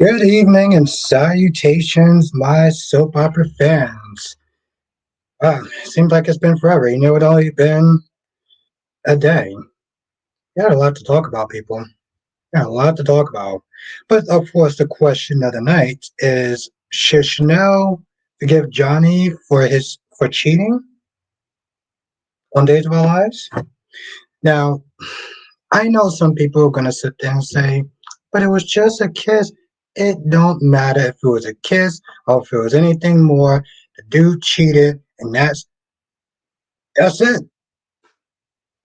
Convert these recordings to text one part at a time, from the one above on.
Good evening and salutations, my soap opera fans. Seems like it's been forever. It only been a day. Got a lot to talk about, people. Got a lot to talk about. But of course, the question of the night is: should Chanel forgive Johnny for cheating on Days of Our Lives? Now, I know some people are gonna sit there and say, "But it was just a kiss." It don't matter if it was a kiss or if it was anything more. The dude cheated, and that's it.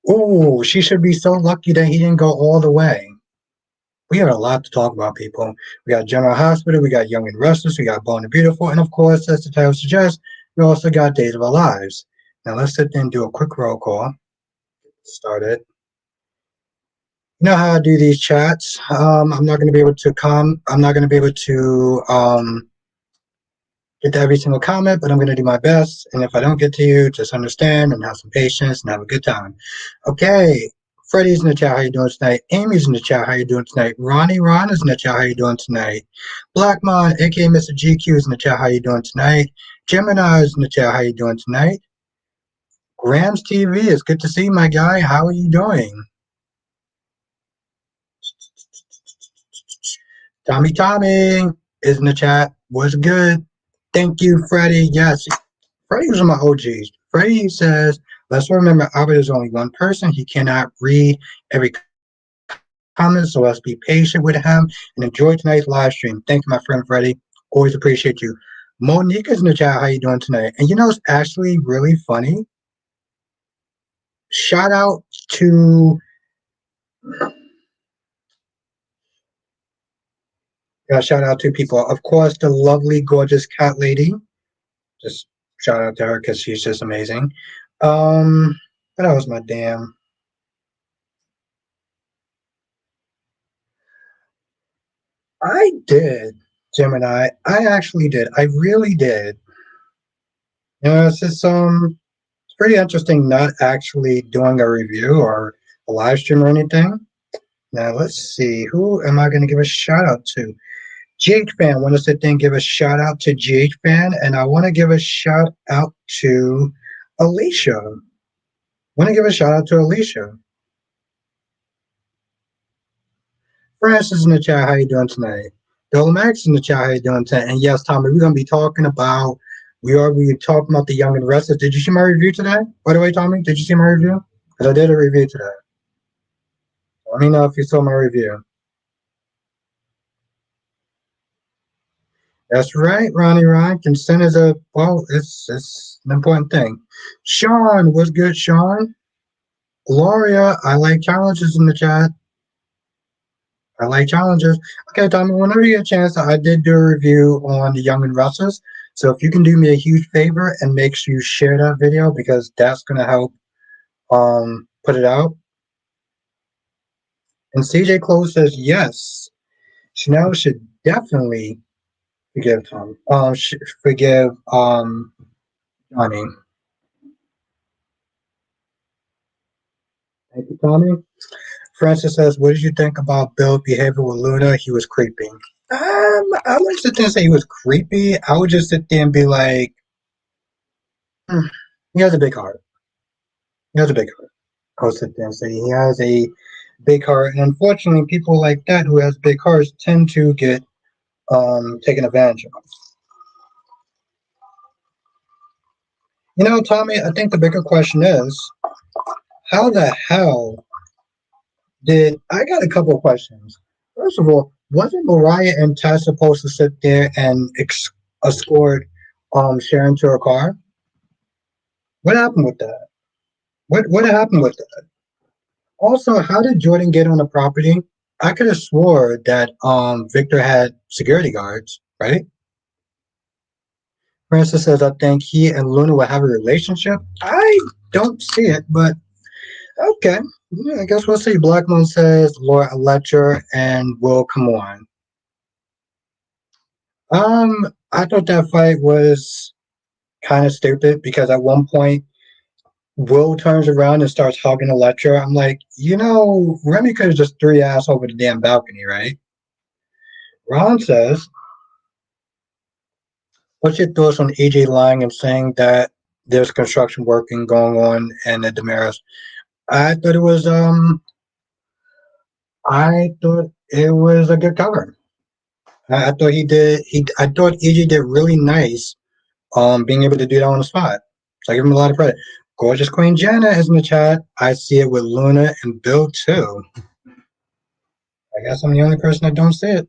Ooh, she should be so lucky that he didn't go all the way. We have a lot to talk about, people. We got General Hospital, we got Young and Restless, we got Born and Beautiful, and of course, as the title suggests, we also got Days of Our Lives. Now let's sit there and do a quick roll call. Start it. You know how I do these chats. I'm not going to be able to come. I'm not going to be able to get to every single comment, but I'm going to do my best. And if I don't get to you, just understand and have some patience and have a good time. Okay. Freddie's in the chat. How you doing tonight? Amy's in the chat. How you doing tonight? Ron is in the chat. How you doing tonight? Blackmon, aka Mr. GQ, is in the chat. How you doing tonight? Gemini is in the chat. How you doing tonight? Grams TV, it's good to see you, my guy. How are you doing? Tommy is in the chat. What's good? Thank you, Freddie. Yes, Freddie was one of my OGs. Freddie says, let's remember Albert is only one person. He cannot read every comment, so let's be patient with him and enjoy tonight's live stream. Thank you, my friend Freddie. Always appreciate you. Monica's in the chat. How you doing tonight? And it's actually really funny. Shout out to shout out to people. Of course, the lovely, gorgeous cat lady. Just shout out to her because she's just amazing. What else, my damn? I did, Gemini. I actually did. I really did. It's just it's pretty interesting not actually doing a review or a live stream or anything. Now let's see, who am I going to give a shout out to? GH Fan. Want to sit there and give a shout out to GH Fan, and I want to give a shout out to Alicia. Want to give a shout out to Alicia. Francis in the chat, how you doing tonight? Dolomax in the chat, how you doing tonight? And yes, Tommy, we're gonna be talking about we talking about the Young and Restless. Did you see my review today? By the way, Tommy, did you see my review? Because I did a review today. Let me know if you saw my review. That's right, Ronnie Ron. Consent is it's an important thing. Sean, what's good, Sean? Gloria, I like challenges in the chat. I like challenges. Okay, Tommy, whenever you get a chance, I did do a review on the Young and Restless. So if you can do me a huge favor and make sure you share that video because that's gonna help put it out. And CJ Close says yes. Chanel should definitely forgive Tom. Forgive Johnny. Thank you, Tommy. Francis says, what did you think about Bill's behavior with Luna? He was creepy. I wouldn't sit there and say he was creepy. I would just sit there and be like, he has a big heart. He has a big heart. I would sit there and say he has a big heart. And unfortunately, people like that who has big hearts tend to get taken advantage of. Tommy, I think the bigger question is, how the hell I got a couple of questions. First of all, wasn't Mariah and Tess supposed to sit there and escort Sharon to her car? What happened with that? What happened with that? Also, how did Jordan get on the property? I could have swore that Victor had security guards, right? Francis says, I think he and Luna will have a relationship. I don't see it, but okay. Yeah, I guess we'll see. Black Moon says Laura Letcher and Will come on. I thought that fight was kind of stupid because at one point Will turns around and starts hugging Electra. I'm like, Remy could have just threw your ass over the damn balcony, right? Ron says, what's your thoughts on AJ lying and saying that there's construction working going on in the Damaris? I thought it was I thought it was a good cover. I thought he did I thought AJ did really nice being able to do that on the spot. So I give him a lot of credit. Gorgeous Queen Janet is in the chat. I see it with Luna and Bill too. I guess I'm the only person that don't see it.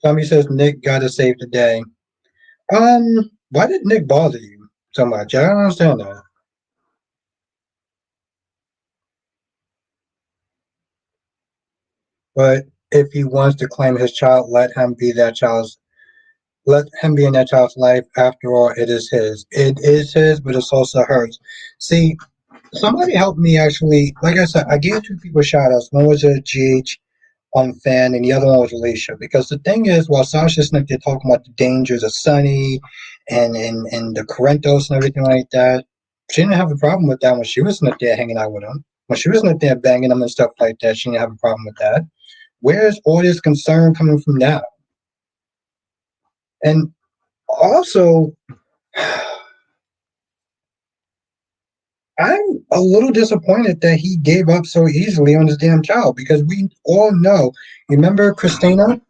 Tommy says Nick gotta save the day. Why did Nick bother you so much? I don't understand that. But if he wants to claim his child, let him be in that child's life. After all, it is his. It is his, but it's also hers. See, somebody helped me actually. Like I said, I gave two people shout outs. One was a GH fan, and the other one was Alicia. Because the thing is, while Sasha's not there talking about the dangers of Sunny and the Corinthos and everything like that, she didn't have a problem with that when she was not there hanging out with him. When she was not there banging him and stuff like that, she didn't have a problem with that. Where's all this concern coming from now? And also, I'm a little disappointed that he gave up so easily on his damn child because we all know. Remember Christina?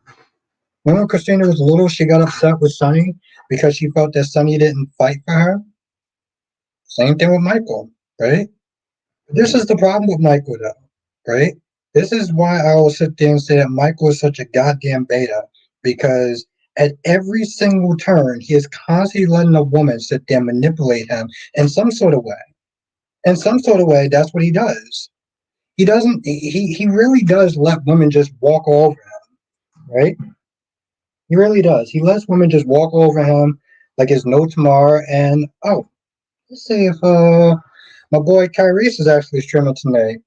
Remember when Christina was little, she got upset with Sonny because she felt that Sonny didn't fight for her? Same thing with Michael, right? This is the problem with Michael, though, right? This is why I will sit there and say that Michael is such a goddamn beta because at every single turn, he is constantly letting a woman sit there and manipulate him in some sort of way. In some sort of way, that's what he does. He doesn't, he really does let women just walk over him, right? He really does. He lets women just walk over him like it's no tomorrow. And oh, let's see if my boy Kyrese is actually streaming tonight.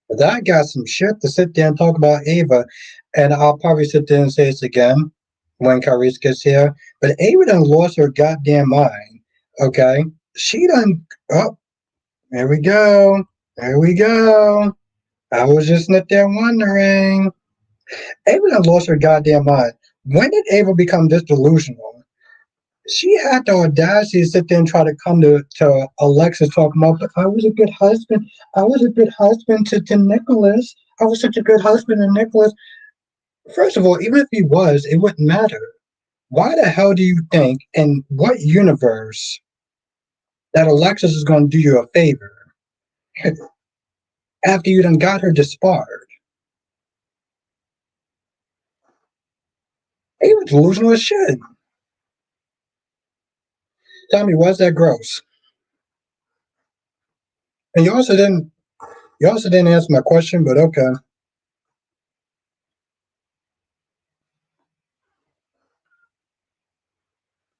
But I got some shit to sit there and talk about Ava, and I'll probably sit there and say this again when Kyrese gets here. But Ava done lost her goddamn mind. Okay, she done. Oh, there we go. There we go. I was just sitting there wondering. Ava done lost her goddamn mind. When did Ava become this delusional? She had the audacity to sit there and try to come to Alexis talking about, but I was a good husband. I was a good husband to Nicholas. I was such a good husband to Nicholas. First of all, even if he was, it wouldn't matter. Why the hell do you think, in what universe, that Alexis is going to do you a favor after you done got her disbarred? He was delusional as shit. Tell me, was that gross? And you also didn't answer my question, but okay.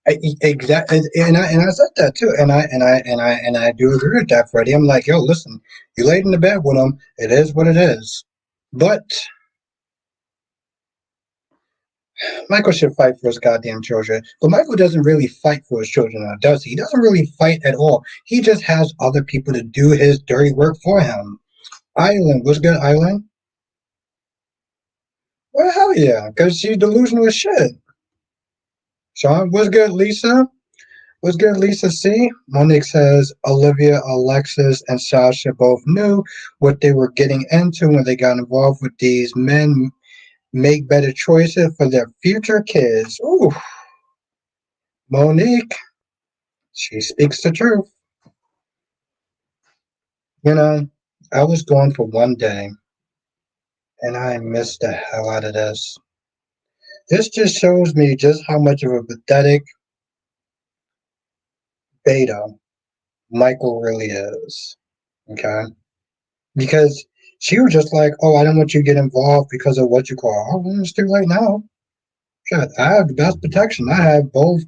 Exactly, and I said that too, and I do agree with that, Freddie. I'm like, yo, listen, you laid in the bed with him. It is what it is. But Michael should fight for his goddamn children. But Michael doesn't really fight for his children, now, does he? He doesn't really fight at all. He just has other people to do his dirty work for him. Island, what's good, Island? Well, hell yeah, because she's delusional as shit. Sean, what's good, Lisa? What's good, Lisa C? Monique says Olivia, Alexis, and Sasha both knew what they were getting into when they got involved with these men. Make better choices for their future kids. Ooh, Monique, she speaks the truth. You know, I was gone for one day, and I missed the hell out of this. This just shows me just how much of a pathetic beta Michael really is. Okay? Because she was just like, oh, I don't want you to get involved because of what you call. Oh, well, it's too late now. Shit, I have the best protection. I have both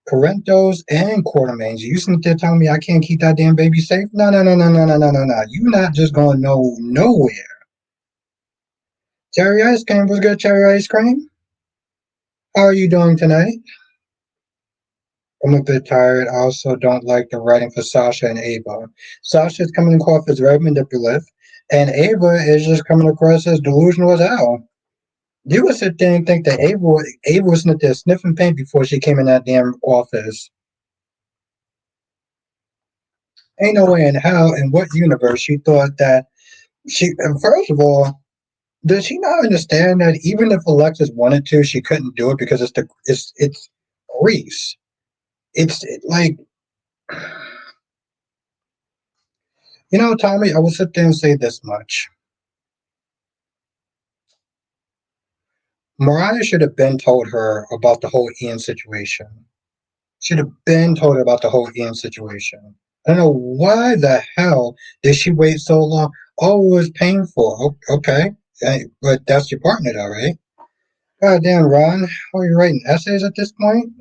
Corinthos and Quartermains. You sitting there telling me I can't keep that damn baby safe? No, no, no, no, no, no, no, no, no. You're not just going to know nowhere. Cherry ice cream was good, cherry ice cream. How are you doing tonight? I'm a bit tired. I also don't like the writing for Sasha and Ava. Sasha's coming across as very manipulative, and Ava is just coming across as delusional as hell. You would sit there and think that Ava was sitting there sniffing paint before she came in that damn office. Ain't no way in hell in what universe she thought that she. And first of all, does she not understand that even if Alexis wanted to, she couldn't do it because it's Greece. Like, Tommy. I will sit there and say this much: Mariah should have been told her about the whole Ian situation. Should have been told her about the whole Ian situation. I don't know why the hell did she wait so long. Oh, it was painful. Okay, but that's your partner, though, right? God damn, Ron, are you writing essays at this point?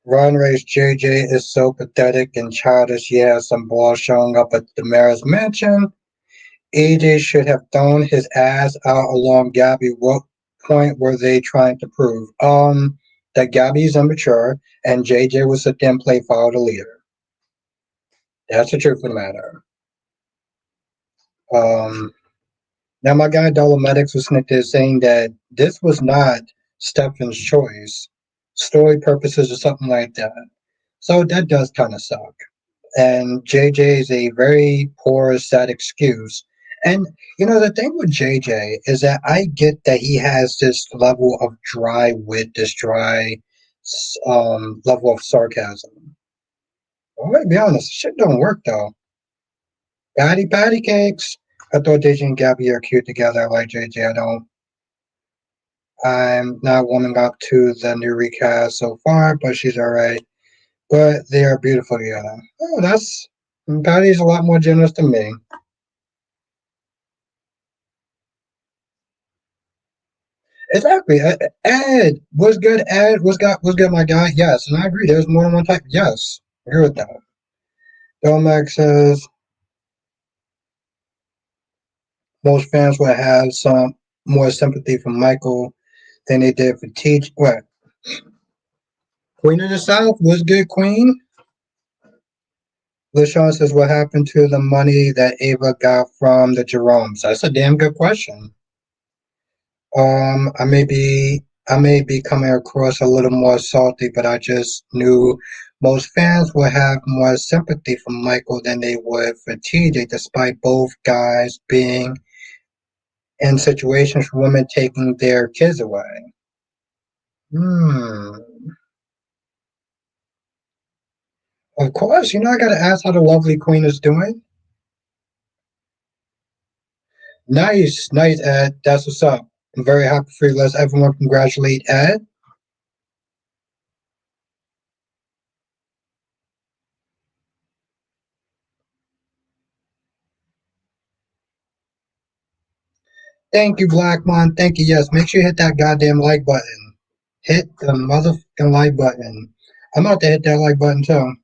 Ron raised JJ is so pathetic and childish. He has some balls showing up at the mayor's mansion. AJ should have thrown his ass out along Gabby. What point were they trying to prove? That Gabby's immature and JJ will sit there and play follow the leader. That's the truth of the matter. Um, Now my guy Dolomedics was saying that this was not Stefan's choice, story purposes or something like that. So that does kind of suck. And JJ is a very poor, sad excuse. And the thing with JJ is that I get that he has this level of dry wit, this dry level of sarcasm. I'm gonna be honest, shit don't work though. Patty cakes. I thought JJ and Gabby are cute together. I like JJ. I don't. I'm not warming up to the new recast so far, but she's alright. But they are beautiful together. Oh, that's Patty's a lot more generous than me. Exactly. Ed was good. Ed was good. My guy. Yes, and I agree. There's more than one type. Yes, I agree with that. Domac says most fans will have some more sympathy for Michael than they did for Teach. What? Queen of the South was good. Queen. LaShawn says what happened to the money that Ava got from the Jeromes. That's a damn good question. I may be coming across a little more salty, but I just knew most fans would have more sympathy for Michael than they would for TJ, despite both guys being in situations for women taking their kids away. Hmm. Of course, I gotta ask how the lovely queen is doing. Nice, nice, Ed. That's what's up. I'm very happy for you. Let's everyone congratulate Ed. Thank you, Blackmon. Thank you. Yes, make sure you hit that goddamn like button. Hit the motherfucking like button. I'm about to hit that like button too.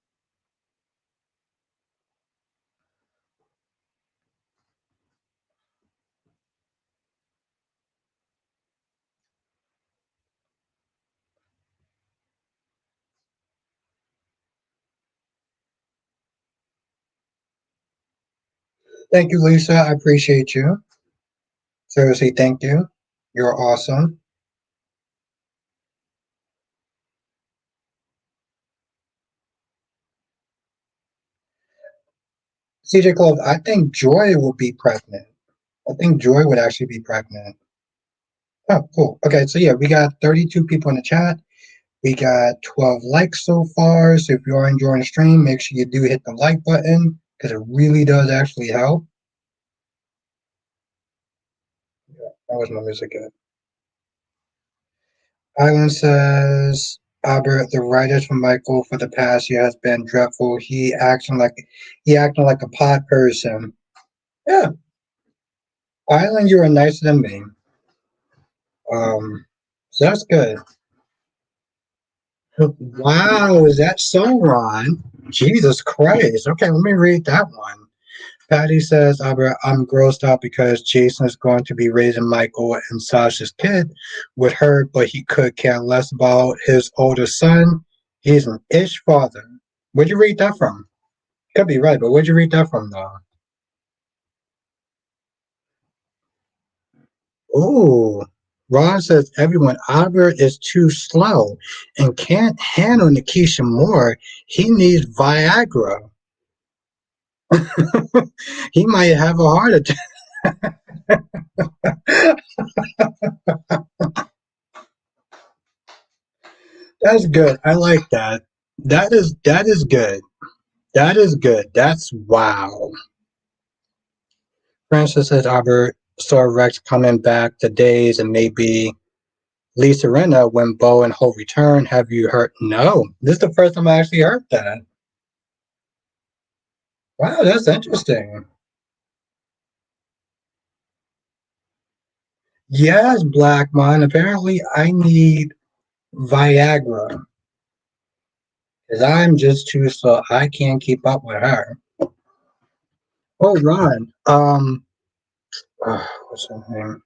Thank you, Lisa. I appreciate you. Seriously, thank you. You're awesome. CJ Clove, I think Joy will be pregnant. I think Joy would actually be pregnant. Oh, cool. Okay, so yeah, we got 32 people in the chat. We got 12 likes so far. So if you are enjoying the stream, make sure you do hit the like button because it really does actually help. That was my music good. Island says Albert, the writers for Michael for the past year has been dreadful. He acting like a pod person. Yeah, Island, you are nicer than me. So that's good. Wow, is that so, Ron? Jesus Christ. Okay, let me read that one. Patty says, Albert, I'm grossed out because Jason is going to be raising Michael and Sasha's kid with her, but he could care less about his older son. He's an ish father. Where'd you read that from? Could be right, but where'd you read that from, though? Ooh. Ron says everyone Albert is too slow and can't handle Nikisha more. He needs Viagra. He might have a heart attack. That's good. I like that. That is good. That is good. That's wow. Francis says Albert saw Rex coming back to days and maybe Lisa Rinna when Bo and Hope return. Have you heard? No. This is the first time I actually heard that. Wow, that's interesting. Yes, Black Man. Apparently, I need Viagra because I'm just too slow. I can't keep up with her. Oh, Ron. What's her name?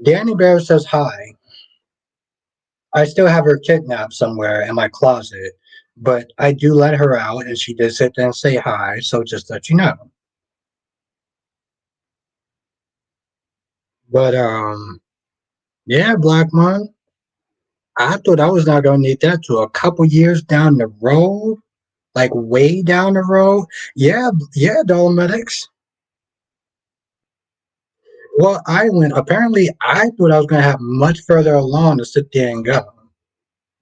Danny Bear says hi. I still have her kidnapped somewhere in my closet, but I do let her out, and she did sit there and say hi. So just let you know. But yeah, Black Man. I thought I was not gonna need that till a couple years down the road, like way down the road. Yeah, yeah, Dolomedics. Well, I went. Apparently, I thought I was gonna have much further along to sit there and go.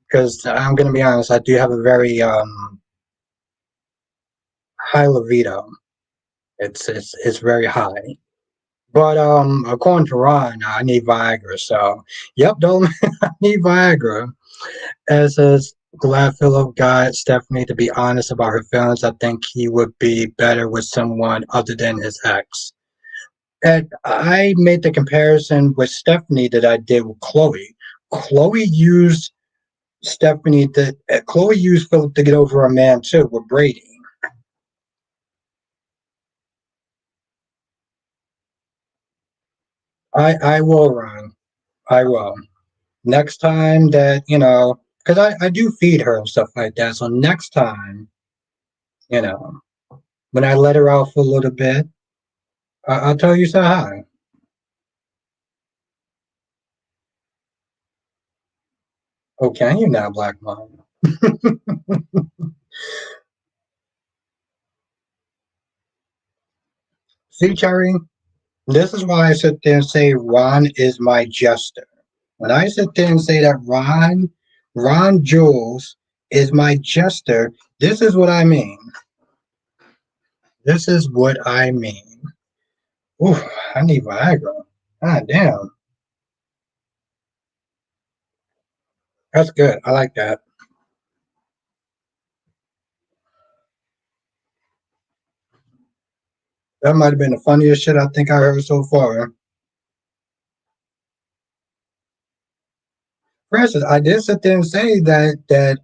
Because I'm gonna be honest, I do have a very high libido. It's very high. But according to Ron, I need Viagra. So, yep, don't I need Viagra. As says, glad Philip got Stephanie to be honest about her feelings. I think he would be better with someone other than his ex. And I made the comparison with Stephanie that I did with Chloe. Chloe used Chloe used Philip to get over a man too with Brady. I will, Ron. I will. Next time that, because I do feed her and stuff like that. So next time, you know, when I let her out for a little bit, I'll tell you say hi. Oh, can you now, Black Mom? See, Cherry, this is why I sit there and say Ron is my jester. When I sit there and say that Ron Jules is my jester, this is what I mean. This is what I mean. Ooh, I need Viagra. God damn. That's good. I like that. That might have been the funniest shit I think I heard so far. Francis, I did sit there and say that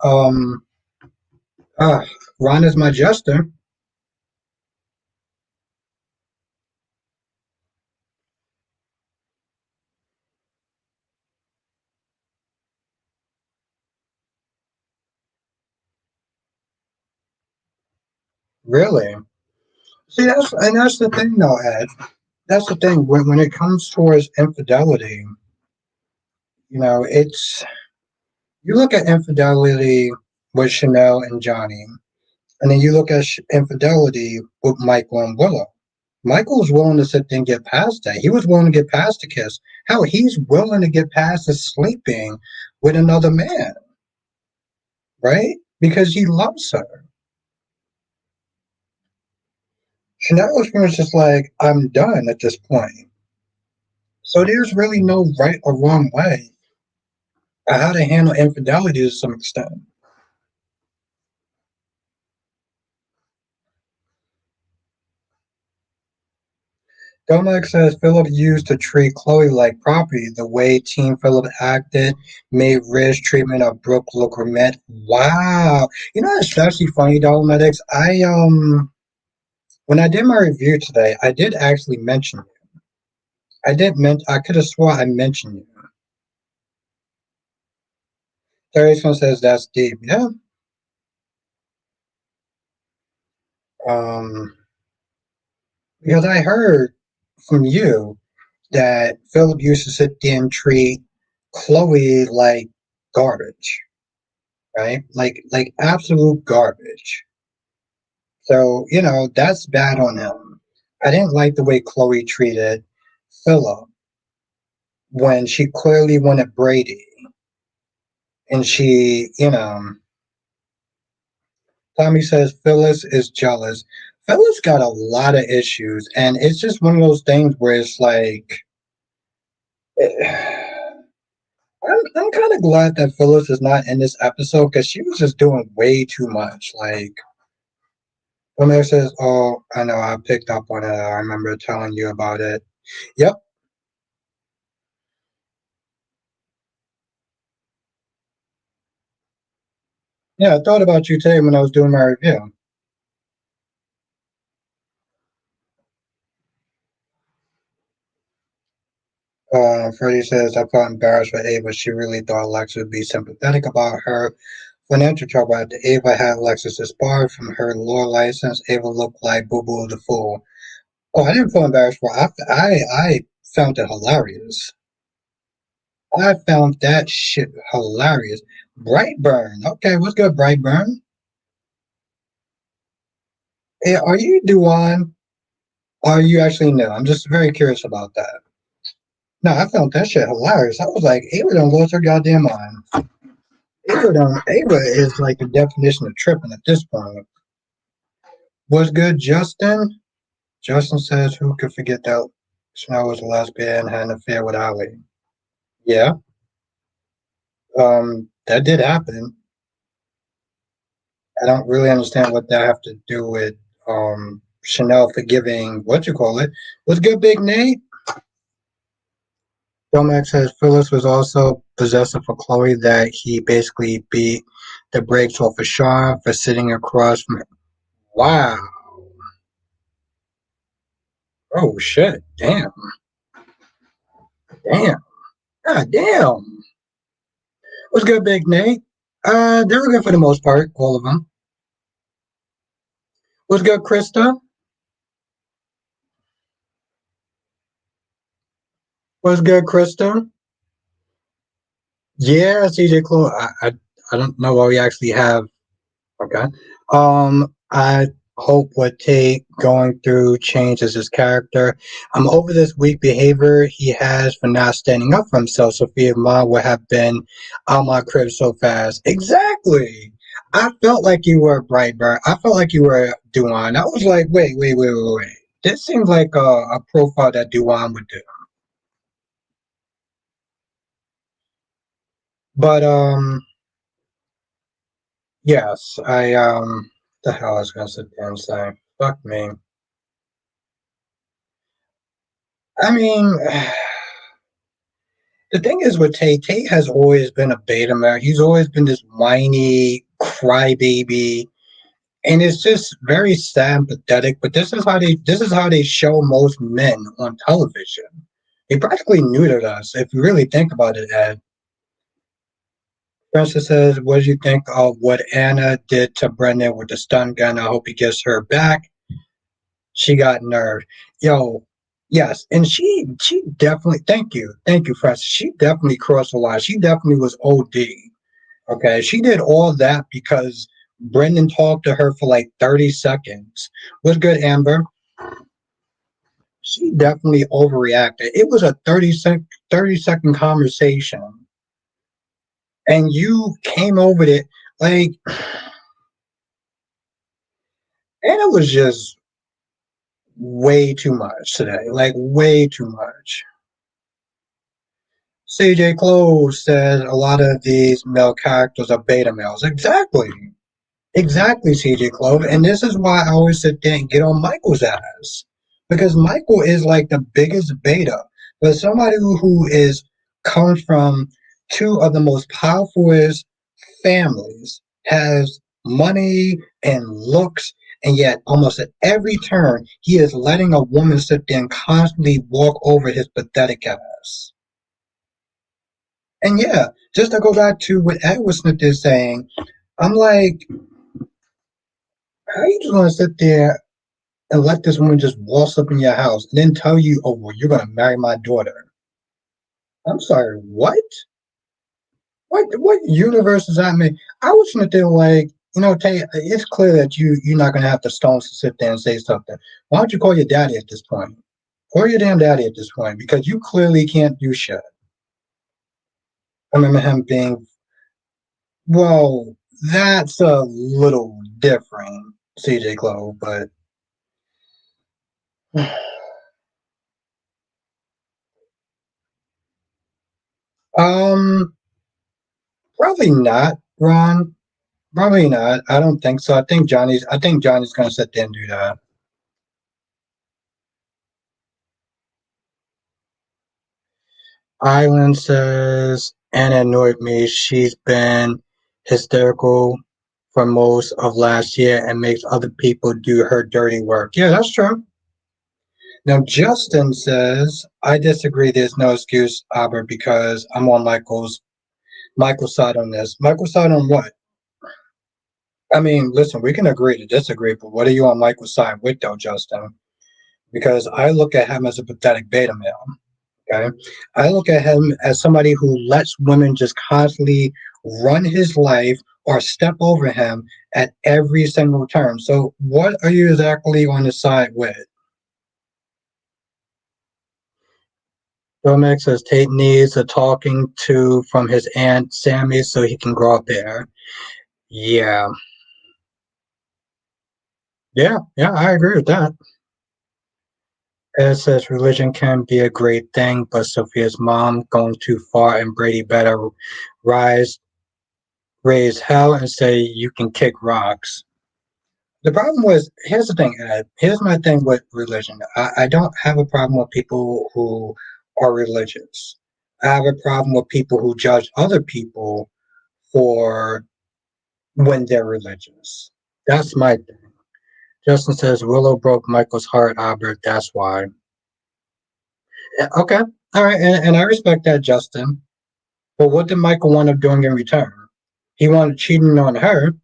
Ron is my jester. Really? See, that's the thing, though, Ed. That's the thing. When it comes towards infidelity, it's you look at infidelity with Chanel and Johnny, and then you look at infidelity with Michael and Willow. Michael was willing to sit there and get past that. He was willing to get past the kiss. Hell, he's willing to get past the sleeping with another man, right? Because he loves her. Chanel was just like, I'm done at this point. So there's really no right or wrong way on how to handle infidelity to some extent. Dominic says Philip used to treat Chloe like property. The way Team Philip acted made Ridge's treatment of Brooke look romantic. Wow. It's actually funny, Dominic. When I did my review today, I did actually mention you. I could have swore I mentioned you. Terry says that's deep. Yeah, Um, because I heard from you that Philip used to sit there and treat Chloe like garbage, right? Like absolute garbage. So, that's bad on him. I didn't like the way Chloe treated Philip when she clearly wanted Brady. And Tommy says Phyllis is jealous. Phyllis got a lot of issues, and it's just one of those things where it's like, I'm kind of glad that Phyllis is not in this episode because she was just doing way too much. Like, Omar says, "Oh, I know, I picked up on it. I remember telling you about it." Yep. Yeah, I thought about you today when I was doing my review. Freddie says, I felt embarrassed for Ava. She really thought Alexis would be sympathetic about her financial trouble. After Ava had Alexis disbarred from her law license, Ava looked like Boo Boo the Fool. Oh, I didn't feel embarrassed for her. I found it hilarious. I found that shit hilarious. Brightburn. Okay, what's good, Brightburn? Hey, are you Duan? Or are you actually new? I'm just very curious about that. No, I found that shit hilarious. I was like, Ava done lost her goddamn mind. Ava is like the definition of tripping at this point. What's good, Justin? Justin says, who could forget that Snow was a lesbian and had an affair with Ali? Yeah, that did happen. I don't really understand what that have to do with Chanel forgiving what you call it. What's good, Big Nate? Domax says Phyllis was also possessive for Chloe that he basically beat the brakes off of Sean for sitting across from her. Wow. Oh shit. Damn. Damn. God damn. What's good, Big Nate? They were good for the most part, all of them. What's good, Krista? What's good, Krista? Yeah, CJ Clone. I don't know what we actually have. Okay. I hope what Tate going through changes his character. I'm over this weak behavior he has for not standing up for himself. Sophia Ma would have been out my crib so fast. Exactly. I felt like you were Brightburn. I felt like you were Duan. I was like, wait. This seems like a profile that Duan would do. But yes, the hell I was gonna sit there and say, fuck me. I mean, the thing is with Tate has always been a beta male. He's always been this whiny crybaby, and it's just very sad and pathetic. But this is how they show most men on television. They practically neutered us, if you really think about it. Ed Francis says, "What do you think of what Anna did to Brendan with the stun gun? I hope he gets her back. She got nerve, yo." Yes, and she definitely thank you, Francis. She definitely crossed the line. She definitely was OD. Okay, she did all that because Brendan talked to her for like 30 seconds. What's good, Amber? She definitely overreacted. It was a 30-second conversation, and you came over it like, and it was just way too much today. Like way too much. CJ Close says a lot of these male characters are beta males. Exactly. Exactly, CJ Clove. And this is why I always sit there and get on Michael's ass. Because Michael is like the biggest beta. But somebody who is comes from two of the most powerful families, has money and looks, and yet almost at every turn he is letting a woman sit there and constantly walk over his pathetic ass. And yeah, just to go back to what Edward Smith is saying, I'm like, How you just gonna sit there and let this woman just waltz up in your house and then tell you, "Oh, well, you're gonna marry my daughter"? I'm sorry, what? What universe does that make? I was gonna think like, Tay, it's clear that you're not gonna have the stones to sit there and say something. Why don't you call your daddy at this point? Call your damn daddy at this point because you clearly can't do shit. I remember him being, well, that's a little different, CJ Clove, but um, probably not, Ron. Probably not. I don't think so. I think Johnny's gonna sit there and do that. Island says Anna annoyed me. She's been hysterical for most of last year and makes other people do her dirty work. Yeah, that's true. Now Justin says I disagree. There's no excuse, Albert, because I'm on Michael's side on this. Michael's side on what? I mean, listen, we can agree to disagree, but what are you on Michael's side with, though, Justin? Because I look at him as a pathetic beta male. Okay. I look at him as somebody who lets women just constantly run his life or step over him at every single turn. So, what are you exactly on the side with? Domek says Tate needs a talking to from his aunt Sammy so he can grow up there. Yeah, yeah, I agree with that. Ed says religion can be a great thing, but Sophia's mom going too far and Brady better rise, raise hell and say you can kick rocks. The problem was, here's the thing, Ed. Here's my thing with religion. I don't have a problem with people who are religious. I have a problem with people who judge other people for when they're religious. That's my thing. Justin says Willow broke Michael's heart, Albert. That's why. Yeah, okay. All right. And I respect that, Justin. But what did Michael wind up doing in return? He wanted cheating on her,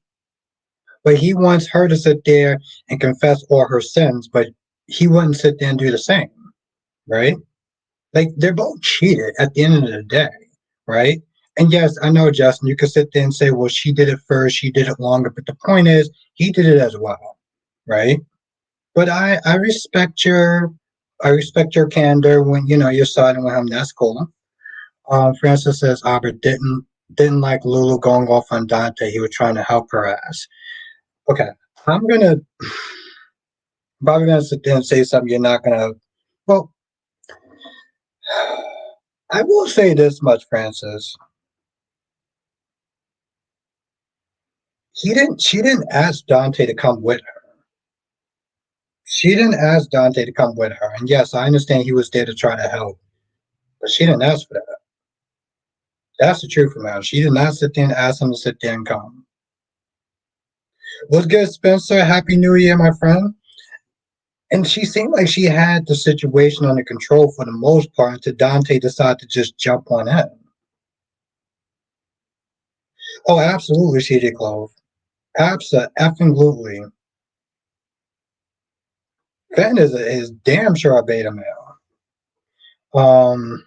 but he wants her to sit there and confess all her sins, but he wouldn't sit there and do the same, right? Like they're both cheated at the end of the day, right? And yes, I know, Justin, you could sit there and say, well, she did it first, she did it longer, but the point is, he did it as well, right? But I respect your candor when you're siding with him. That's cool. Francis says Albert didn't like Lulu going off on Dante. He was trying to help her ass. Okay, I'm gonna probably gonna sit there and say something you're not gonna. Well, I will say this much, Francis. He didn't. She didn't ask Dante to come with her. She didn't ask Dante to come with her. And yes, I understand he was there to try to help, but she didn't ask for that. That's the truth from her. She did not sit there and ask him to sit there and come. What's good, Spencer? Happy New Year, my friend. And she seemed like she had the situation under control for the most part until Dante decided to just jump on him. Oh, absolutely, CJ Clove. Absolutely. Fenn is damn sure a beta male. Um,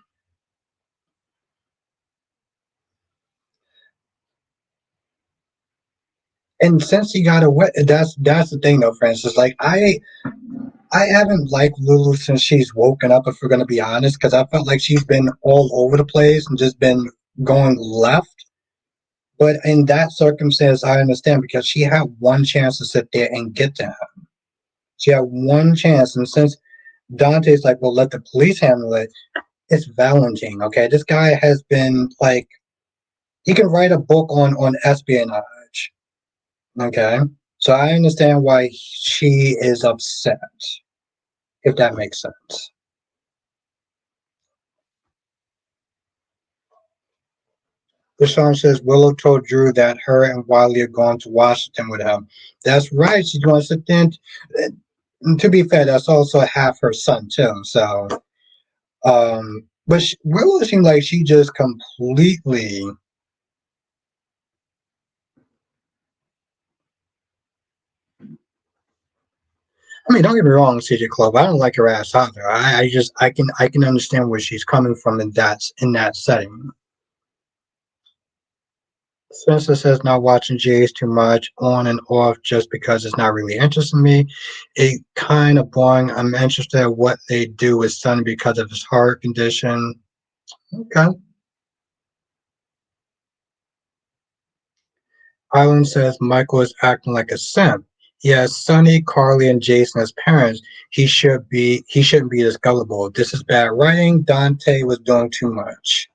and since he got away, that's the thing though, Francis. Like I haven't liked Lulu since she's woken up. If we're gonna be honest, because I felt like she's been all over the place and just been going left. But in that circumstance, I understand because she had one chance to sit there and get to him. She had one chance, and since Dante's like, well, let the police handle it. It's Valentine, okay? This guy has been like, he can write a book on espionage, okay? So I understand why she is upset, if that makes sense. Deshaun says Willow told Drew that her and Wiley are going to Washington with him. That's right. She's going to sit there. And to be fair, that's also half her son too. So, but Willow seemed like she just completely. I mean, don't get me wrong, CJ Club. I don't like her ass either. I can understand where she's coming from in that setting. Spencer says not watching Jays too much on and off just because it's not really interesting me. It kind of boring. I'm interested in what they do with Sonny because of his heart condition. Okay. Island says Michael is acting like a simp. He has Sonny, Carly, and Jason as parents. He shouldn't be this gullible. This is bad writing. Dante was doing too much.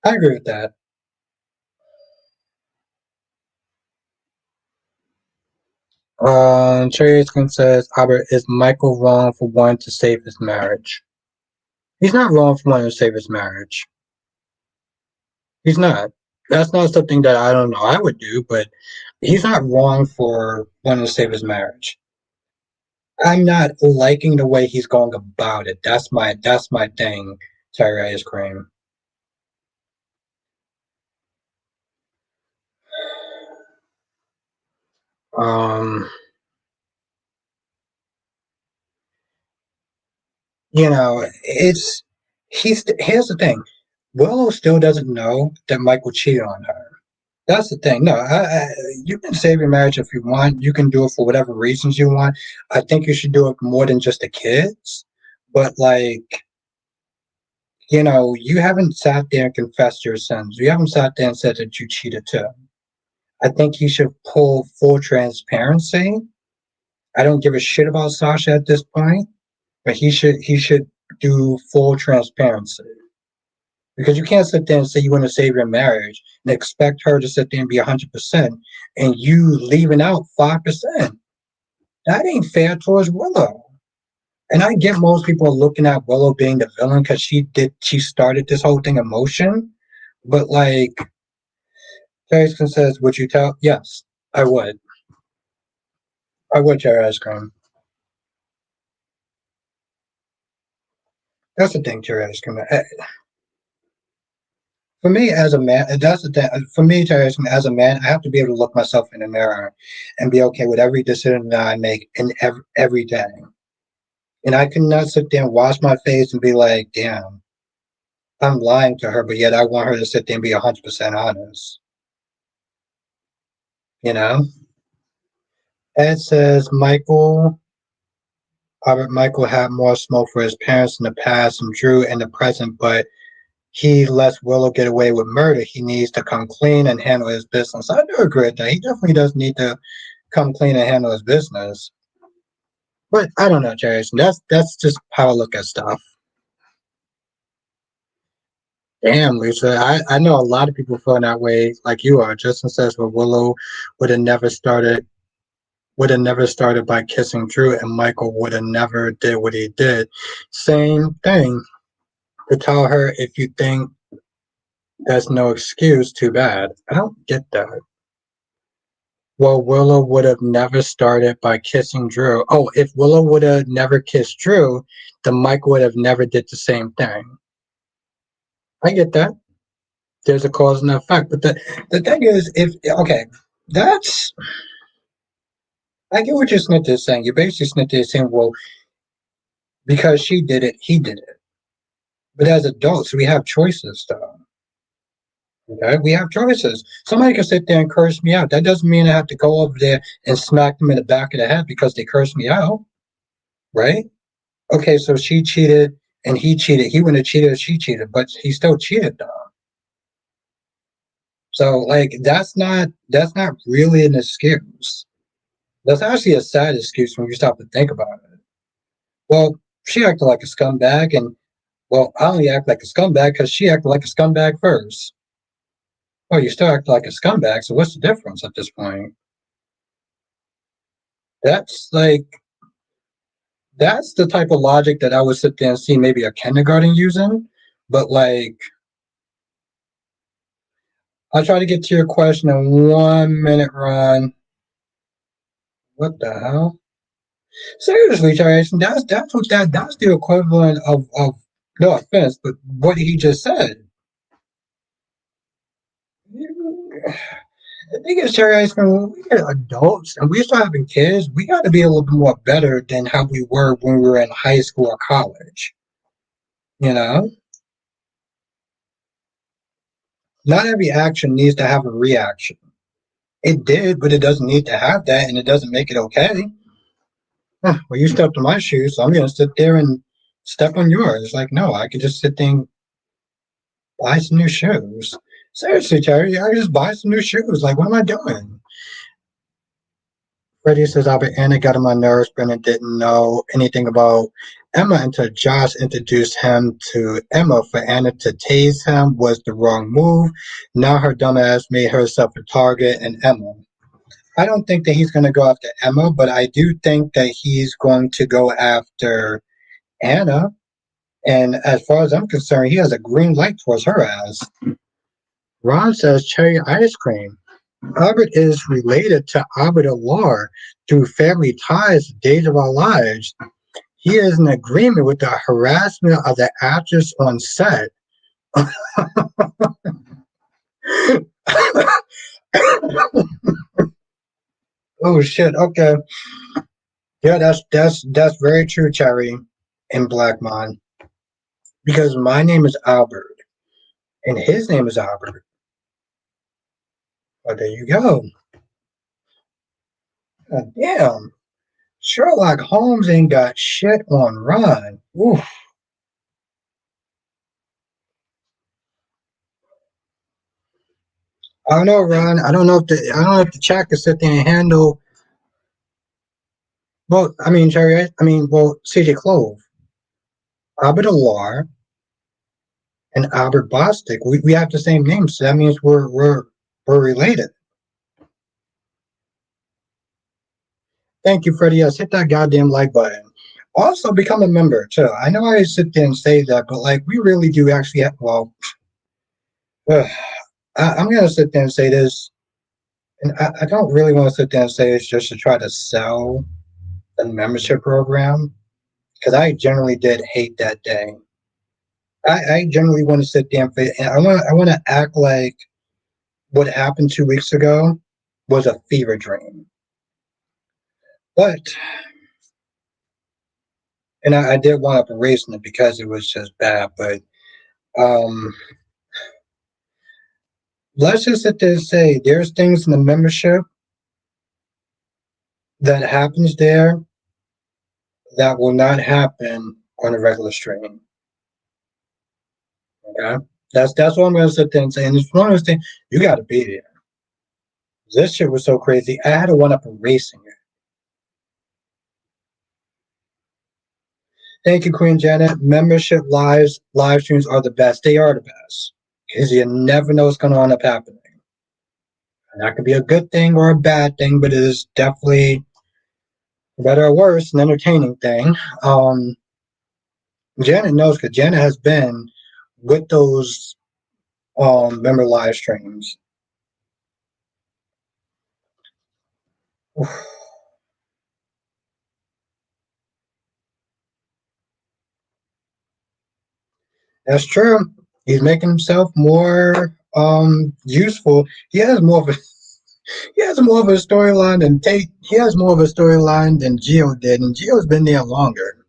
I agree with that. Cherry Aiken says, Albert, is Michael wrong for wanting to save his marriage? He's not wrong for wanting to save his marriage. He's not. That's not something that I don't know I would do, but he's not wrong for wanting to save his marriage. I'm not liking the way he's going about it. That's my thing, Cherry Ice Cream. Um, it's here's the thing. Willow still doesn't know that Michael cheated on her. That's the thing. No, you can save your marriage if you want. You can do it for whatever reasons you want. I think you should do it more than just the kids. But like, you haven't sat there and confessed your sins. You haven't sat there and said that you cheated too. I think he should pull full transparency. I don't give a shit about Sasha at this point, but he should do full transparency. Because you can't sit there and say you want to save your marriage and expect her to sit there and be 100% and you leaving out 5%. That ain't fair towards Willow. And I get most people are looking at Willow being the villain because she started this whole thing in motion. But like Jason says, would you tell? Yes, I would. I would share ice cream. That's the thing, Jerry ice cream. For me as a man, that's the thing. For me, Jerry ice cream, as a man, I have to be able to look myself in the mirror and be okay with every decision that I make in every day. And I cannot sit there and wash my face and be like, damn, I'm lying to her, but yet I want her to sit there and be 100% honest. You know? Ed says Michael had more smoke for his parents in the past and Drew in the present, but he lets Willow get away with murder. He needs to come clean and handle his business. I do agree with that. He definitely does need to come clean and handle his business. But I don't know, Jason. That's just how I look at stuff. Damn, Lisa. I know a lot of people feel that way like you are. Justin says well Willow would have never started by kissing Drew and Michael would have never did what he did. Same thing. To tell her if you think that's no excuse, too bad. I don't get that. Well, Willow would have never started by kissing Drew. Oh, if Willow would have never kissed Drew, then Mike would have never did the same thing. I get that. There's a cause and effect. But the thing is, if okay, that's I get what your snitch is saying. You're basically snitch is saying, well, because she did it, he did it. But as adults, we have choices, though. Okay, we have choices. Somebody can sit there and curse me out. That doesn't mean I have to go over there and smack them in the back of the head because they cursed me out, right? Okay, so she cheated and he cheated. He wouldn't have cheated if she cheated, but he still cheated though. So like that's not really an excuse. That's actually a sad excuse when you stop to think about it. Well, she acted like a scumbag, and well, I only act like a scumbag because she acted like a scumbag first. Well, you still act like a scumbag, so what's the difference at this point? That's like that's the type of logic that I would sit there and see maybe a kindergarten using. But like, I'll try to get to your question in 1 minute, Ron. What the hell? Seriously, Jason, that's the equivalent of no offense, but what he just said. The thing is, Cherry Ice Cream, when we get adults and we start having kids, we got to be a little bit more better than how we were when we were in high school or college. You know, not every action needs to have a reaction. It did, but it doesn't need to have that, and it doesn't make it okay. Huh, well, you stepped on my shoes, so I'm going to sit there and step on yours. Like, no, I could just sit there and buy some new shoes. Seriously, Cherry, I could just buy some new shoes. Like, what am I doing? Freddie says Albert Anna got on my nerves. Brennan didn't know anything about Emma until Josh introduced him to Emma. For Anna to tase him was the wrong move. Now her dumbass made herself a target and Emma. I don't think that he's going to go after Emma, but I do think that he's going to go after Anna. And as far as I'm concerned, he has a green light towards her ass. Ron says cherry ice cream. Albert is related to Albert Alar through family ties, days of our lives. He is in agreement with the harassment of the actress on set. Oh shit! Okay, yeah, that's very true, Cherry, in Blackmon. Because my name is Albert and his name is Albert. Oh, there you go. Damn, Sherlock Holmes ain't got shit on Ron. Oof. I don't know, Ron. I don't know if the chat can sit there and handle. Well, I mean, Cherry. I mean, well, CJ Clove, Albert Alar, and Albert Bostic. We have the same name, so that means we're related. Thank you, Freddie. Yes, hit that goddamn like button. Also, become a member too. I know I sit there and say that, but like we really do actually have. Well, I'm gonna sit there and say this, and I don't really want to sit there and say it's just to try to sell the membership program because I generally did hate that day. I generally want to sit there and I want to act like what happened 2 weeks ago was a fever dream. But and I did wind up erasing it because it was just bad. But um, let's just sit there and say there's things in the membership that happens there that will not happen on a regular stream. Okay, that's what I'm gonna sit there and say. And it's one of those things you got to be there. This shit was so crazy. I had to wind up erasing it. Thank you, Queen Janet. Membership live streams are the best. They are the best because you never know what's going to end up happening. And that could be a good thing or a bad thing, but it is definitely better or worse, an entertaining thing. Um, Janet knows because Janet has been with those member live streams. That's true. He's making himself more useful. He has more of a storyline than Tate. He has more of a storyline than Geo did, and Geo's been there longer.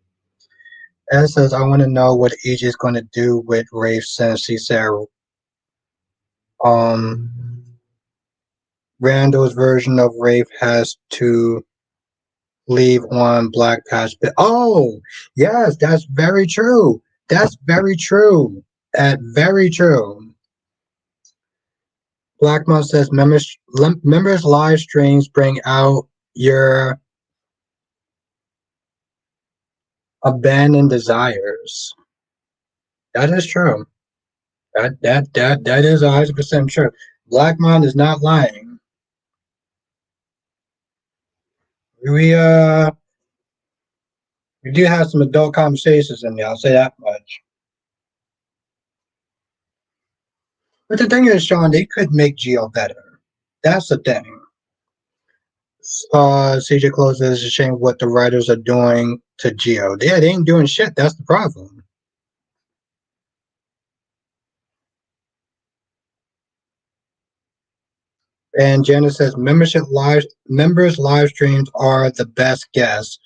Ed says, I want to know what EJ is going to do with Rafe since she said um, Randall's version of Rafe has to leave on Black Patch. Oh, yes, that's very true. That's very true. Very true. Blackmon says members live streams bring out your abandoned desires. That is true. That is 100% true. Blackmon is not lying. We we do have some adult conversations in there. I'll say that much. But the thing is, Sean, they could make Geo better. That's the thing. CJ closes. It's a shame what the writers are doing to Geo. Yeah, they ain't doing shit. That's the problem. And Janice says membership live members live streams are the best guests.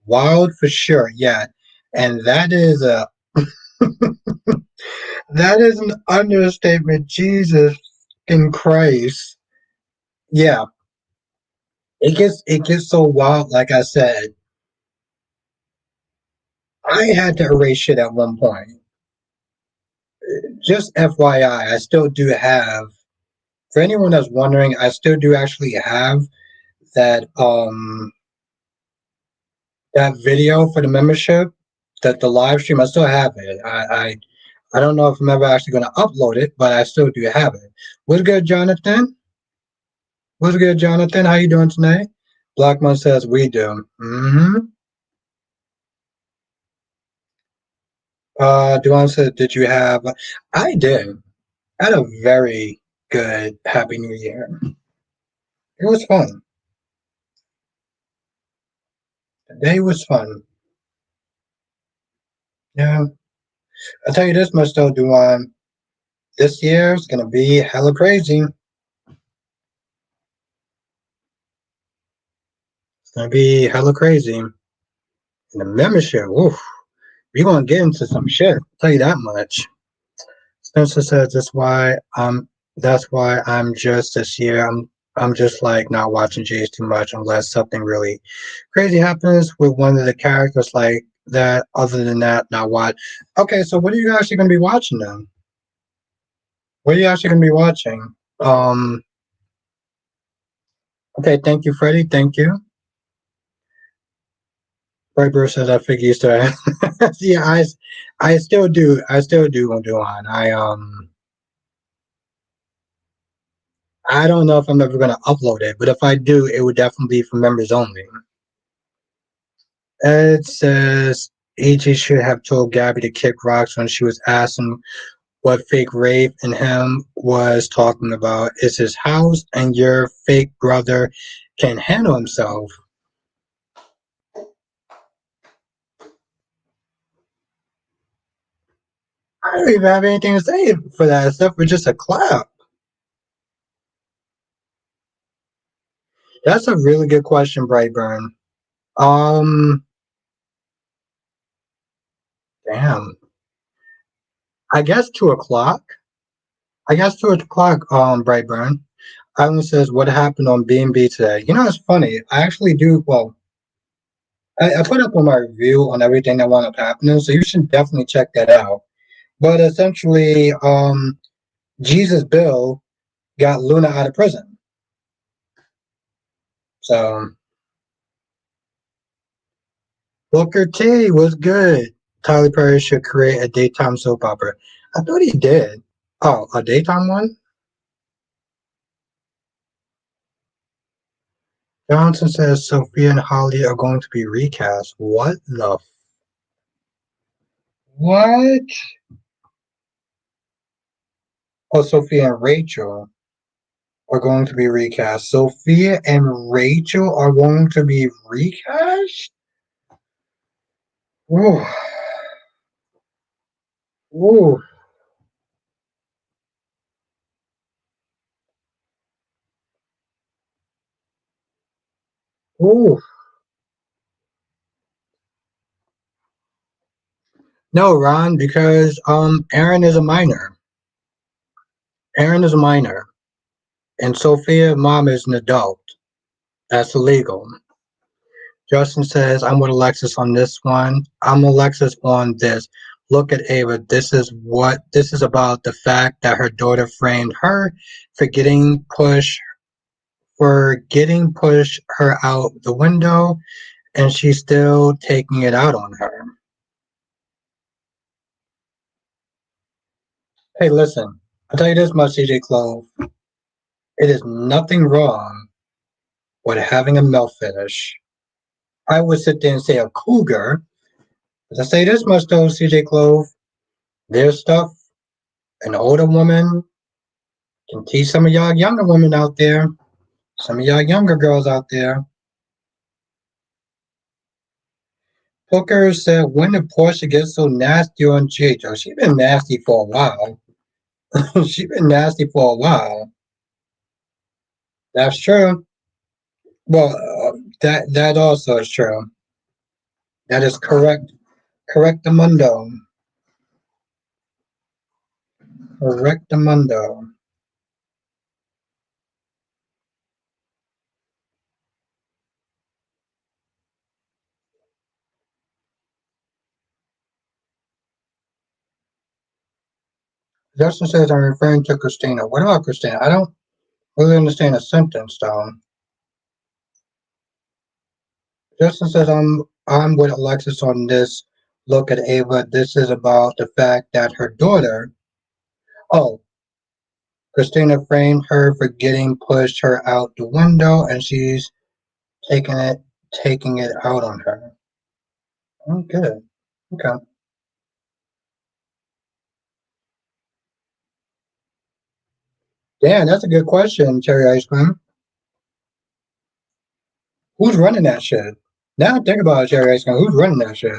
Wild for sure, yeah. And that is a that is an understatement. Jesus in Christ. Yeah, it gets so wild. Like I said, I had to erase shit at one point. Just FYI, I still do have. For anyone that's wondering, I still do actually have that that video for the membership, that the live stream. I still have it. I don't know if I'm ever actually going to upload it, but I still do have it. What's good, Jonathan? What's good, Jonathan? How you doing tonight? Blackman says we do. Duan said, did you have? I did. I had a very good Happy New Year. It was fun. The day was fun. Yeah. I'll tell you this much though, Duan. This year is gonna be hella crazy. It's gonna be hella crazy. And the membership, oof, we gonna get into some shit. I'll tell you that much. Spencer says that's why I'm just this year. I'm just like not watching Jays too much unless something really crazy happens with one of the characters like that. Other than that, not watch. Okay, so what are you actually gonna be watching then? What are you actually gonna be watching? Um okay, thank you, Freddie. Thank you. Viper says I figure you still yeah, I still do do on. I don't know if I'm ever gonna upload it, but if I do, it would definitely be for members only. Ed says AJ should have told Gabby to kick rocks when she was asking what fake Rafe and him was talking about. It's his house and your fake brother can handle himself. I don't even have anything to say for that except for just a clap. That's a really good question, Brightburn. Um, damn. I guess 2 o'clock. I guess 2 o'clock. Brightburn. Island says, "What happened on B&B today?" You know, it's funny. I actually do. Well, I put up on my review on everything that wound up happening, so you should definitely check that out. But essentially, Jesus Bill got Luna out of prison. So Booker T was good. Tyler Perry should create a daytime soap opera. I thought he did. Oh, a daytime one? Johnson says Sophia and Holly are going to be recast. What the what? Oh, Sophia and Rachel are going to be recast. Sophia and Rachel are going to be recast? Ooh. Ooh. Ooh. No, Ron, because Aaron is a minor. Aaron is a minor. And Sophia's mom is an adult. That's illegal. Justin says, I'm with Alexis on this one. I'm Alexis on this. Look at Ava. This is about the fact that her daughter framed her for getting pushed her out the window, and she's still taking it out on her. Hey, listen, I'll tell you this much, CJ Clove. It is nothing wrong with having a milk fetish. I would sit there and say a cougar. But I say this much though, CJ Clove. There's stuff an older woman can teach some of y'all younger women out there, some of y'all younger girls out there. Booker said, when did Portia get so nasty on Chicho? She been nasty for a while. She been nasty for a while. That's true. Well, that also is true. That is correct. Correctamundo. Correctamundo. Justin says I'm referring to Christina. What about Christina? I don't really understand a sentence though. Justin says I'm with Alexis on this. Look at Ava. This is about the fact that her daughter. Oh, Christina framed her for getting pushed her out the window, and she's taking it taking it out on her. Oh, good. Okay. Damn, that's a good question, Cherry Ice Cream. Who's running that shit? Now I think about it, Cherry Ice Cream. Who's running that shit?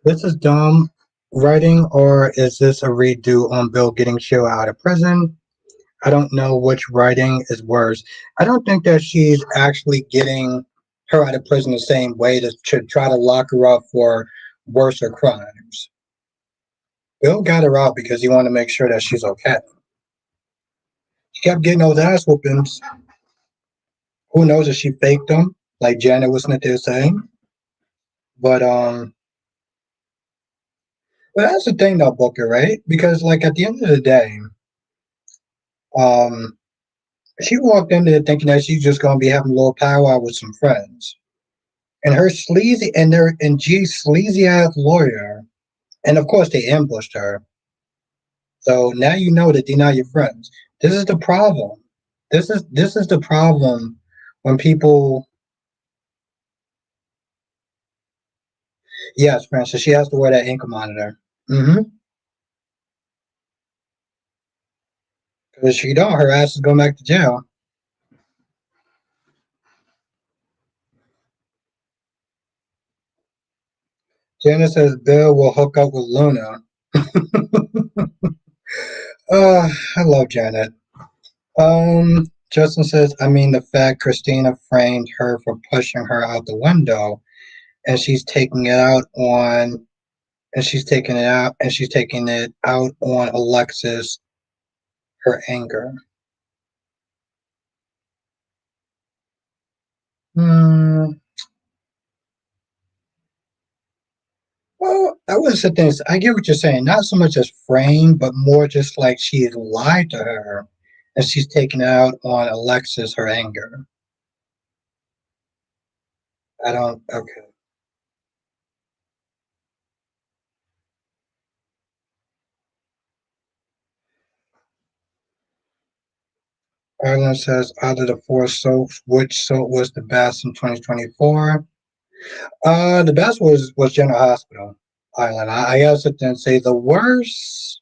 This is dumb writing, or is this a redo on Bill getting Sheila out of prison? I don't know which writing is worse. I don't think that she's actually getting her out of prison the same way to try to lock her up for worser crimes. Bill got her out because he wanted to make sure that she's okay. She kept getting those ass whoopings. Who knows if she faked them, like Janet was there saying. But but that's the thing though, Booker, right? Because like at the end of the day, um, she walked in there thinking that she's just gonna be having a little powwow with some friends. And her sleazy and G's sleazy ass lawyer, and of course they ambushed her. So now you know that they're not your friends. This is the problem. This is the problem when people. Yes, Francis, she has to wear that ankle monitor. Mm-hmm. Because if she don't, her ass is going back to jail. Janet says Bill will hook up with Luna. I love Janet. Justin says, I mean the fact Christina framed her for pushing her out the window, and she's taking it out on, and she's taking it out on Alexis, her anger. Hmm. Well, I wouldn't say things. I get what you're saying. Not so much as framed, but more just like she lied to her, and she's taking it out on Alexis, her anger. I don't. Okay. Ireland says out of the four soaps, which soap was the best in 2024? The best was General Hospital Island. I gotta sit there and say the worst.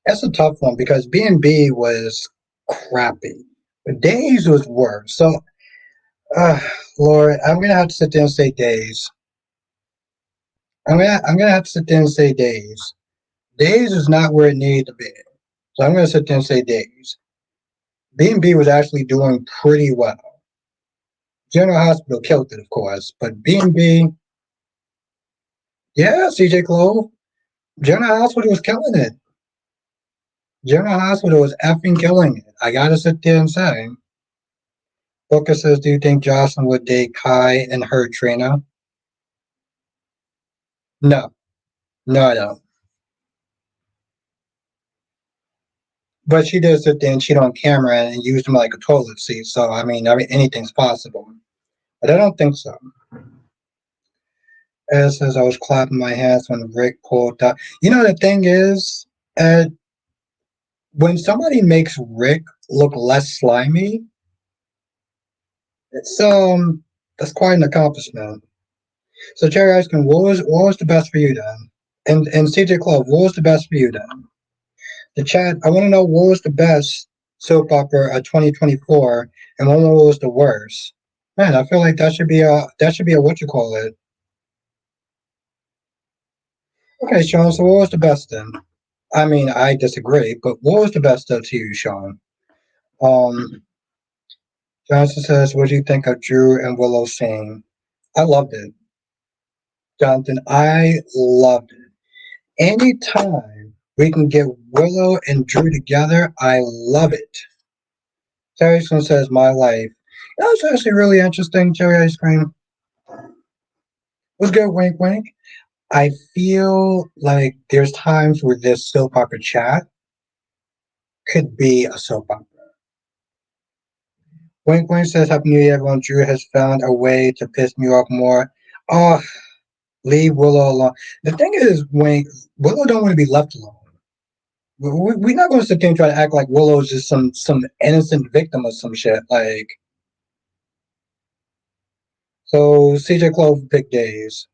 That's a tough one because B&B was crappy, but Days was worse. So, uh, Lord, I'm gonna have to sit there and say Days. I'm gonna have to sit there and say Days. Days is not where it needed to be, so I'm gonna sit there and say Days. B&B was actually doing pretty well. General Hospital killed it, of course, but B&B, yeah, CJ Clove, General Hospital was killing it. General Hospital was effing killing it. I gotta sit there and say. Booker says, do you think Jocelyn would date Kai and hurt Trina? No, no, I don't. But she does sit there and cheat on camera and use them like a toilet seat. So I mean, anything's possible. But I don't think so. Ed says I was clapping my hands when Rick pulled out. You know the thing is, Ed, when somebody makes Rick look less slimy, it's that's quite an accomplishment. So Jerry Ice Cream, what was the best for you then? And CJ Club, what was the best for you then? The chat, I want to know what was the best soap opera of 2024 and what was the worst. Man, I feel like that should be a what you call it. Okay, Sean. So, what was the best then? I mean, I disagree, but what was the best of to you, Sean? Um, Johnson says, "What do you think of Drew and Willow scene?" I loved it, Jonathan. I loved it. Anytime we can get Willow and Drew together, I love it. Terryson says, "My life." That was actually really interesting. Cherry ice cream was good. Wink, wink. I feel like there's times where this soap opera chat could be a soap opera. Wink Wink says, Happy New Year, everyone. Drew has found a way to piss me off more. Oh, leave Willow alone. The thing is, Wink, Willow don't want to be left alone. We're not going to sit there and try to act like Willow's just some innocent victim of some shit. Like, so CJ Clove pick days.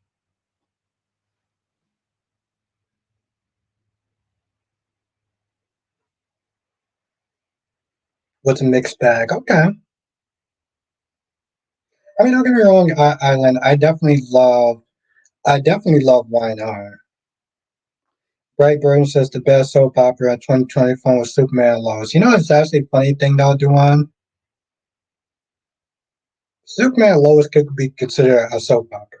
What's a mixed bag? Okay. I mean, don't get me wrong, Island. I definitely love Wine R. Bright Burton says the best soap opera of 2024 was Superman Lois. You know, it's actually a funny thing they'll do on Superman Lois could be considered a soap opera.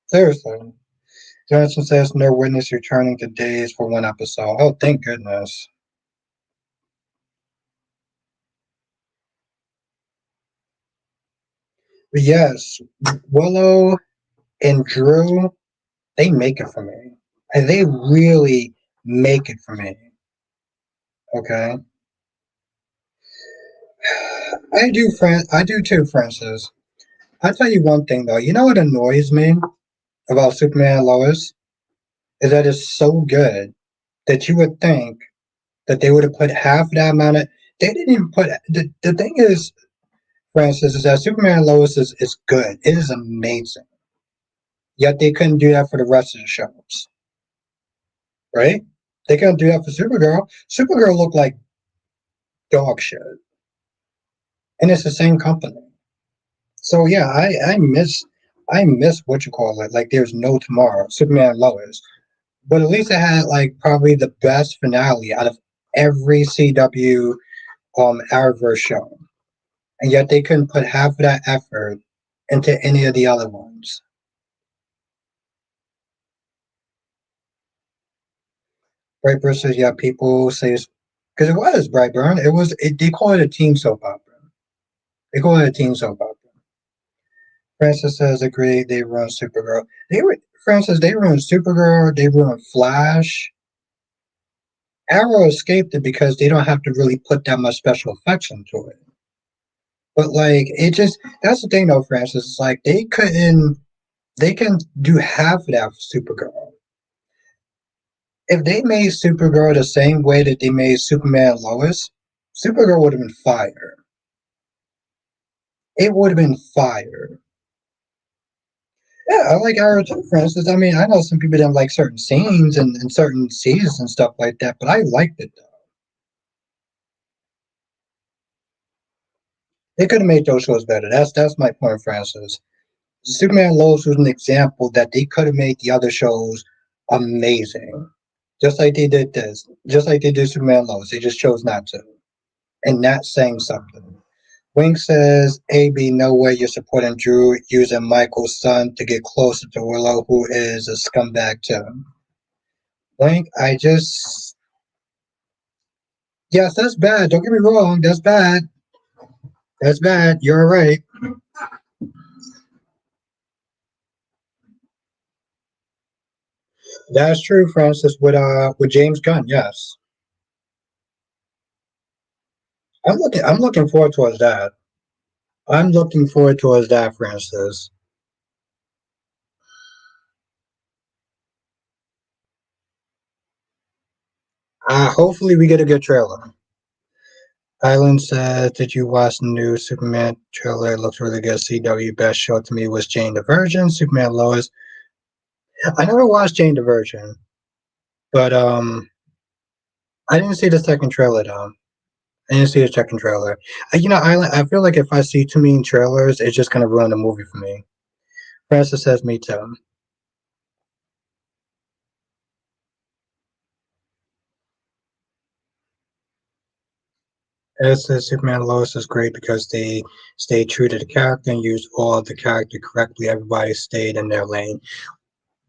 Seriously. Johnson says no witness returning to days for one episode. Oh, thank goodness. But yes, Willow and Drew, they make it for me. And they really make it for me. Okay. I do too, Francis. I'll tell you one thing though. You know what annoys me about Superman and Lois? Is that it's so good that you would think that they would have put half that amount of they didn't even put the thing is, Francis, is that Superman and Lois is good. It is amazing. Yet they couldn't do that for the rest of the shows. Right? They couldn't do that for Supergirl. Supergirl looked like dog shit. And it's the same company. So yeah, I miss what you call it. Like there's no tomorrow. Superman and Lois. But at least it had like probably the best finale out of every CW Arrowverse show. And yet they couldn't put half of that effort into any of the other ones. Brightburn says, yeah, people say because it was Brightburn. They call it a teen soap opera. They call it a teen soap opera. Francis says, agree. They ruined Supergirl. Francis. They ruined Supergirl. They ruined Flash. Arrow escaped it because they don't have to really put that much special effects into it. But like it just that's the thing though, Francis. It's like they can do half of that for Supergirl. If they made Supergirl the same way that they made Superman and Lois, Supergirl would have been fire. It would have been fire. Yeah, I like Arrow too, for instance. I mean, I know some people don't like certain scenes and certain seasons and stuff like that, but I liked it though. They could have made those shows better. That's my point, Francis. Superman and Lois was an example that they could have made the other shows amazing. Just like they did this. Just like they did Superman and Lois. They just chose not to. And not saying something. Wink says, AB, no way you're supporting Drew using Michael's son to get closer to Willow, who is a scumbag too. Wink, yes, that's bad. Don't get me wrong. That's bad. That's bad. You're right. That's true, Francis, with James Gunn, yes. I'm looking forward towards that. I'm looking forward towards that, Francis. Hopefully we get a good trailer. Island says, did you watch the new Superman trailer? It looks really good. CW best show to me was Jane the Virgin, Superman Lois. I never watched Jane the Virgin, but I didn't see the second trailer though. I didn't see the second trailer. I feel like if I see too many trailers, it's just gonna ruin the movie for me. Francis says me too. As Superman and Lois is great because they stayed true to the character and used all of the character correctly. Everybody stayed in their lane.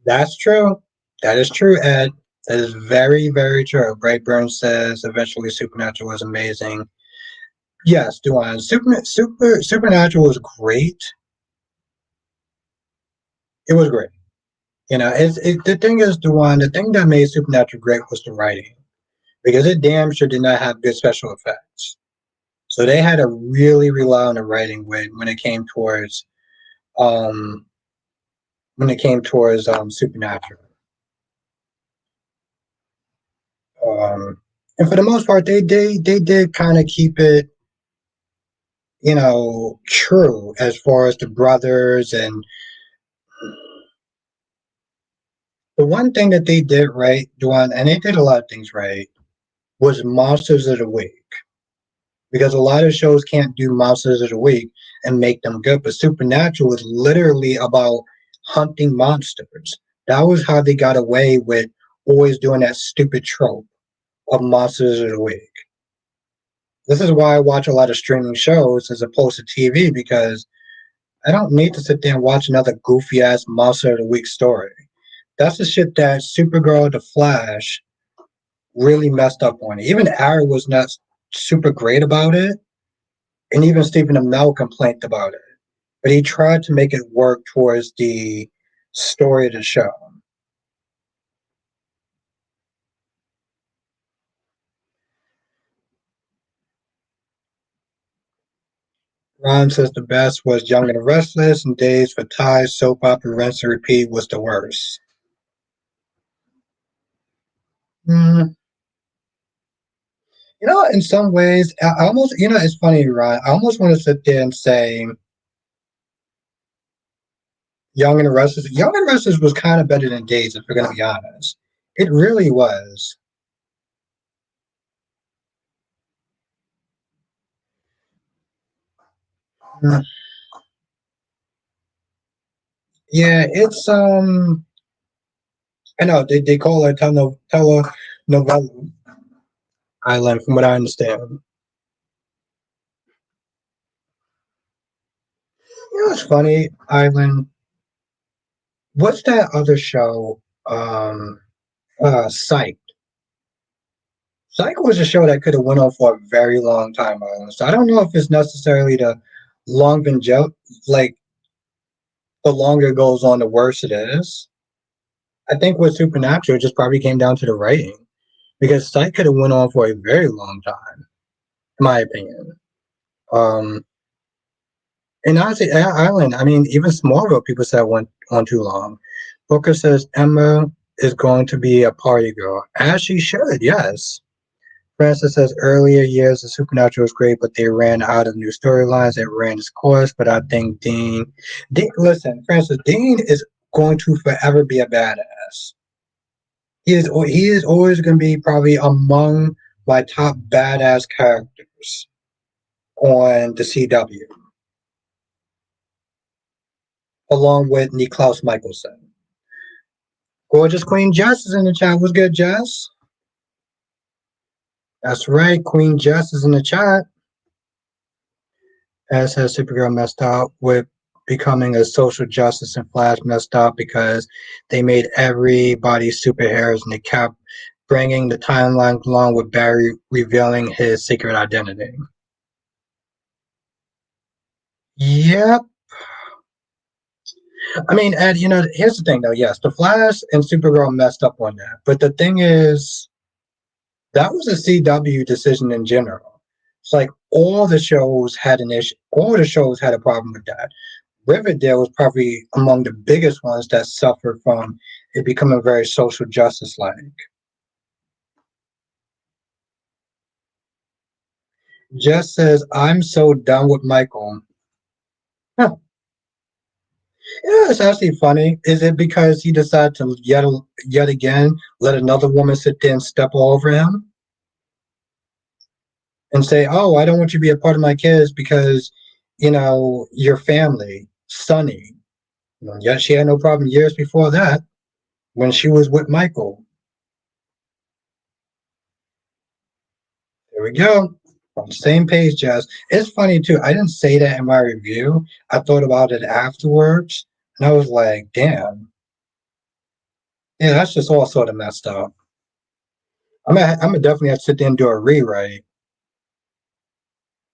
That's true. That is true, Ed. That is very, very true. Brightburn says eventually Supernatural was amazing. Yes, Duane. Supernatural was great. It was great. The thing is, Duane, the thing that made Supernatural great was the writing. Because it damn sure did not have good special effects. So they had to really rely on the writing um when it came towards Supernatural. Um and for the most part they did kind of keep it, true as far as the brothers. And the one thing that they did right, Duan, and they did a lot of things right, was Monsters of the Week. Because a lot of shows can't do Monsters of the Week and make them good, but Supernatural is literally about hunting monsters. That was how they got away with always doing that stupid trope of Monsters of the Week. This is why I watch a lot of streaming shows as opposed to TV, because I don't need to sit there and watch another goofy ass Monster of the Week story. That's the shit that Supergirl, The Flash really messed up on. Even Arrow was not super great about it, and even Stephen Amell complained about it. But he tried to make it work towards the story of the show. Ron says the best was Young and the Restless, and Days for Ties, Soap Opera, Rinse and Repeat was the worst. Mm, in some ways, I almost, it's funny, Ron. I almost want to sit there and say Young and the Restless. Young and the Restless was kind of better than Days, if we're going to be honest. It really was. Mm, yeah, it's I know they call it telenovela island, from what I understand. It's funny, Island. What's that other show? Psych. Psych was a show that could have went on for a very long time, Island. So I don't know if it's necessarily the longevity, like the longer it goes on, the worse it is. I think with Supernatural, it just probably came down to the writing, because Psych could have went on for a very long time, in my opinion. Um, and honestly, Island. I mean, even Smallville, people said went on too long. Booker says Emma is going to be a party girl, as she should. Yes. Francis says earlier years of Supernatural was great, but they ran out of new storylines. It ran its course, but I think listen, Francis, Dean is going to forever be a badass. He is always going to be probably among my top badass characters on the CW, along with Niklaus Michelson. Gorgeous Queen Jess is in the chat. What's good, Jess? That's right, Queen Jess is in the chat. As has Supergirl messed up with becoming a social justice, and Flash messed up because they made everybody superheroes and they kept bringing the timeline along with Barry revealing his secret identity. Yep. I mean, Ed, here's the thing though. Yes, the Flash and Supergirl messed up on that. But the thing is, that was a CW decision in general. It's like all the shows had an issue. All the shows had a problem with that. Riverdale was probably among the biggest ones that suffered from it becoming very social justice like. Jess says, I'm so done with Michael. Huh. It's actually funny. Is it because he decided to yet again let another woman sit there and step all over him and say, "Oh, I don't want you to be a part of my kids because your family, Sunny." Yet she had no problem years before that when she was with Michael. There we go. On the same page, Jess. It's funny too. I didn't say that in my review. I thought about it afterwards, and I was like, "Damn, yeah, that's just all sort of messed up." I'm gonna definitely have to sit there and do a rewrite.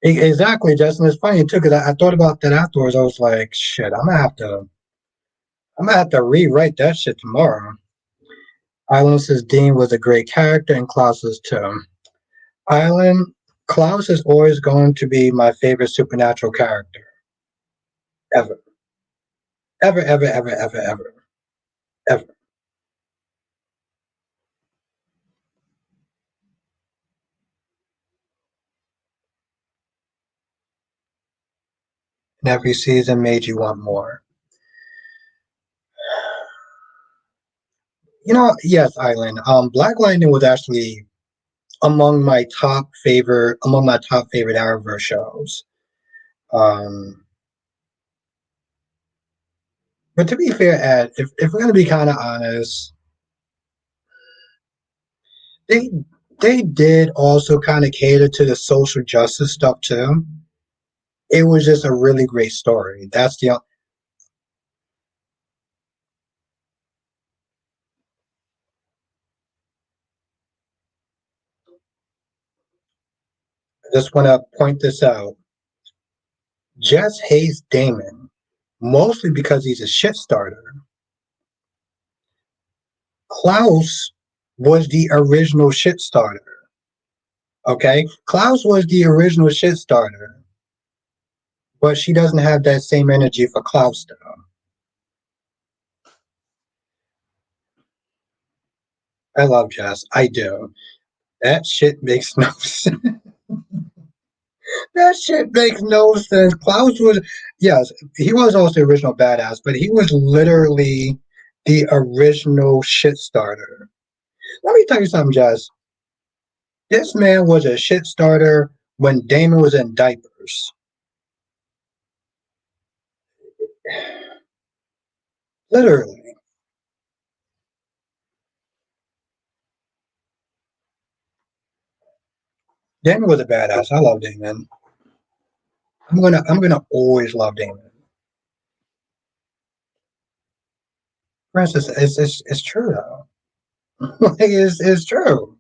Exactly, Justin. It's funny too because I thought about that afterwards. I was like, "Shit, I'm gonna have to rewrite that shit tomorrow." Island says Dean was a great character, and Klaus is too. Island Klaus is always going to be my favorite supernatural character ever, ever, ever, ever, ever, ever, ever. And every season made you want more. Yes, Island. Black Lightning was actually among my top favorite Arrowverse shows. Um, but to be fair, Ed, if we're gonna be kind of honest, they they did also kind of cater to the social justice stuff too. It was just a really great story. I just want to point this out. Jess hates Damon mostly because he's a shit starter. Klaus was the original shit starter. Okay, Klaus was the original shit starter, but she doesn't have that same energy for Klaus though. I love Jess. I do. That shit makes no sense. That shit makes no sense. Klaus was, yes, he was also the original badass, but he was literally the original shit starter. Let me tell you something, Jess. This man was a shit starter when Damon was in diapers. Literally. Damon was a badass. I love Damon. I'm gonna always love Damon. Francis, it's true though. Like, it's true.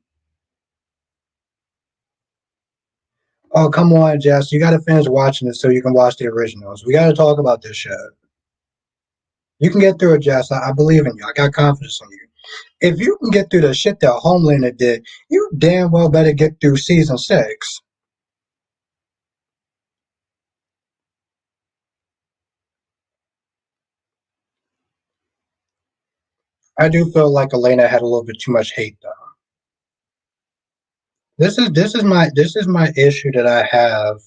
Oh, come on, Jess. You got to finish watching it so you can watch the originals. We got to talk about this shit. You can get through it, Jess. I believe in you. I got confidence in you. If you can get through the shit that Homelander did, you damn well better get through season 6. I do feel like Elena had a little bit too much hate, though. This is my issue that I have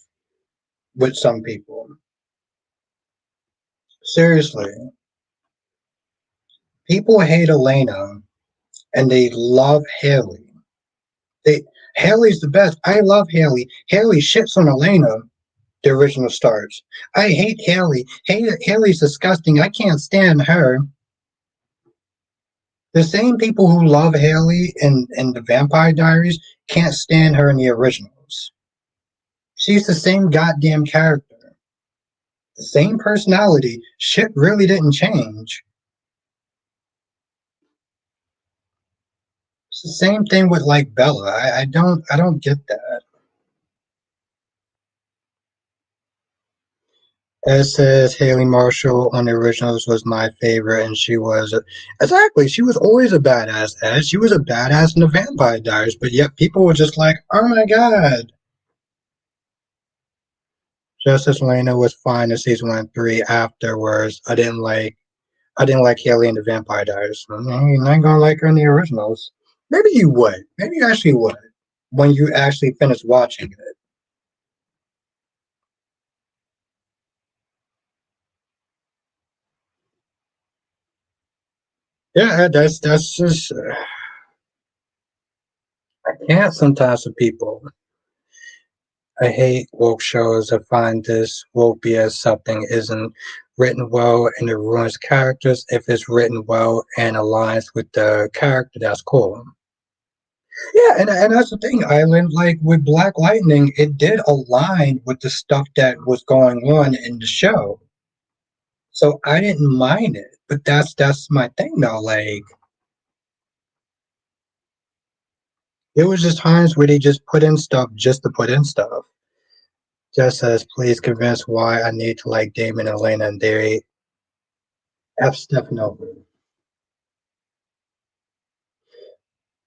with some people. Seriously, people hate Elena and they love Haley. They Haley's the best. I love Haley. Haley shits on Elena. The original stars. I hate Haley. Haley's disgusting. I can't stand her. The same people who love Haley in the Vampire Diaries can't stand her in the originals. She's the same goddamn character. The same personality. Shit really didn't change. It's the same thing with like Bella. I don't get that. It says Haley Marshall on the originals was my favorite, and exactly. She was always a badass. As she was a badass in the Vampire Diaries, but yet people were just like, "Oh my god!" Justice Lena was fine in season 1 and 3. Afterwards, I didn't like Haley in the Vampire Diaries. You're not gonna like her in the originals. Maybe you would. Maybe you actually would when you actually finish watching it. Yeah, that's just I can't sometimes with people. I hate woke shows. I find this woke BS something isn't written well and it ruins characters. If it's written well and aligns with the character, that's cool. Yeah, and that's the thing, Island. Like with Black Lightning, it did align with the stuff that was going on in the show, so I didn't mind it. But that's my thing though. Like there was just times where they just put in stuff just to put in stuff. Just says, please convince why I need to like Damon and Elena and they F Stefan over.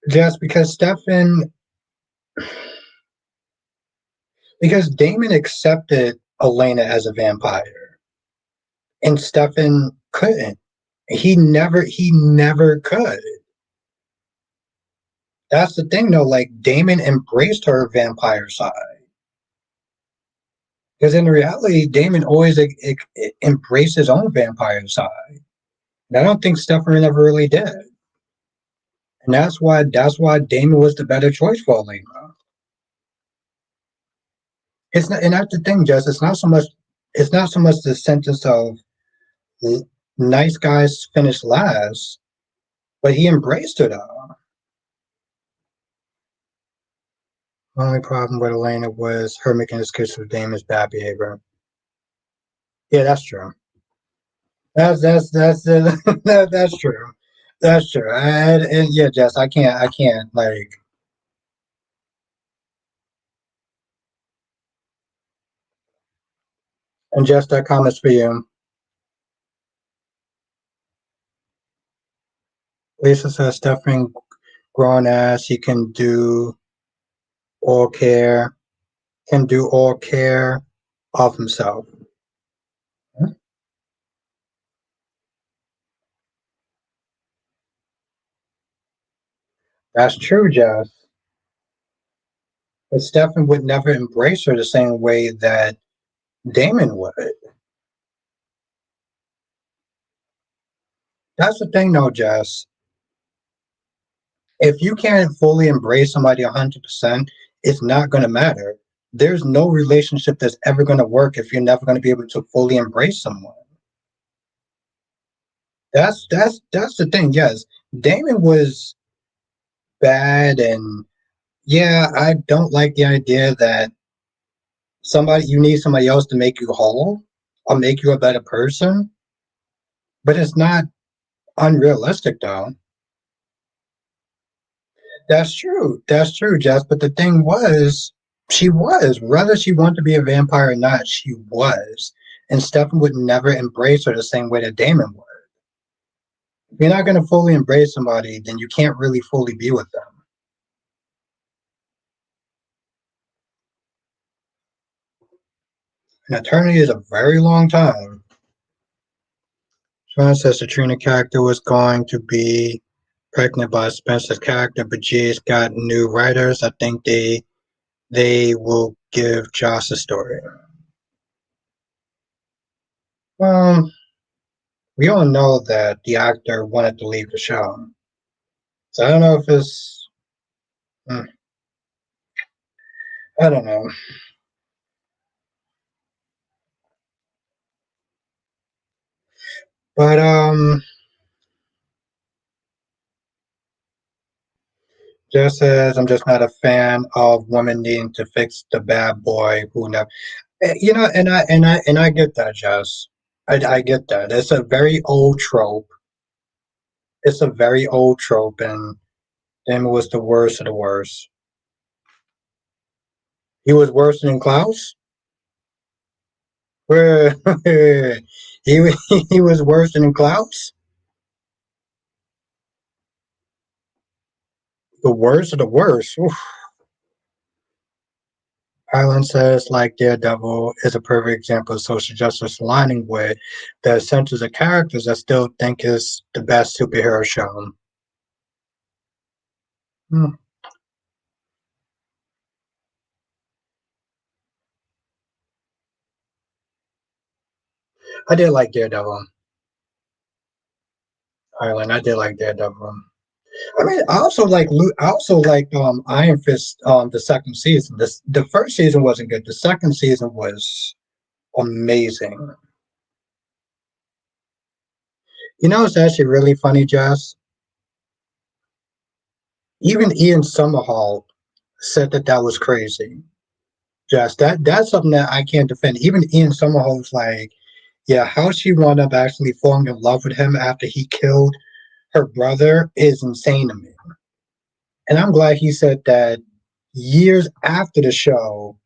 Just because Stefan, because Damon accepted Elena as a vampire, and Stefan couldn't. He never could. That's the thing, though. Like Damon embraced her vampire side, because in reality, Damon always embraced his own vampire side. And I don't think Stefan ever really did, and that's why Damon was the better choice for Elena. It's not, and that's the thing, Jess. It's not so much the sentence of nice guys finish last, but he embraced it all. The only problem with Elena was her making excuses for Damon's bad behavior. Yeah, that's true. That's that's true. That's true. And yeah, Jess, I can't like. And Jess, that comment's for you. Lisa says Stefan grown ass. He all care, can do all care of himself. That's true, Jess. But Stefan would never embrace her the same way that Damon would. That's the thing, though, Jess. If you can't fully embrace somebody 100%, it's not going to matter. There's no relationship that's ever going to work if you're never going to be able to fully embrace someone. That's the thing. Yes, Damon was bad, and yeah, I don't like the idea that you need somebody else to make you whole or make you a better person. But it's not unrealistic, though. That's true. That's true, Jess. But the thing was, she was. Whether she wanted to be a vampire or not, she was. And Stefan would never embrace her the same way that Damon would. If you're not going to fully embrace somebody, then you can't really fully be with them. An eternity is a very long time. Sean says the Trina character was going to be pregnant by Spencer's character, but G's got new writers. I think they will give Joss a story. Well, we all know that the actor wanted to leave the show. So I don't know if it's, hmm, I don't know. But just as I'm just not a fan of women needing to fix the bad boy who never, and I get that, Jess. I get that. It's a very old trope. It's a very old trope, and Damon was the worst of the worst. He was worse than Klaus. he he was worse than Klaus. The worst of the worst. Oof. Island says, like Daredevil is a perfect example of social justice aligning with the essentials of characters I still think is the best superhero show. Hmm. I did like Daredevil. Island, I did like Daredevil. I mean, I also like Iron Fist the second season. The first season wasn't good. The second season was amazing. It's actually really funny, Jess. Even Ian Somerhalder said that that was crazy. Just that's something that I can't defend. Even Ian Somerhalder's like, yeah, how she wound up actually falling in love with him after he killed her brother is insane to me. And I'm glad he said that years after the show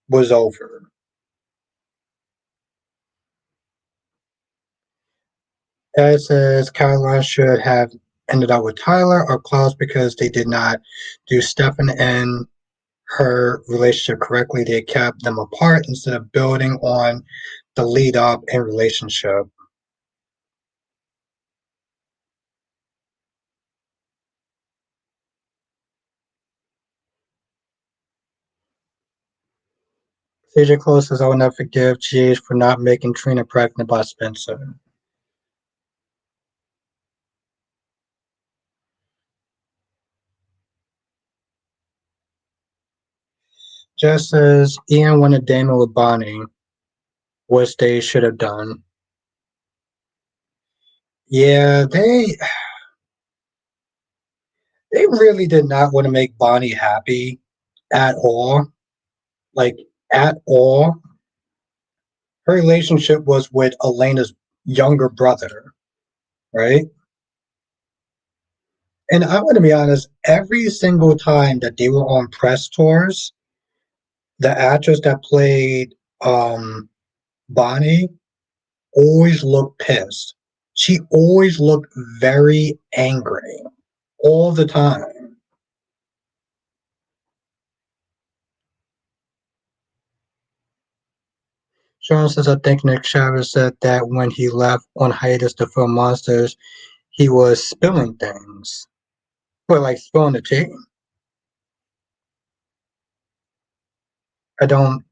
was over. It says Caroline should have ended up with Tyler or Klaus because they did not do Stefan and her relationship correctly. They kept them apart instead of building on the lead up in relationship. CJ Close says, I will never forgive GH for not making Trina pregnant by Spencer. Just as Ian wanted Damon with Bonnie, which they should have done. Yeah, they really did not want to make Bonnie happy at all. Like at all. Her relationship was with Elena's younger brother, right? And I'm going to be honest, every single time that they were on press tours, the actress that played Bonnie always looked pissed. She always looked very angry all the time. Sean says, I think Nick Chavez said that when he left on hiatus to film Monsters, he was spilling things. But like spilling the tea. I don't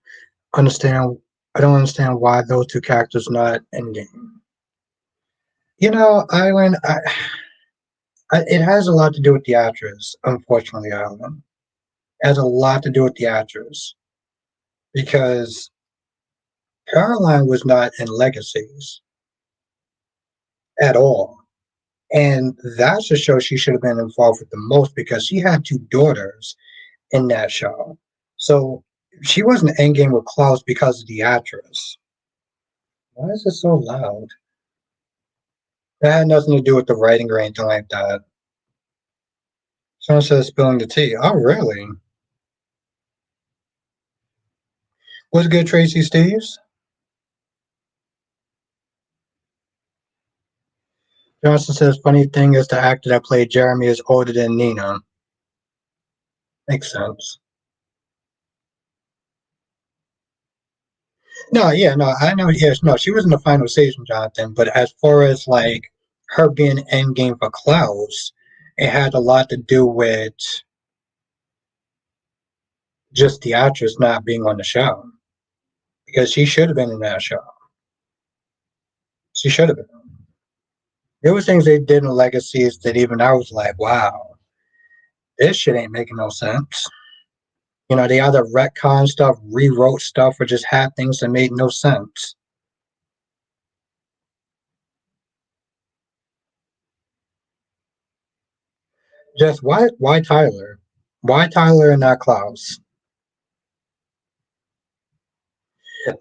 understand. I don't understand why those two characters not in game. Island. It has a lot to do with the actress. Unfortunately, Island it has a lot to do with the actress because Caroline was not in Legacies at all, and that's the show she should have been involved with the most because she had two daughters in that show. So she wasn't in game with Klaus because of the actress. Why is it so loud? It had nothing to do with the writing or anything like that. Someone says spilling the tea. Oh, really? What's good, Tracy Steves? Johnson says, funny thing is the actor that played Jeremy is older than Nina. Makes sense. No, yeah, no, I know. Yes, no, she was in the final season, Jonathan. But as far as like her being endgame for Klaus, it had a lot to do with just the actress not being on the show because she should have been in that show. She should have been. There was things they did in Legacies that even I was like, wow, this shit ain't making no sense. They either retcon stuff, rewrote stuff, or just had things that made no sense. Just why Tyler? Why Tyler and not Klaus?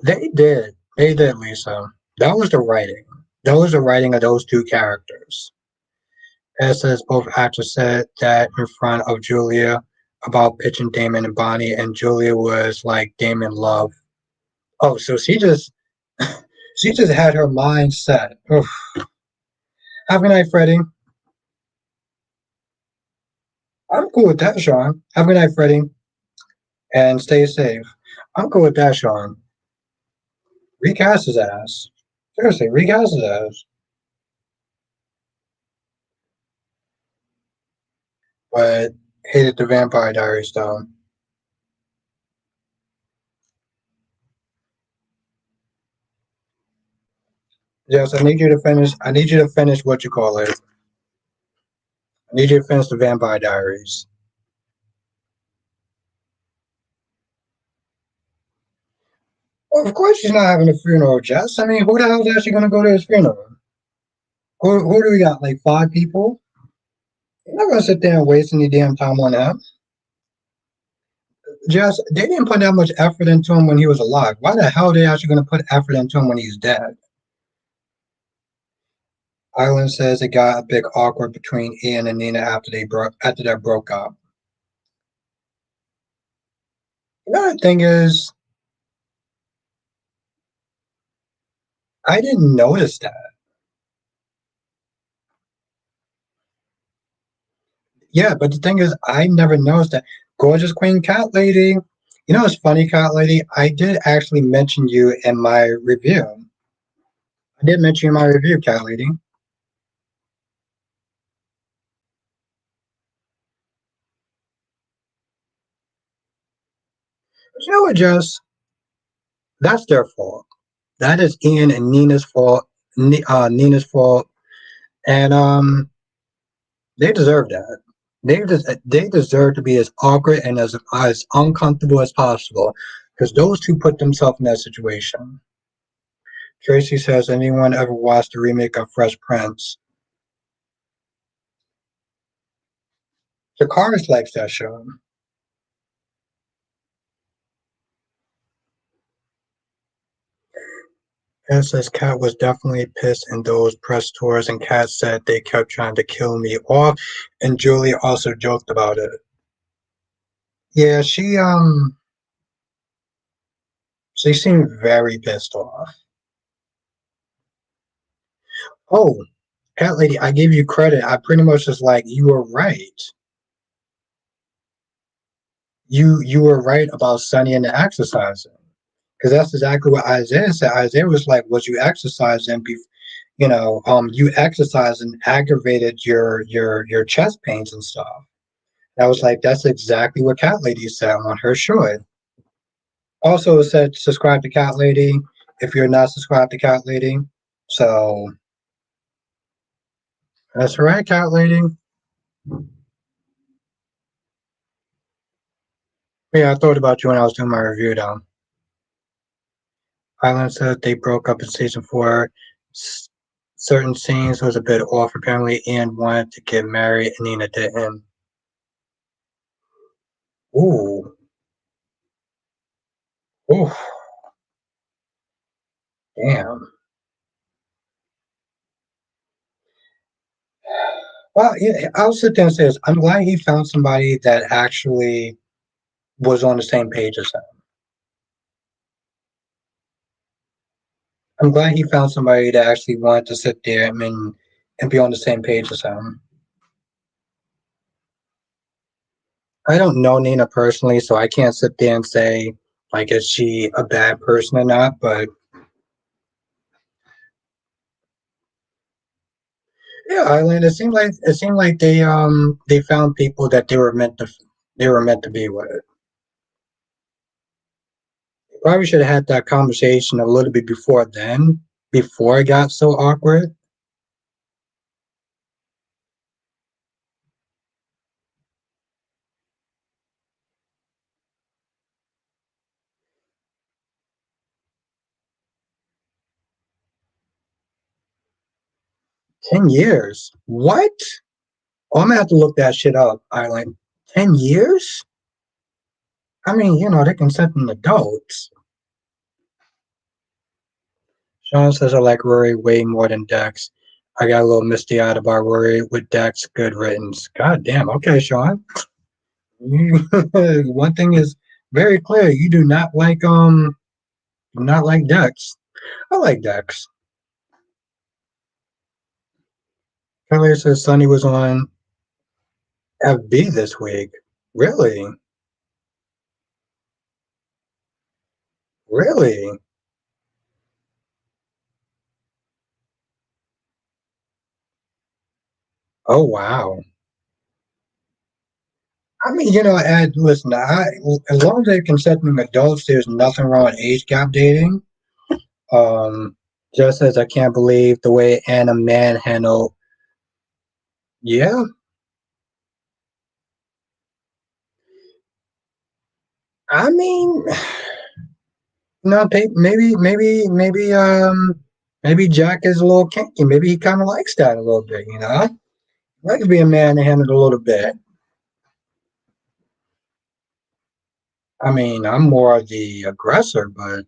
They did, Lisa. That was the writing. That was the writing of those two characters. As says both actors said that in front of Julia about pitching Damon and Bonnie, and Julia was like Damon love. Oh, so she just had her mind set. Oof. Have a good night, Freddie. I'm cool with that, Sean. Have a good night, Freddie, and stay safe. I'm cool with that, Sean. Recast his ass. Seriously, recast his ass. But hated the Vampire Diaries though. Yes, I need you to finish. I need you to finish what you call it. I need you to finish the Vampire Diaries. Well, of course she's not having a funeral, Jess. I mean, who the hell is actually going to go to his funeral? Who do we got? Like five people? You're not gonna sit there and waste any damn time on him. Just they didn't put that much effort into him when he was alive. Why the hell are they actually gonna put effort into him when he's dead? Island says it got a bit awkward between Ian and Nina after they broke up. Another thing is, I didn't notice that. Yeah, but the thing is, I never noticed that. Gorgeous Queen Cat Lady. You know, it's funny, Cat Lady. I did actually mention you in my review. I did mention you in my review, Cat Lady. But you know what, Jess? That's their fault. That is Ian and Nina's fault. Nina's fault, and they deserve that. They deserve to be as awkward and as uncomfortable as possible because those two put themselves in that situation. Tracy says, anyone ever watched the remake of Fresh Prince? The Cars likes that show. And says Kat was definitely pissed in those press tours, and Kat said they kept trying to kill me off, and Julie also joked about it. Yeah, she seemed very pissed off. Oh, Cat Lady, I give you credit. I pretty much was like, you were right. You were right about Sunny and the exercising. Because that's exactly what Isaiah said. Isaiah was like, "Was you exercising? You exercised and aggravated your chest pains and stuff." And I was like, "That's exactly what Cat Lady said on her show." Also, it said, "Subscribe to Cat Lady if you're not subscribed to Cat Lady." So that's right, Cat Lady. Yeah, I thought about you when I was doing my review, though. Island said they broke up in season four. S- Certain scenes was a bit off. Apparently, Ian wanted to get married and Nina didn't. Ooh, ooh, damn. Well, yeah, I'll sit there and say this. I'm glad he found somebody that actually was on the same page as him. I'm glad he found somebody that actually wanted to sit there and be on the same page as him. I don't know Nina personally, so I can't sit there and say like is she a bad person or not. But yeah, Eileen, it seemed like they found people that they were meant to be with. Probably should have had that conversation a little bit before then, before it got so awkward. 10 years? What? Oh, I'm gonna have to look that shit up, Eileen. 10 years? I mean, they consenting adults. Sean says I like Rory way more than Dex. I got a little misty eyed about Rory with Dex. Good riddance. God damn. Okay, Sean. One thing is very clear. You do not like Dex. I like Dex. Kelly says Sunny was on FB this week. Really? Really? Oh wow. I mean, and listen, as long as they're consenting adults, there's nothing wrong with age gap dating. Um, just as I can't believe the way Anna manhandled. Yeah, I mean, no, maybe Jack is a little kinky. Maybe he kind of likes that a little bit. I could be a man and handle it a little bit. I mean, I'm more the aggressor, but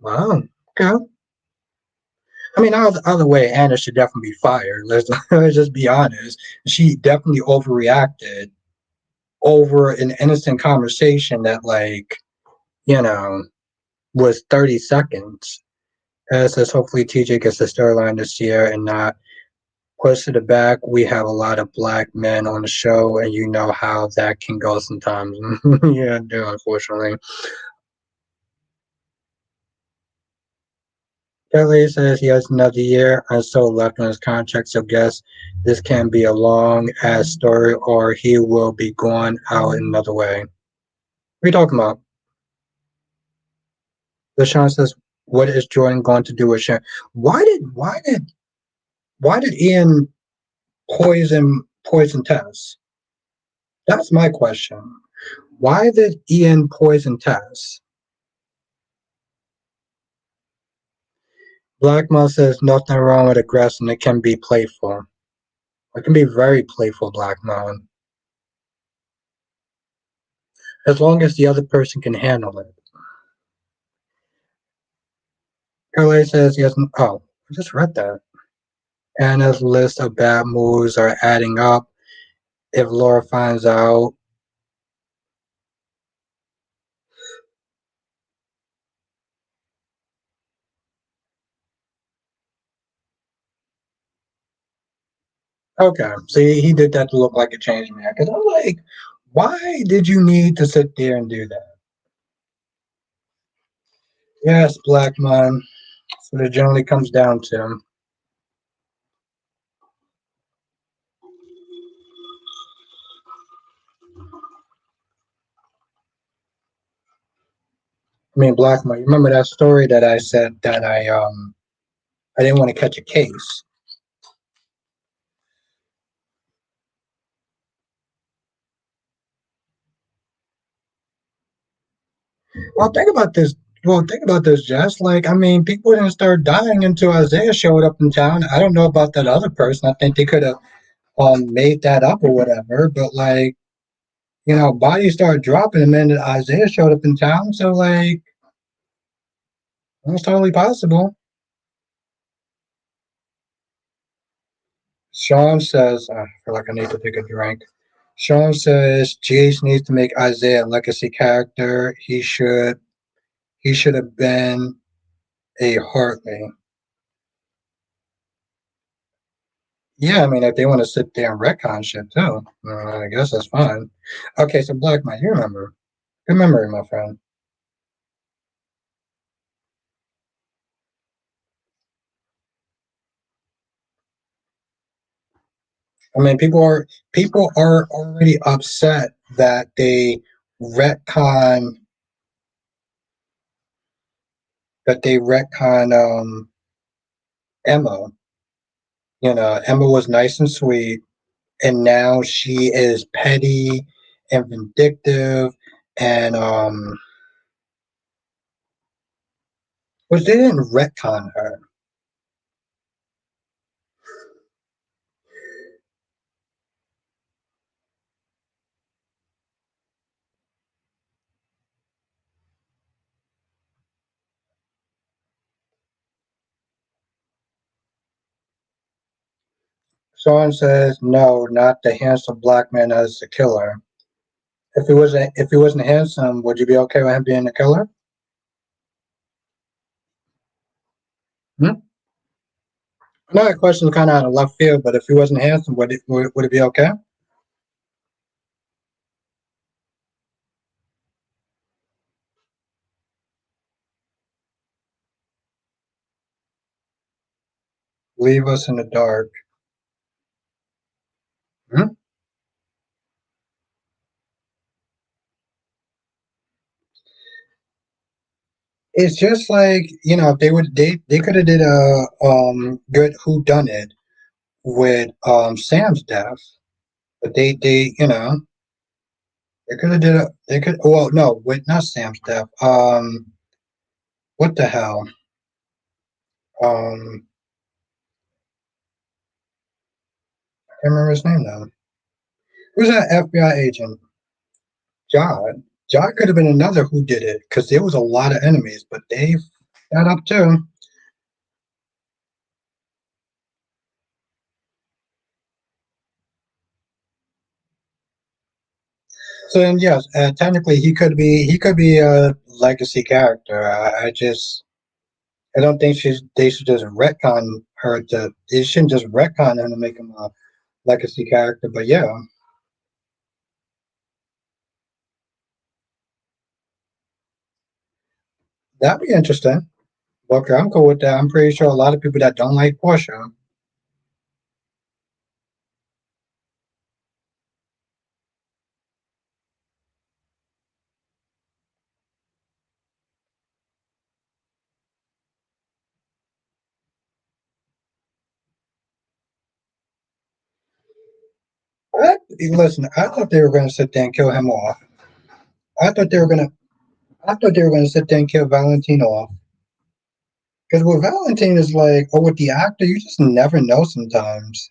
wow, okay. I mean, either way, Anna should definitely be fired. Let's just be honest. She definitely overreacted over an innocent conversation that, like, you know, was 30 seconds. As says, hopefully TJ gets the storyline this year and not pushed to the back. We have a lot of black men on the show, and you know how that can go sometimes. Yeah, do unfortunately. Kelly says he has another year and still left on his contract, so guess this can be a long ass story or he will be going out another way. What are you talking about? LaShawn says, what is Jordan going to do with Sharon? Why did Ian poison Tess? That's my question. Why did Ian poison Tess? Blackmail says nothing wrong with aggression. It can be playful. It can be very playful blackmail, as long as the other person can handle it. LA says he hasn't. Oh, I just read that. Anna's list of bad moves are adding up. If Laura finds out, okay. See, he did that to look like a change man. Because I'm like, why did you need to sit there and do that? Yes, black man. That's what it generally comes down to. I mean, black man. You remember that story that I said that I didn't want to catch a case. Well, think about this. Well, think about this, Jess. Like, I mean, people didn't start dying until Isaiah showed up in town. I don't know about that other person. I think they could have made that up or whatever. But like, bodies started dropping the minute Isaiah showed up in town. So like, it's totally possible. Sean says, I feel like I need to take a drink. Sean says GH needs to make Isaiah a legacy character. He should have been a Hartley. Yeah, I mean, if they want to sit there and retcon shit too, I guess that's fine. Okay, so Black Man, you remember? Good memory, my friend. I mean, people are already upset that they retcon that they retcon Emma. Emma was nice and sweet, and now she is petty and vindictive, and which they didn't retcon her. Sean says, "No, not the handsome black man as the killer. If he wasn't handsome, would you be okay with him being the killer?" Hmm? I know that question is kind of out of left field, but if he wasn't handsome, would it be okay? Leave us in the dark. Hmm? It's just like if they could have did a good who done it with Sam's death, but they could have did a they could well no with not Sam's death. What the hell? Um, Can't remember his name though. Who's that FBI agent? John. John could have been another who did it because there was a lot of enemies, but they got up too. So then, yes, technically he could be a legacy character. I don't think they should just retcon her to. They shouldn't just retcon him to make him a legacy character. But yeah, that'd be interesting. Okay, I'm cool with that. I'm pretty sure a lot of people that don't like Portia. Listen, I thought they were going to sit there and kill him off. I thought they were going to. I thought they were going to sit there and kill Valentine off. Because with Valentine is like, or with the actor, you just never know sometimes.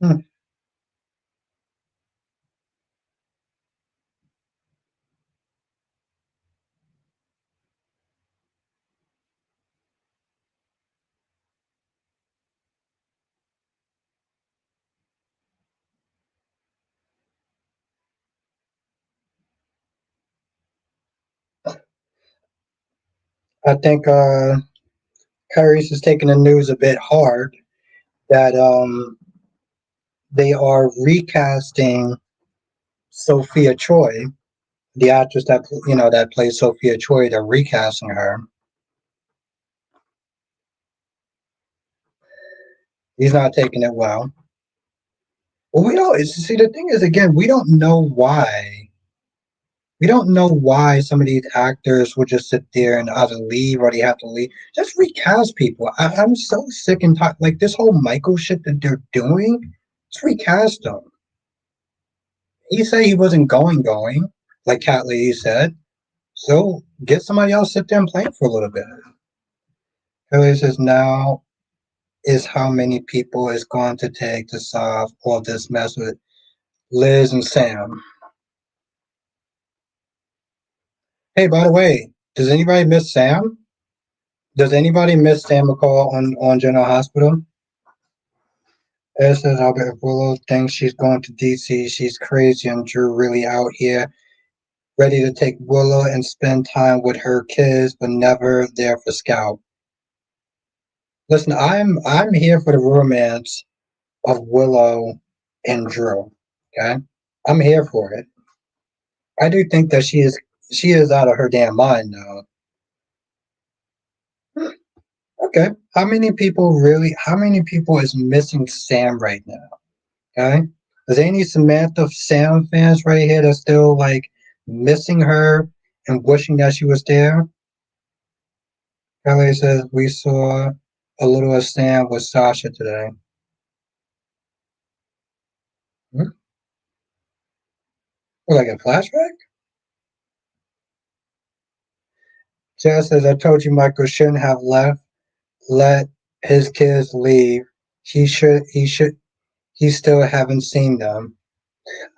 Hmm. I think Kyrie's is taking the news a bit hard that they are recasting Sophia Choi, the actress that plays Sophia Choi. They're recasting her. He's not taking it well. Well, we don't see. The thing is, again, we don't know why. We don't know why some of these actors would just sit there and either leave or they have to leave. Just recast people. I'm so sick and tired. Like this whole Michael shit that they're doing. Just recast them. He said he wasn't going, like Cat Lady said. So get somebody else sit there and play it for a little bit. Kelly says now is how many people it's going to take to solve all this mess with Liz and Sam. Hey, by the way, does anybody miss Sam? Does anybody miss Sam McCall on General Hospital? Ed says Albert Willow thinks she's going to DC. She's crazy and Drew really out here, ready to take Willow and spend time with her kids, but never there for Scout. Listen, I'm here for the romance of Willow and Drew. Okay, I'm here for it. I do think that she is out of her damn mind now. Okay, how many people really? How many people is missing Sam right now? Okay, is there any Samantha Sam fans right here that's still like missing her and wishing that she was there? Kelly says we saw a little of Sam with Sasha today. Hmm? Like a flashback? Jess says I told you Michael shouldn't have left. Let his kids leave. He still haven't seen them.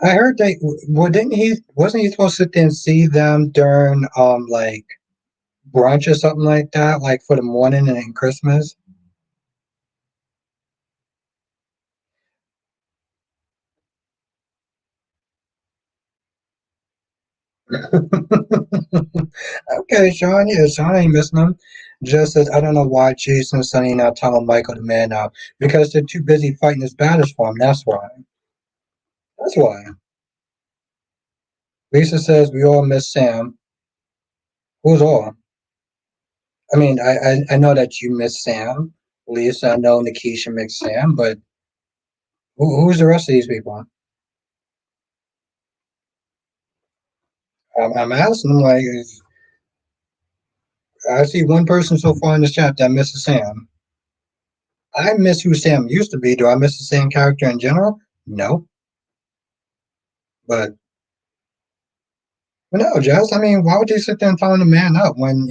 I heard they well didn't he wasn't he supposed to sit there and see them during like brunch or something like that, like for the morning and Christmas? Okay, Sean, yeah, Sean ain't missing them. Just as I don't know why Jason and Sonny not telling Michael the man out. Because they're too busy fighting his battles for him. That's why. That's why. Lisa says we all miss Sam. Who's all? I mean, I know that you miss Sam. Lisa, I know Nikisha missed Sam, but who's the rest of these people? I'm asking them like, I see one person so far in the chat that misses Sam. I miss who Sam used to be. Do I miss the same character in general? No, But no, Jess. I mean, why would you sit there and tell him to man up when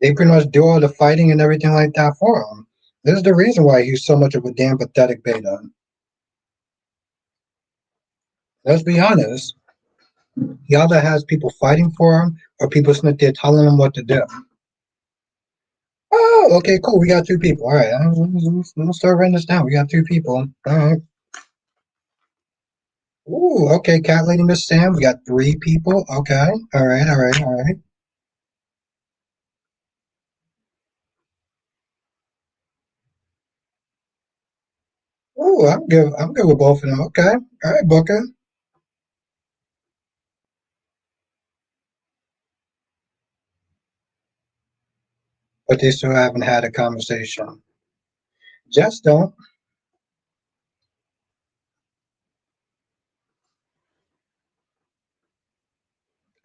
they pretty much do all the fighting and everything like that for him? This is the reason why he's so much of a damn pathetic beta. Let's be honest. He either has people fighting for him or people sitting there telling him what to do. Oh, okay, cool. We got two people. All right, let's start writing this down. We got two people. All right. Ooh, okay, Cat Lady Miss Sam. We got three people. Okay. All right, all right, all right. Ooh, I'm good. I'm good with both of them. Okay. All right, Booker. But they still haven't had a conversation. Just don't.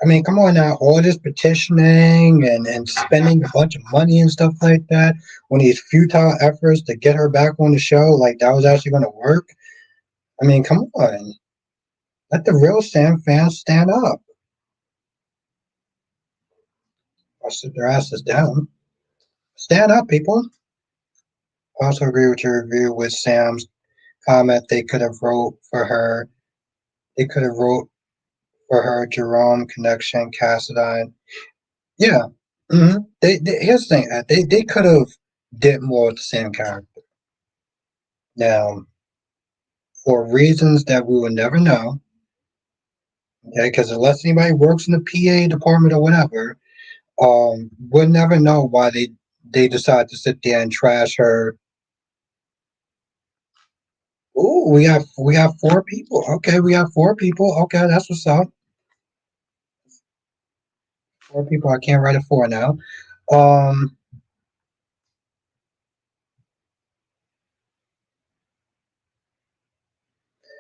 I mean, come on now. All this petitioning and spending a bunch of money and stuff like that, when these futile efforts to get her back on the show, like that was actually going to work. I mean, come on. Let the real Sam fans stand up. Or sit their asses down. Stand up, people. I also agree with your review with Sam's comment. They could have wrote for her. They could have wrote for her Jerome connection, Cassadine. Yeah. Here's the thing. They could have did more with the same character. Now, for reasons that we will never know, okay, because unless anybody works in the PA department or whatever, we'll never know why they decide to sit there and trash her. Ooh, we have four people. Okay, we have four people. Okay, that's what's up. Four people. I can't write a four now. Um,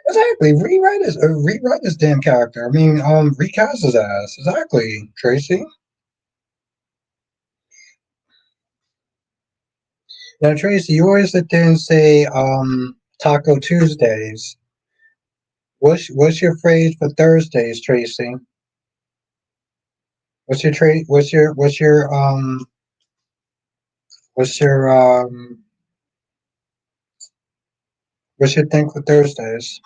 exactly. Rewrite this damn character. I mean, recast his ass. Exactly, Tracy. Now, Tracy, you always sit there and say, Taco Tuesdays. What's your phrase for Thursdays, Tracy? What's your trade? What's your what's your thing for Thursdays?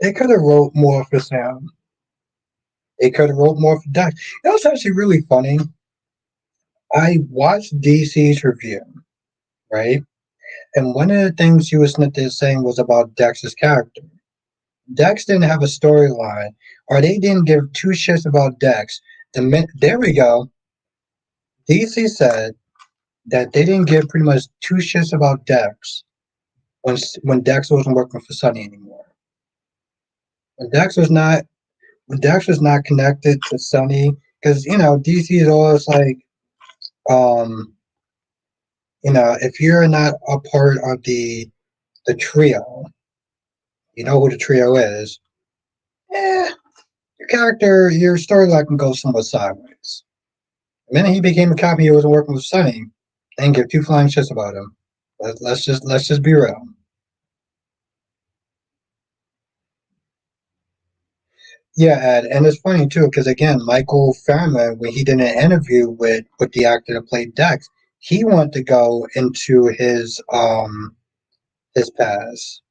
They could have wrote more for Sam. They could have wrote more for Dex. That was actually really funny. I watched DC's review, right? And one of the things he was saying was about Dex's character. Dex didn't have a storyline, or they didn't give two shits about Dex. There we go. DC said that they didn't give pretty much two shits about Dex when Dex wasn't working for Sunny anymore. When Dex was not when Dex was not connected to Sunny, because DC is always like, um, if you're not a part of the trio, you know who the trio is. Eh, your storyline can go somewhat sideways. The minute he became a cop, he wasn't working with Sunny. They didn't give two flying shits about him. Let's just be real. Yeah, Ed, and it's funny too because again, Michael Fairman, when he did an interview with the actor that played Dex, he wanted to go into his past.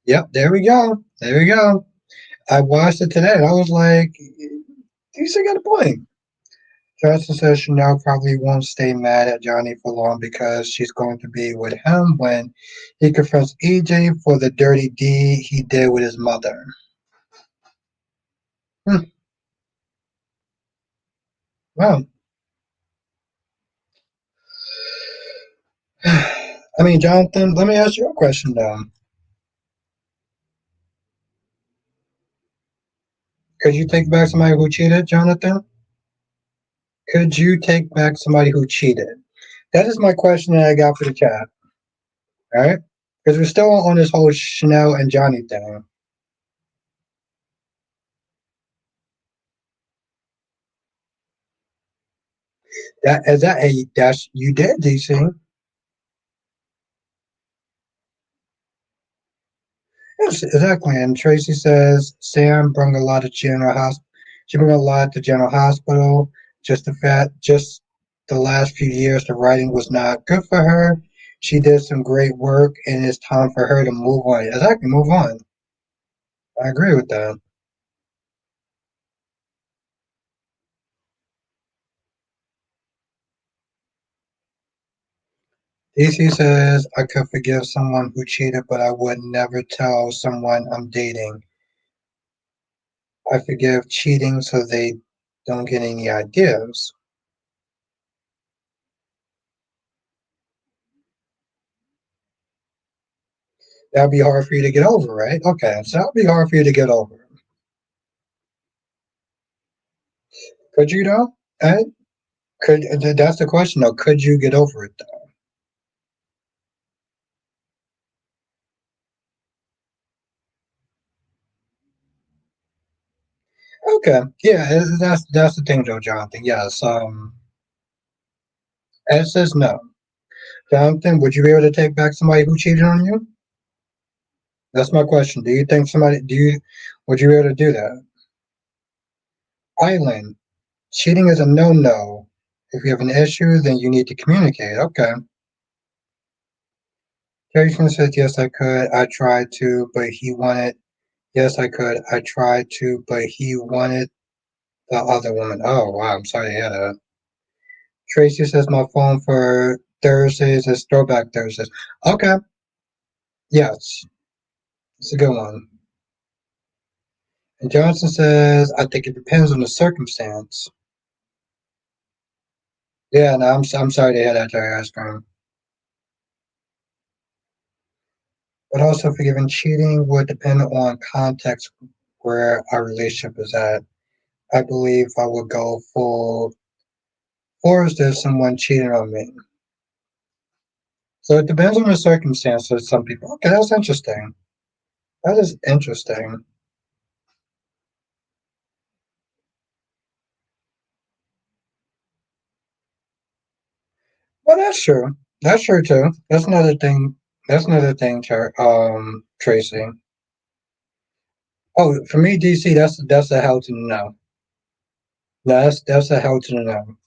Yep, there we go. There we go. I watched it today and I was like, you still got a point. Justin says Chanel probably won't stay mad at Johnny for long because she's going to be with him when he confronts EJ for the dirty deed he did with his mother. Hmm. Well, I mean, Jonathan, let me ask you a question though. Could you take back somebody who cheated, Jonathan? Could you take back somebody who cheated? That is my question that I got for the chat. All right, because we're still on this whole Chanel and Johnny thing. That is that a that's you did, DC. Yes, exactly. And Tracy says Sam brought a lot of general hospital. She brought a lot to General Hospital. Just the last few years, the writing was not good for her. She did some great work, and it's time for her to move on. Exactly, move on. I agree with that. DC says I could forgive someone who cheated, but I would never tell someone I'm dating. I forgive cheating so they don't get any ideas. That'd be hard for you to get over, right? Okay, so that'd be hard for you to get over. Could you though? Ed? That's the question though? Could you get over it though? Okay, yeah, that's the thing though, Jonathan. Yes, Ed says no. Jonathan, would you be able to take back somebody who cheated on you? That's my question. Do you think somebody? Do you? Would you be able to do that? Island, cheating is a no-no. If you have an issue, then you need to communicate. Okay. Jason says yes, I could. I tried to, but he wanted. Yes, I could. I tried to, but he wanted the other woman. Oh wow, I'm sorry to hear that. Tracy says my phone for Thursdays is Throwback Thursdays. Okay, yes, it's a good one. And Johnson says I think it depends on the circumstance. Yeah, no, I'm sorry to hear that, Jerry Ice Cream. But also forgiving cheating would depend on context where our relationship is at. I believe I would go full force if someone cheated on me. So it depends on the circumstances. Some people. Okay, that's interesting. That is interesting. Well, that's true. That's true too. That's another thing. That's another thing, Tracy. Oh, for me, DC, that's a hell to the no. That's a hell to the no.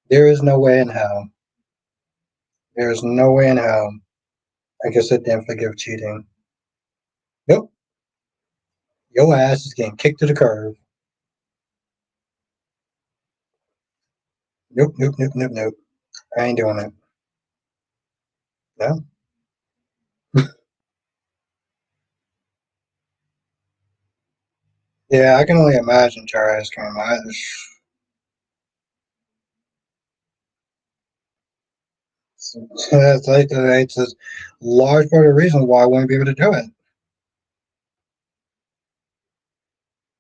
There is no way in hell. There is no way in hell I can sit there and forgive cheating. Nope. Your ass is getting kicked to the curb. Nope, nope, nope, nope, nope. I ain't doing it. No. Yeah, I can only imagine Charles Ice it's a large part of the reason why I wouldn't be able to do it.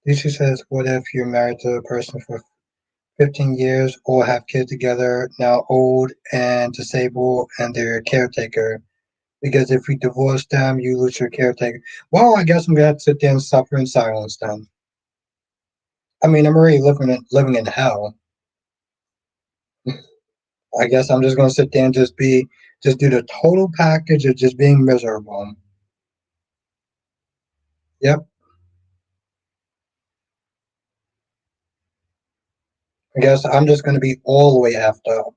DC says, what if you're married to a person for 15 years or have kids together, now old and disabled, and they're a caretaker? Because if you divorce them, you lose your caretaker. Well, I guess I'm going to have to sit there and suffer in silence then. I mean, I'm already living in hell. I guess I'm just going to sit there and just do the total package of just being miserable. Yep. I guess I'm just going to be all the way effed up.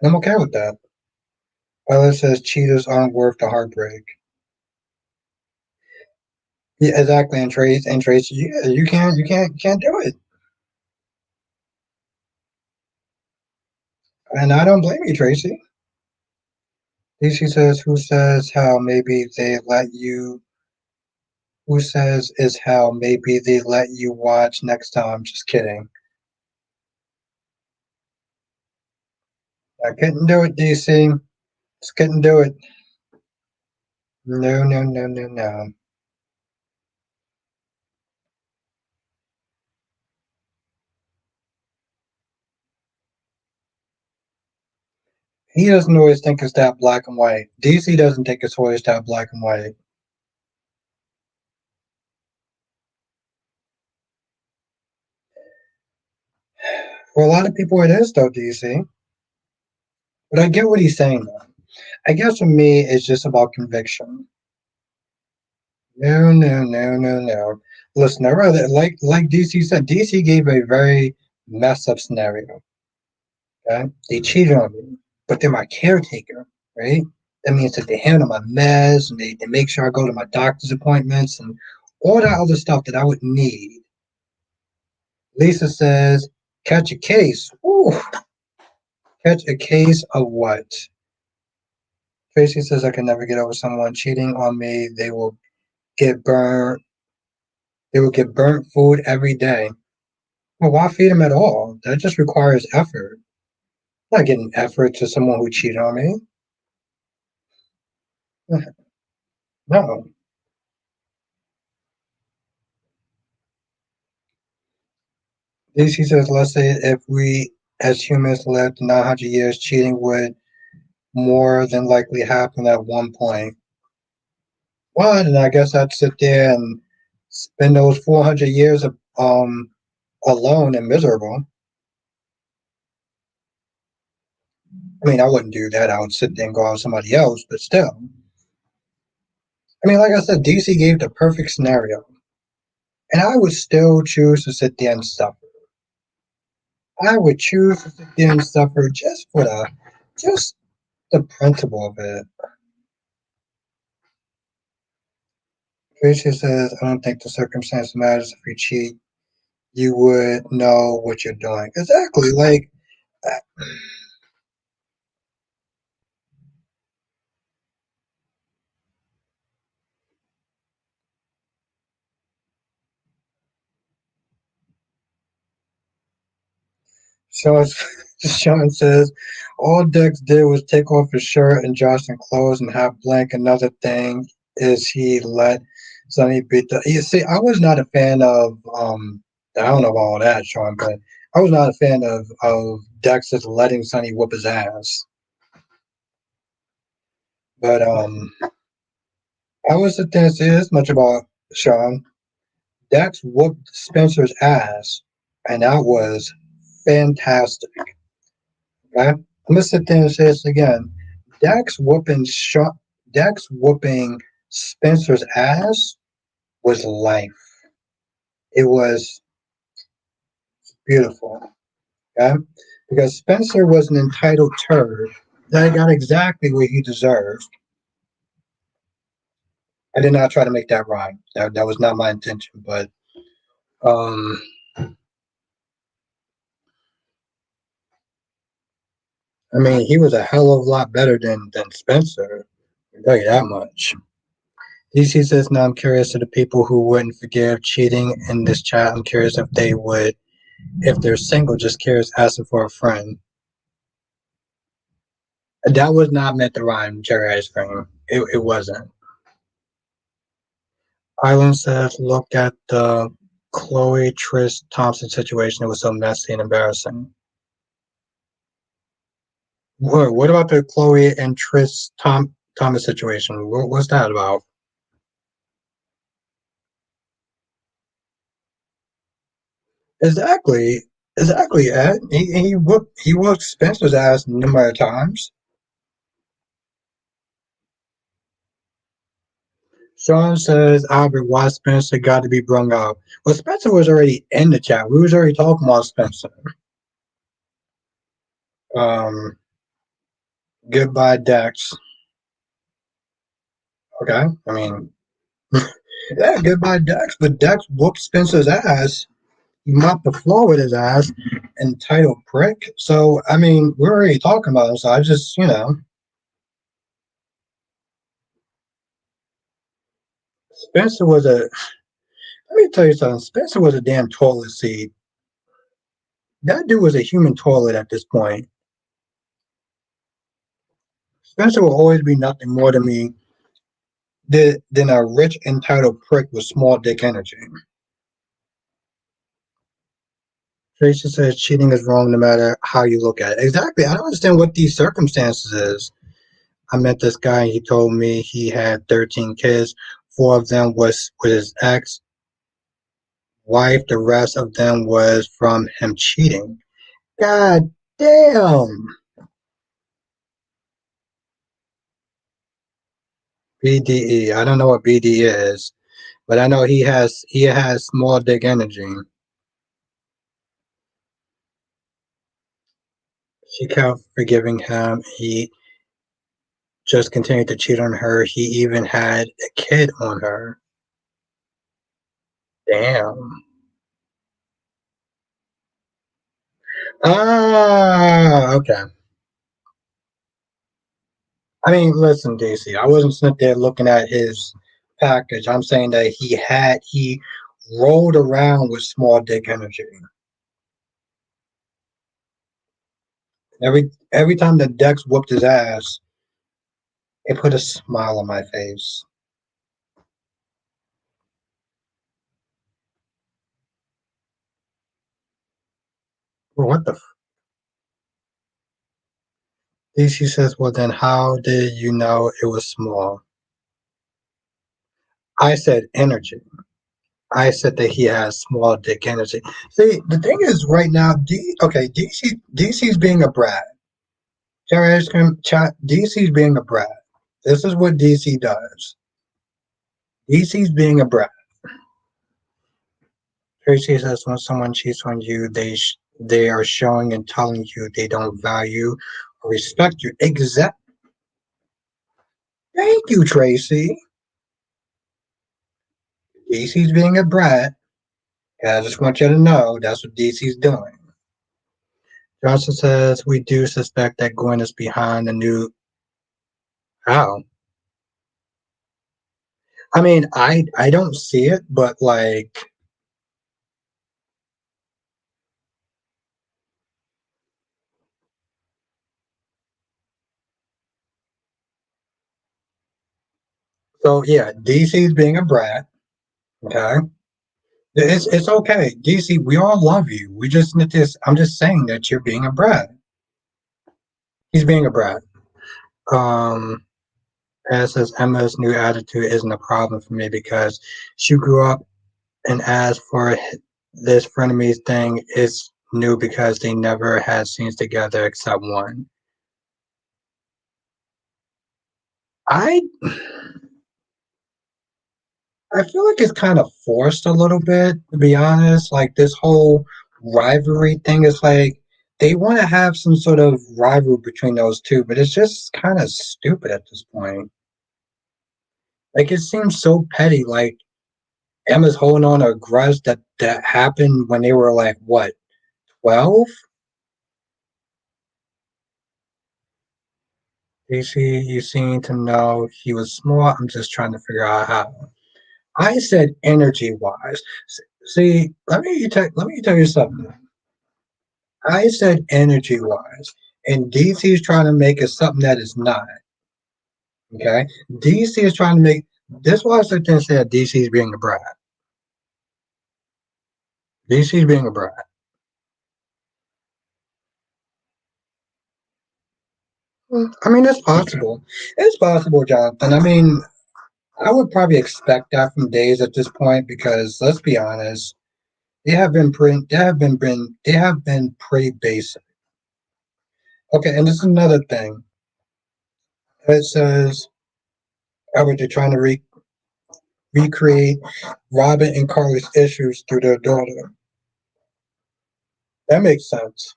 And I'm okay with that. Violet says cheaters aren't worth the heartbreak. Yeah, exactly. And Trace, you can't do it. And I don't blame you, Tracy. DC says, who says how maybe they let you, who says is how maybe they let you watch next time. Just kidding. I couldn't do it, DC. Just couldn't do it. No, no, no, no, no. He doesn't always think it's that black and white. DC doesn't think it's always that black and white. For a lot of people, it is, though, DC. But I get what he's saying, though. I guess for me, it's just about conviction. No, no, no, no, no. Listen, I rather like DC said. DC gave a very messed up scenario. Okay, they cheated on me, but they're my caretaker, right? That means that they handle my meds and they make sure I go to my doctor's appointments and all that other stuff that I would need. Lisa says, catch a case. Ooh, catch a case of what? Tracy says, I can never get over someone cheating on me. Get burnt. They will get burnt food every day. Well, why feed them at all? That just requires effort. I'm not getting effort to someone who cheated on me. No. DC says, let's say if we as humans lived 900 years, cheating would more than likely happen at one point. Well, and I guess I'd sit there and spend those 400 years of, alone and miserable. I mean, I wouldn't do that. I would sit there and go out with somebody else, but still. I mean, like I said, DC gave the perfect scenario. And I would still choose to sit there and suffer. I would choose to sit there and suffer just the principle of it. Tricia says, I don't think the circumstance matters if you cheat. You would know what you're doing. Exactly. Like, Sean, Sean says, all Dex did was take off his shirt and Johnson clothes and have blank. Another thing is he let Sonny beat the. You see, I was not a fan of. I don't know about all that, Sean, but I was not a fan of Dex just letting Sonny whoop his ass. But I was sit there and say this much about Sean. Dex whooped Spencer's ass, and that was fantastic. Okay? I'm gonna sit there and say this again. Dax whooping Sha Dax whooping Spencer's ass was life. It was beautiful. Okay? Because Spencer was an entitled turd that got exactly what he deserved. I did not try to make that rhyme. That was not my intention. But um, I mean, he was a hell of a lot better than Spencer. I'll tell you that much. DC says, now I'm curious to the people who wouldn't forgive cheating in this chat. I'm curious if they would, if they're single, just curious, asking for a friend. That was not meant to rhyme, cherry ice cream. It wasn't. Island says, look at the Chloe Trish Thompson situation. It was so messy and embarrassing. What about the Chloe and Thomas situation? What's that about? Exactly. Exactly, Ed. He whooped Spencer's ass numerous times. Sean says, Albert, why Spencer got to be brung up? Well, Spencer was already in the chat. We was already talking about Spencer. Um, goodbye, Dex. Okay, I mean, yeah, goodbye, Dex. But Dex whooped Spencer's ass. He mopped the floor with his ass, entitled prick. So, I mean, we're already talking about him. So I just, Spencer was a. Let me tell you something. Spencer was a damn toilet seat. That dude was a human toilet at this point. Spencer will always be nothing more to me than a rich entitled prick with small dick energy. Tracy says cheating is wrong no matter how you look at it. Exactly. I don't understand what these circumstances is. I met this guy and he told me he had 13 kids. Four of them was with his ex wife. The rest of them was from him cheating. God damn. BDE. I don't know what BDE is. but I know he has small dick energy. She kept forgiving him. He just continued to cheat on her. He even had a kid on her. Damn. Ah, okay. I mean, listen, DC. I wasn't sitting there looking at his package. I'm saying that he rolled around with small dick energy. Every time the Dex whooped his ass, it put a smile on my face. Well, what the DC says, well, then how did you know it was small? I said energy. I said that he has small dick energy. See, the thing is, right now, okay, DC's being a brat. DC's being a brat. This is what DC does. DC's being a brat. Tracy says when someone cheats on you, they are showing and telling you they don't value or respect you. Exact. Thank you, Tracy. DC's being a brat. I just want you to know that's what DC's doing. Johnson says we do suspect that Gwen is behind the new. How? I mean, I don't see it, but like, so yeah, DC's being a brat. Okay, it's okay, DC. We all love you. We just need this. I'm just saying that you're being a brat. He's being a brat. Um, as says Emma's new attitude isn't a problem for me because she grew up, and as for this frenemies thing, it's new because they never had scenes together except one. I I feel like it's kind of forced a little bit, to be honest. Like this whole rivalry thing is like they want to have some sort of rivalry between those two, but it's just kind of stupid at this point. Like it seems so petty. Like Emma's holding on to a grudge that happened when they were like what 12. You seem to know he was smart. I'm just trying to figure out how. I said energy wise. See, let me tell you something. I said energy wise, and DC is trying to make it something that is not. Okay, DC is trying to make this. Why I said DC is being a brat. DC is being a brat. I mean, it's possible. It's possible, Jonathan. I mean, I would probably expect that from Days at this point because let's be honest, they have been pretty basic. Okay, and this is another thing. It says, Albert, they're trying to recreate Robin and Carly's issues through their daughter. That makes sense.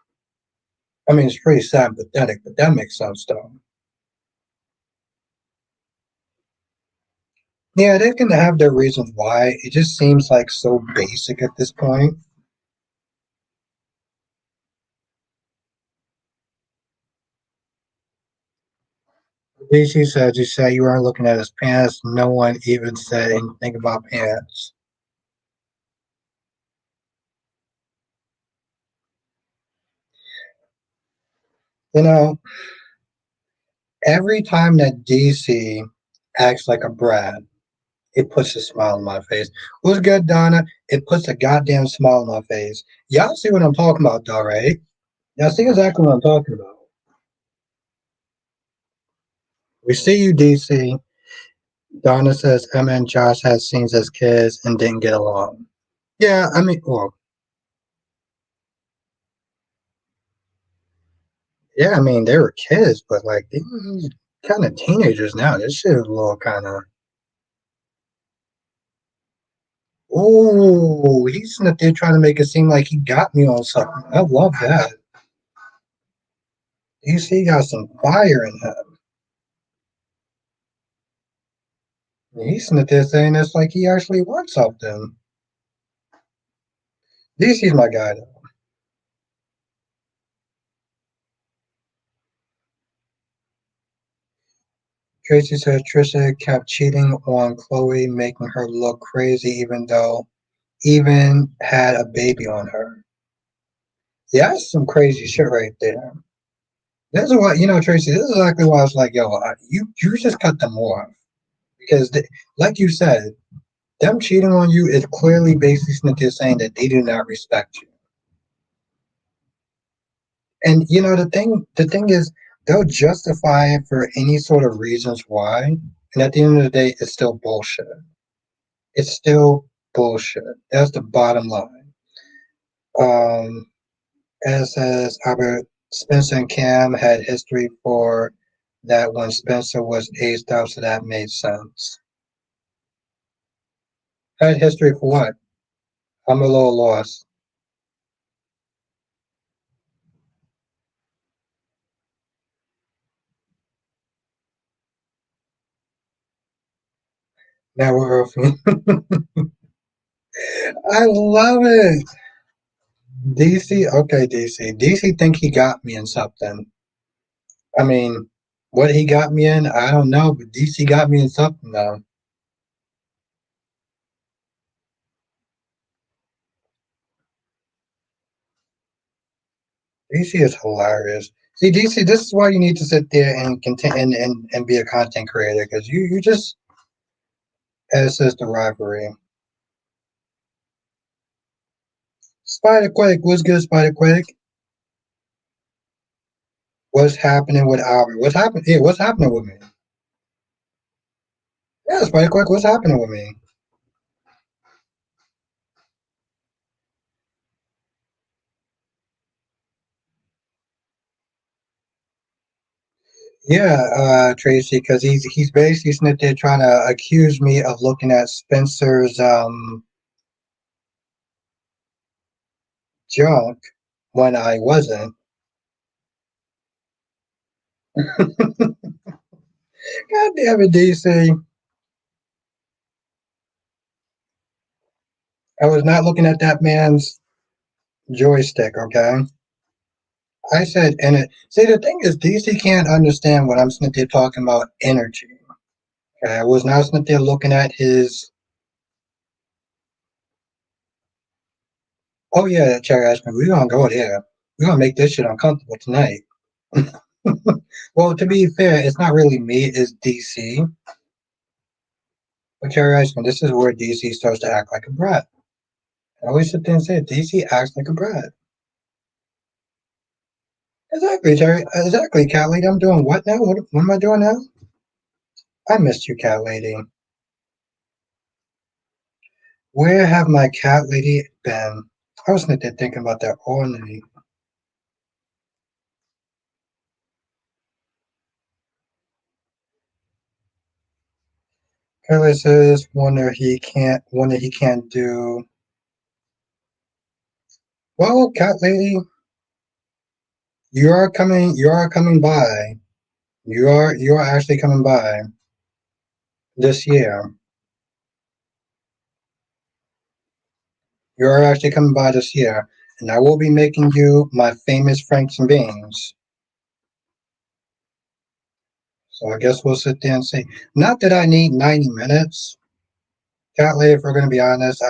I mean, it's pretty sad, pathetic, but that makes sense, though. Yeah, they can have their reasons why. It just seems like so basic at this point. DC said, you said you weren't looking at his pants. No one even said anything about pants. You know, every time that DC acts like a brat, it puts a smile on my face. What's good, Donna? It puts a goddamn smile on my face. Y'all see what I'm talking about, though, right? Y'all see exactly what I'm talking about. We see you, DC. Donna says Emma and Josh had scenes as kids and didn't get along. Yeah, I mean, well, yeah, I mean, they were kids, but like, they kind of teenagers now. This shit is a little kind of. Oh, he's not there trying to make it seem like he got me on something. I love that. DC got some fire in him. He's not there saying it's like he actually wants something. DC's my guy though. Tracy says Trisha kept cheating on Chloe, making her look crazy even though even had a baby on her. Yeah, that's some crazy shit right there. This is what Tracy. This is exactly why I was like, "Yo, you just cut them off because, like you said, them cheating on you is clearly basically just saying that they do not respect you." And the thing is, they'll justify it for any sort of reasons why, and at the end of the day, it's still bullshit. It's still bullshit. That's the bottom line. Um, as says Albert Spencer and Cam had history for that when Spencer was aged out, so that made sense. Had history for what? I'm a little lost. Now we're earthing. I love it. DC, okay, DC. DC think he got me in something. I mean, what he got me in, I don't know, but DC got me in something though. DC is hilarious. See, DC, this is why you need to sit there and content and be a content creator because you just assess the rivalry. Spider Quake, what's good, Spider Quake? What's happening with Albert? What's happening? Yeah, what's happening with me? Yeah, Spider Quake, what's happening with me? Yeah, Tracy, because he's basically sitting there trying to accuse me of looking at Spencer's junk when I wasn't. God damn it, DC. I was not looking at that man's joystick, okay? I said, and it, see, the thing is, DC can't understand what I'm sitting there talking about energy. Okay? I was not sitting there looking at his, oh yeah, Cherry Ice Cream, we're gonna go there. We're gonna make this shit uncomfortable tonight. Well, to be fair, it's not really me, it's DC. But Cherry Ice Cream, this is where DC starts to act like a brat. I always sit there and say, DC acts like a brat. Exactly, Cherry. Exactly, cat lady. I'm doing what now? What am I doing now? I missed you, cat lady. Where have my cat lady been? I was sitting there thinking about that all night. Kyler says, wonder he can't do. Well, cat lady, you are coming by. You are actually coming by this year. You are actually coming by this year, and I will be making you my famous Franks and beans. So I guess we'll sit there and see. Not that I need 90 minutes. Cat lady, if we're going to be honest,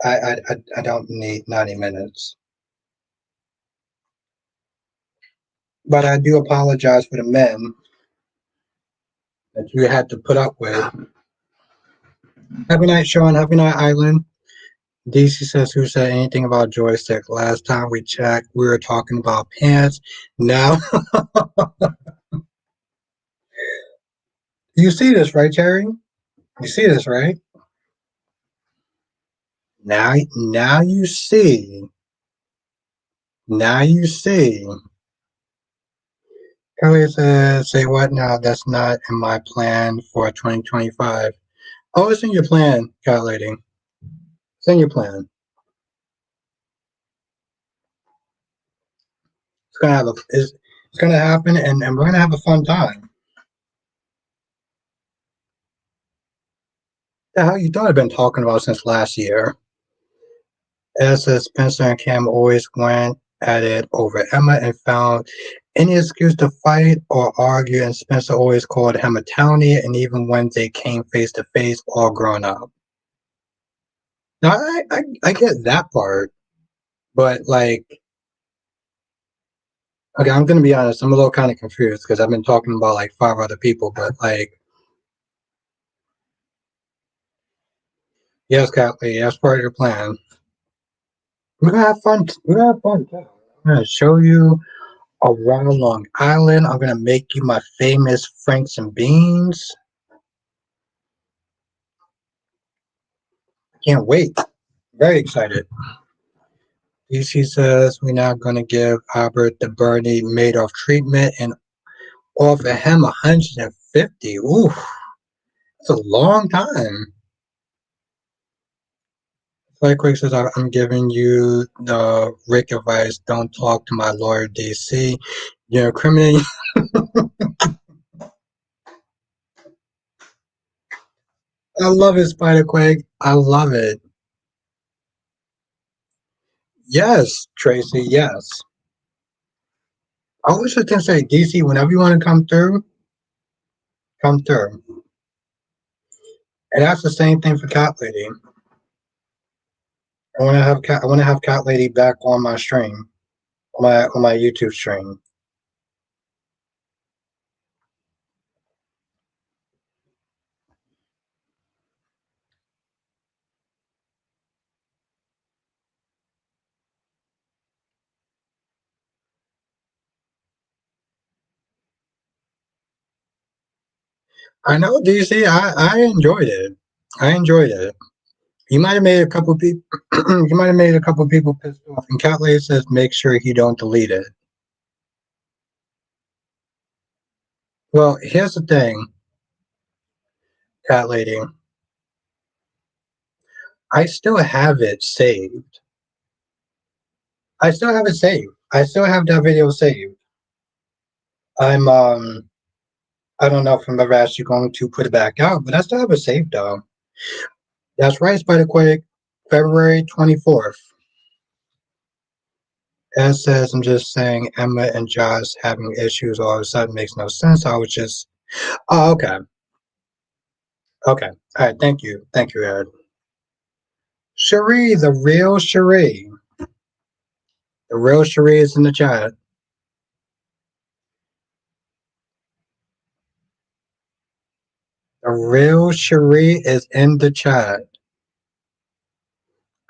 I don't need 90 minutes. But I do apologize for the men that you had to put up with. Happy night, Sean. Happy night, Island. DC says, who said anything about joystick? Last time we checked, we were talking about pants. Now, you see this, right, Cherry? You see this, right? Now you see. Now you see. Kelly says, say what now? That's not in my plan for 2025. Oh, it's in your plan, cat lady. Send your plan. It's gonna happen, and we're gonna have a fun time. The hell you thought I've been talking about since last year? As Spencer and Cam always went at it over Emma and found any excuse to fight or argue, and Spencer always called him a townie, and even when they came face to face, all grown up. Now I get that part, but like, okay, I'm gonna be honest, I'm a little kind of confused because I've been talking about like five other people, but like, yes, Kathleen, that's part of the plan. We're gonna have fun. We're gonna have fun too. I'm gonna show you around Long Island. I'm gonna make you my famous Franks and beans. Can't wait. Very excited. DC says we're now gonna give Albert the Bernie Madoff treatment and offer him 150. Ooh, that's a long time. Quick says I'm giving you the Rick advice. Don't talk to my lawyer, DC. You're incriminating. I love it, Spider Quake. I love it. Yes, Tracy. Yes. I always just say, DC, whenever you want to come through, come through. And that's the same thing for Cat Lady. I want to have Cat Lady back on my stream, on my YouTube stream. I know, DC. I enjoyed it. I enjoyed it. You might have made a couple people. You might have made a couple people pissed off. And Cat Lady says, make sure he don't delete it. Well, here's the thing, Cat Lady. I still have it saved. I still have it saved. I still have that video saved. I'm I don't know if I'm ever actually going to put it back out, but I still have it saved though. That's right, Spiderquake. February 24th. As says, I'm just saying Emma and Josh having issues all of a sudden makes no sense. I was just, oh, okay. Okay. All right. Thank you. Thank you, Ed. Cherie, the real Cherie. The real Cherie is in the chat. The real Cherie is in the chat.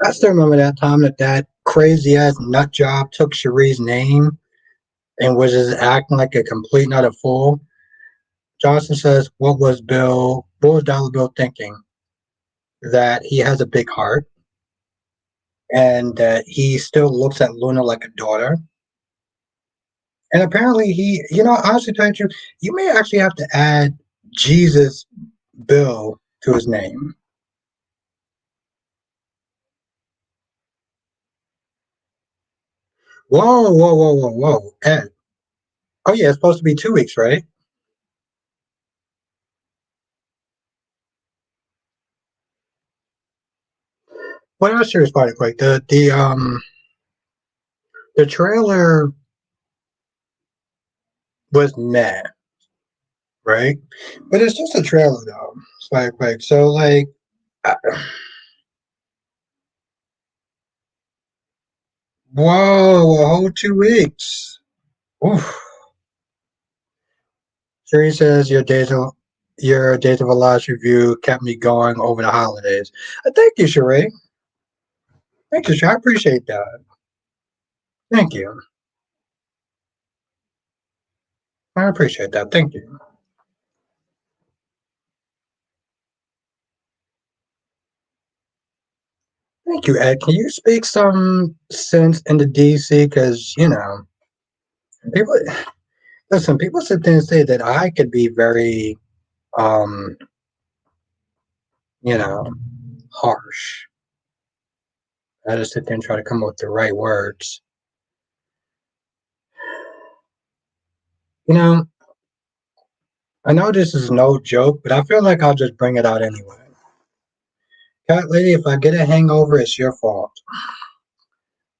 I still remember that time that crazy ass nut job took Cherie's name and was just acting like a complete and utter fool. Johnson says, what was Dollar Bill thinking? That he has a big heart and that he still looks at Luna like a daughter. And apparently honestly tell you, you may actually have to add Jesus Bill to his name. Whoa, whoa, whoa, whoa, whoa. Ed. Oh yeah, it's supposed to be 2 weeks, right? What else is Spider Quake? The trailer was meh, right? But it's just a trailer though, Spider Quake. So like whoa, a whole 2 weeks. Oof. Sherry says your Days of a Lost review kept me going over the holidays. Thank you, Sheree. Thank you, Sheree. I appreciate that. Thank you. I appreciate that. Thank you. Thank you, Ed. Can you speak some sense into DC? Because, people, listen, people sit there and say that I could be very, um, you know, harsh. I just sit there and try to come up with the right words. You know, I know this is no joke, but I feel like I'll just bring it out anyway. Cat lady, if I get a hangover, it's your fault.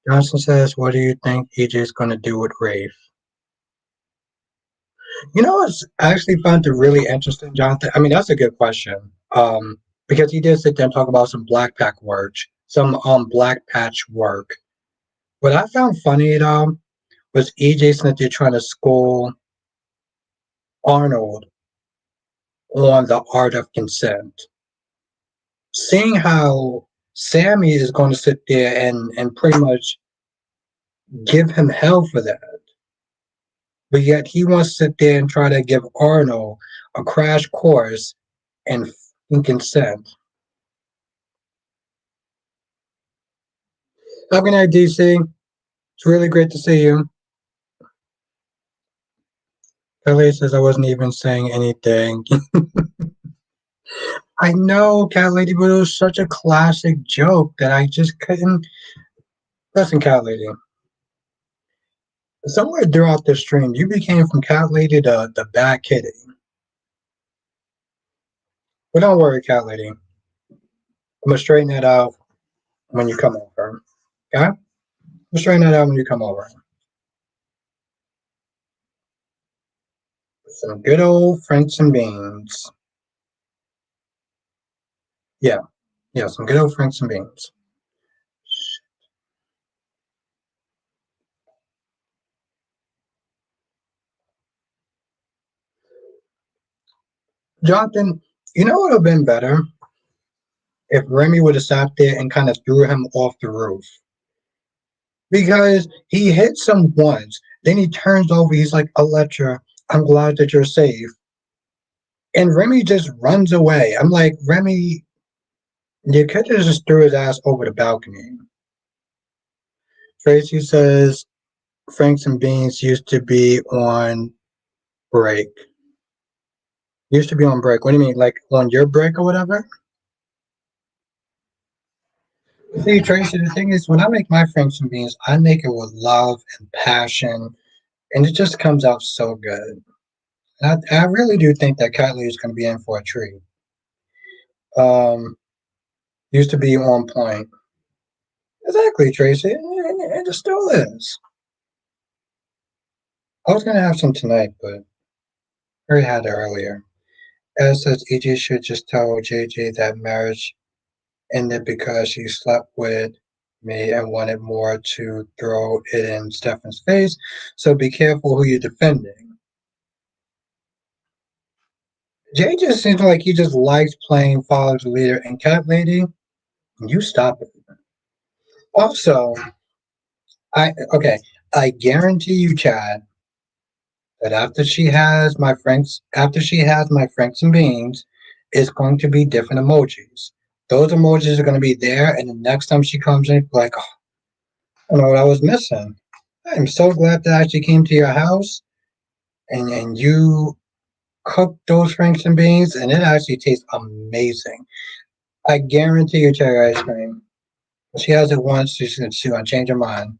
Johnson says, what do you think EJ's going to do with Rafe? You know what's I actually found it really interesting, Jonathan? I mean, that's a good question. Because he did sit there and talk about some black pack work, some black patch work. What I found funny though was EJ Smith there trying to school Arnold on the art of consent. Seeing how Sammy is going to sit there and pretty much give him hell for that. But yet he wants to sit there and try to give Arnold a crash course in consent. Have a good night, DC. It's really great to see you. Kelly says I wasn't even saying anything. I know, Cat Lady, but it was such a classic joke that I just couldn't. Listen, Cat Lady. Somewhere throughout the stream, you became from Cat Lady to the bad kitty. But don't worry, Cat Lady. I'm gonna straighten that out when you come over. Okay? I'm gonna straighten that out when you come over. Some good old Franks and beans. Yeah, yeah, some good old Franks and beans. Jonathan, you know what would have been better if Remy would have sat there and kind of threw him off the roof because he hits him once, then he turns over. He's like, "Electra, I'm glad that you're safe," and Remy just runs away. I'm like, Remy, you could have just threw his ass over the balcony. Tracy says Franks and Beans used to be on break. Used to be on break. What do you mean, like on your break or whatever? See, Tracy, the thing is, when I make my Franks and Beans, I make it with love and passion, and it just comes out so good. I really do think that Kylie is going to be in for a treat. Um, used to be on point. Exactly, Tracy, and it still is. I was going to have some tonight, but I already had it earlier. As says, EJ should just tell JJ that marriage ended because she slept with me and wanted more to throw it in Stefan's face. So be careful who you're defending. Jay just seems like he just likes playing follow the leader and Cat Lady. You stop it. Also, I guarantee you, Chad, that after she has my Franks and Beans, it's going to be different emojis. Those emojis are going to be there, and the next time she comes in, like, oh, I don't know what I was missing. I'm so glad that I actually came to your house and you cooked those Franks and Beans, and it actually tastes amazing. I guarantee you, cherry ice cream. If she has it once, she's gonna change her mind.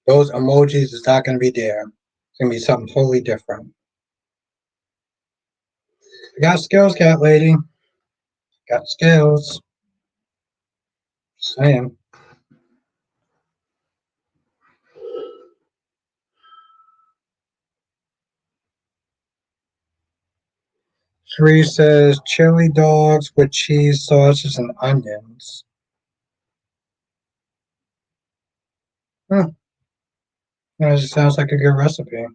Those emojis is not gonna be there. It's gonna be something totally different. I got skills, cat lady. Got skills. Just saying. Three says chili dogs with cheese sauces and onions. Huh. That sounds like a good recipe.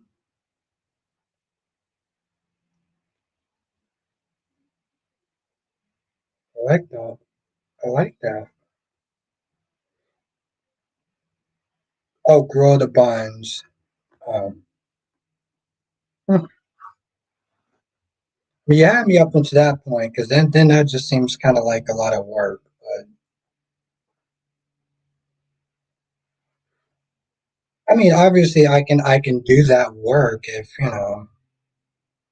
I like that. I like that. Oh, grow the buns. Um, hmm. You had me up until that point because then that just seems kind of like a lot of work. But I mean, obviously, I can do that work if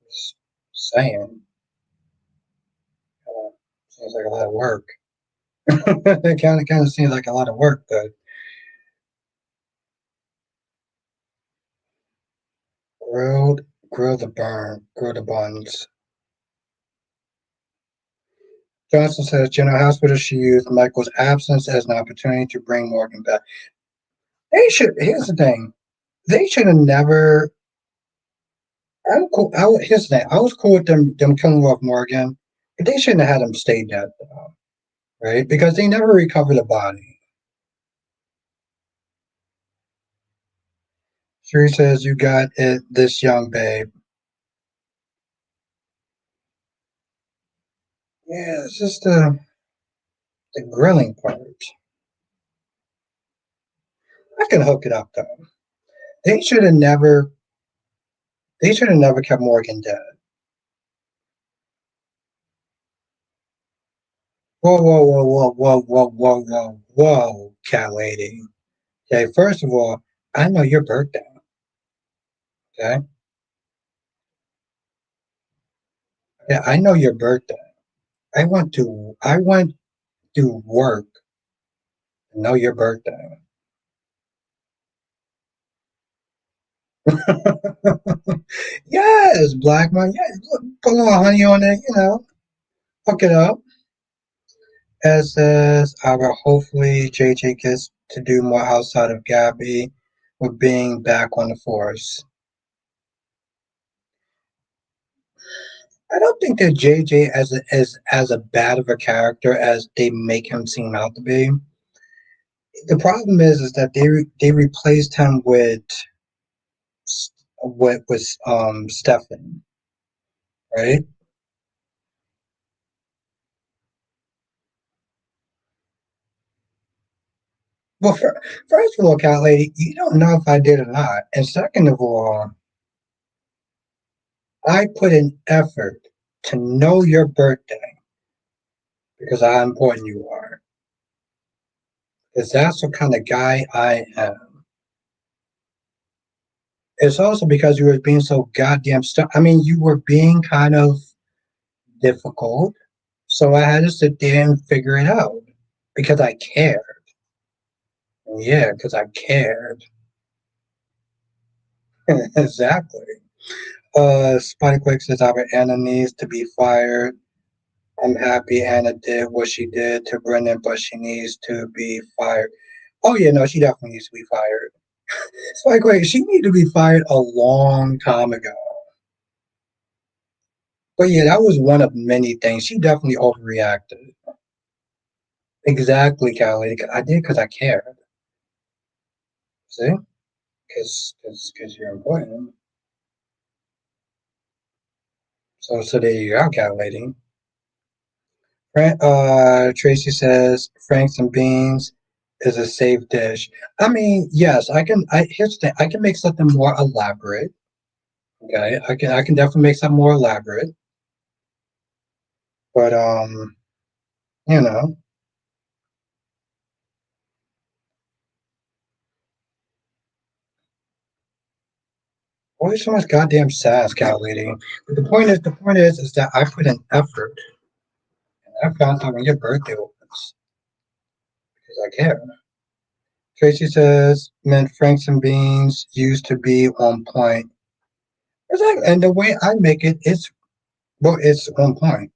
just saying. Seems like a lot of work. It kind of seems like a lot of work, but grilled, grill the buns. Johnson says General Hospital should use Michael's absence as an opportunity to bring Morgan back. They should. Here's the thing. They should have never. I'm cool. Here's the thing. I was cool with them killing off Morgan, but they shouldn't have had him stay dead, though, right? Because they never recovered the body. Sherry says you got it, this young babe. Yeah, it's just the grilling part. I can hook it up though. They should have never. They should have never kept Morgan dead. Whoa, whoa, whoa, whoa, whoa, whoa, whoa, whoa, whoa, cat lady. Okay, first of all, I know your birthday. Okay, yeah, I know your birthday. I went to work to know your birthday. Yes, black man. Yeah, put a little honey on it. Hook it up. As says, I will hopefully JJ gets to do more outside of Gabby with being back on the force. I don't think that JJ as a bad of a character as they make him seem out to be. The problem is that they replaced him with Stefan, right? Well, first of all, Cat Lady, you don't know if I did or not, and second of all, I put in effort to know your birthday because of how important you are. Because that's the kind of guy I am. It's also because you were being so goddamn stuck. I mean, you were being kind of difficult. So I had to sit there and figure it out because I cared. Yeah, because I cared. Exactly. Spikewick says Albert Anna needs to be fired. I'm happy Anna did what she did to Brendan, but she needs to be fired. Oh yeah, no, she definitely needs to be fired. Spikewick, she needed to be fired a long time ago. But yeah, that was one of many things. She definitely overreacted. Exactly, Callie. I did because I cared. See? Because you're important. So there you go, calculating. Tracy says Franks and beans is a safe dish. I mean, yes, I can. Here's the thing: I can make something more elaborate. Okay, I can definitely make something more elaborate. But you know, always so much goddamn sass, calculating. But the point is that I put in effort, and I found out when your birthday was because I care. Tracy says, meant Franks and beans used to be on point. Exactly. And the way I make it, it's on point.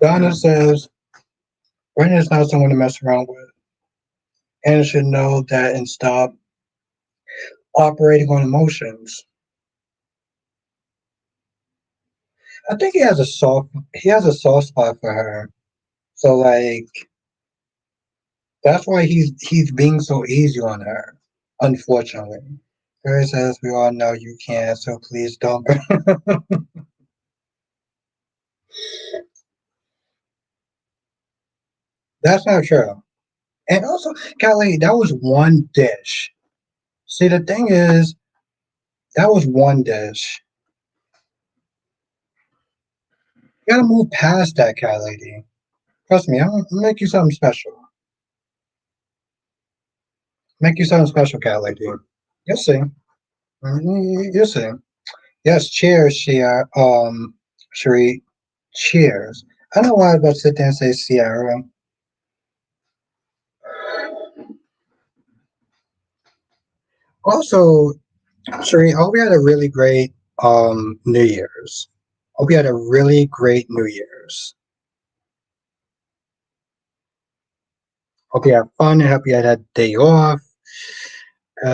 Donna says, Brandon is not someone to mess around with. Anna should know that and stop operating on emotions. I think he has a soft spot for her. So like that's why he's being so easy on her, unfortunately. Harry says we all know you can't, so please don't. That's not true. And also, Kelly, that was one dish. See, the thing is, that was one dish. You gotta move past that, cat lady. Trust me, I'll make you something special. Make you something special, cat lady. You'll see. You'll see. Yes, cheers, Shia. Cherie. Cheers. I don't know why I was about to sit there and say Sierra. Also, Sheree, I hope you had a really great New Year's. Hope you had a really great New Year's. Hope you had fun. I hope you had a day off.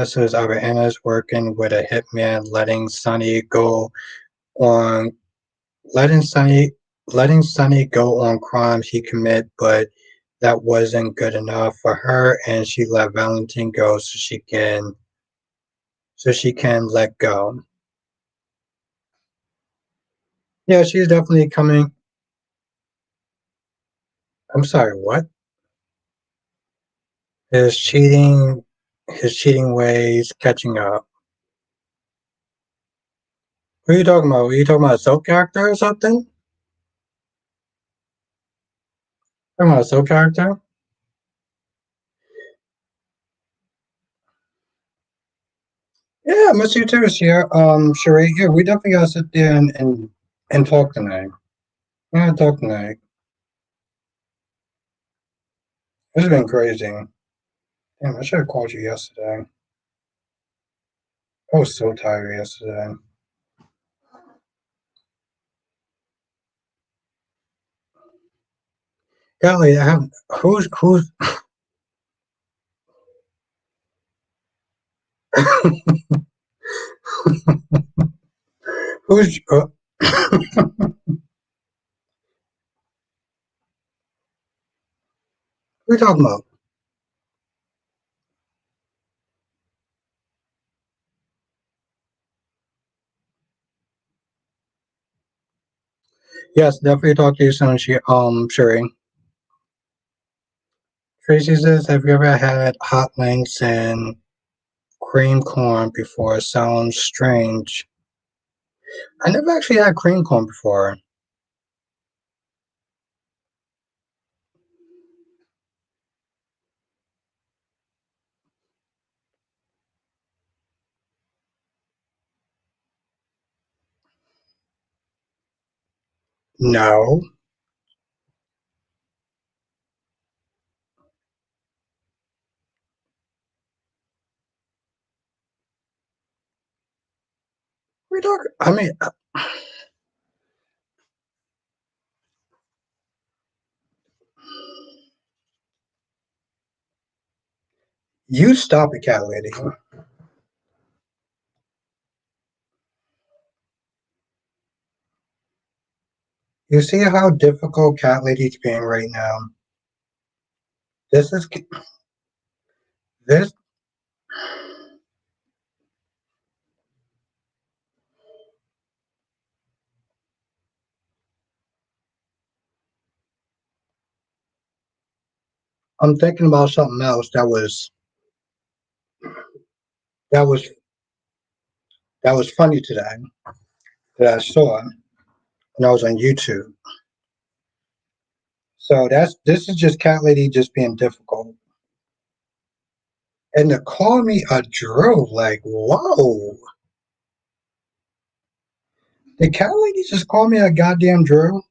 So as our Anna's working with a hitman, on letting Sunny letting Sunny go on crimes he commit, but that wasn't good enough for her, and she let Valentine go so she can let go. Yeah, she's definitely coming. I'm sorry, what? His cheating his cheating ways catching up. What are you talking about? Were you talking about a soap character or something? Talking about a soap character? Yeah, I miss you too, Sheree. Yeah, we definitely gotta sit there and talk tonight. Yeah, talk tonight. It's been crazy. Damn, I should have called you yesterday. I was so tired yesterday. Golly, I have who's who's who you talking about? Yes, definitely talk to you soon, Sheree. Tracy says, have you ever had hot links and cream corn before? Sounds strange. I never actually had cream corn before. No. We talk. I mean, you stop it, cat lady. You see how difficult cat lady's being right now. This is this. I'm thinking about something else that was that was funny today that I saw when I was on YouTube. So this is just cat lady just being difficult. And to call me a Drew, like, whoa. Did cat lady just call me a goddamn Drew?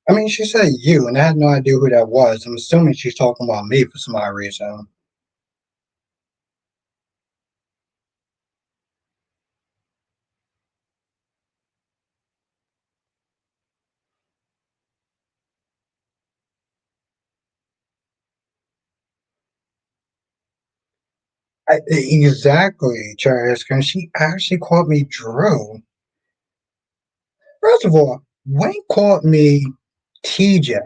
I mean, she said you, and I had no idea who that was. I'm assuming she's talking about me for some odd reason. Exactly, Charles, because she actually called me Drew. First of all, Wayne called me TJ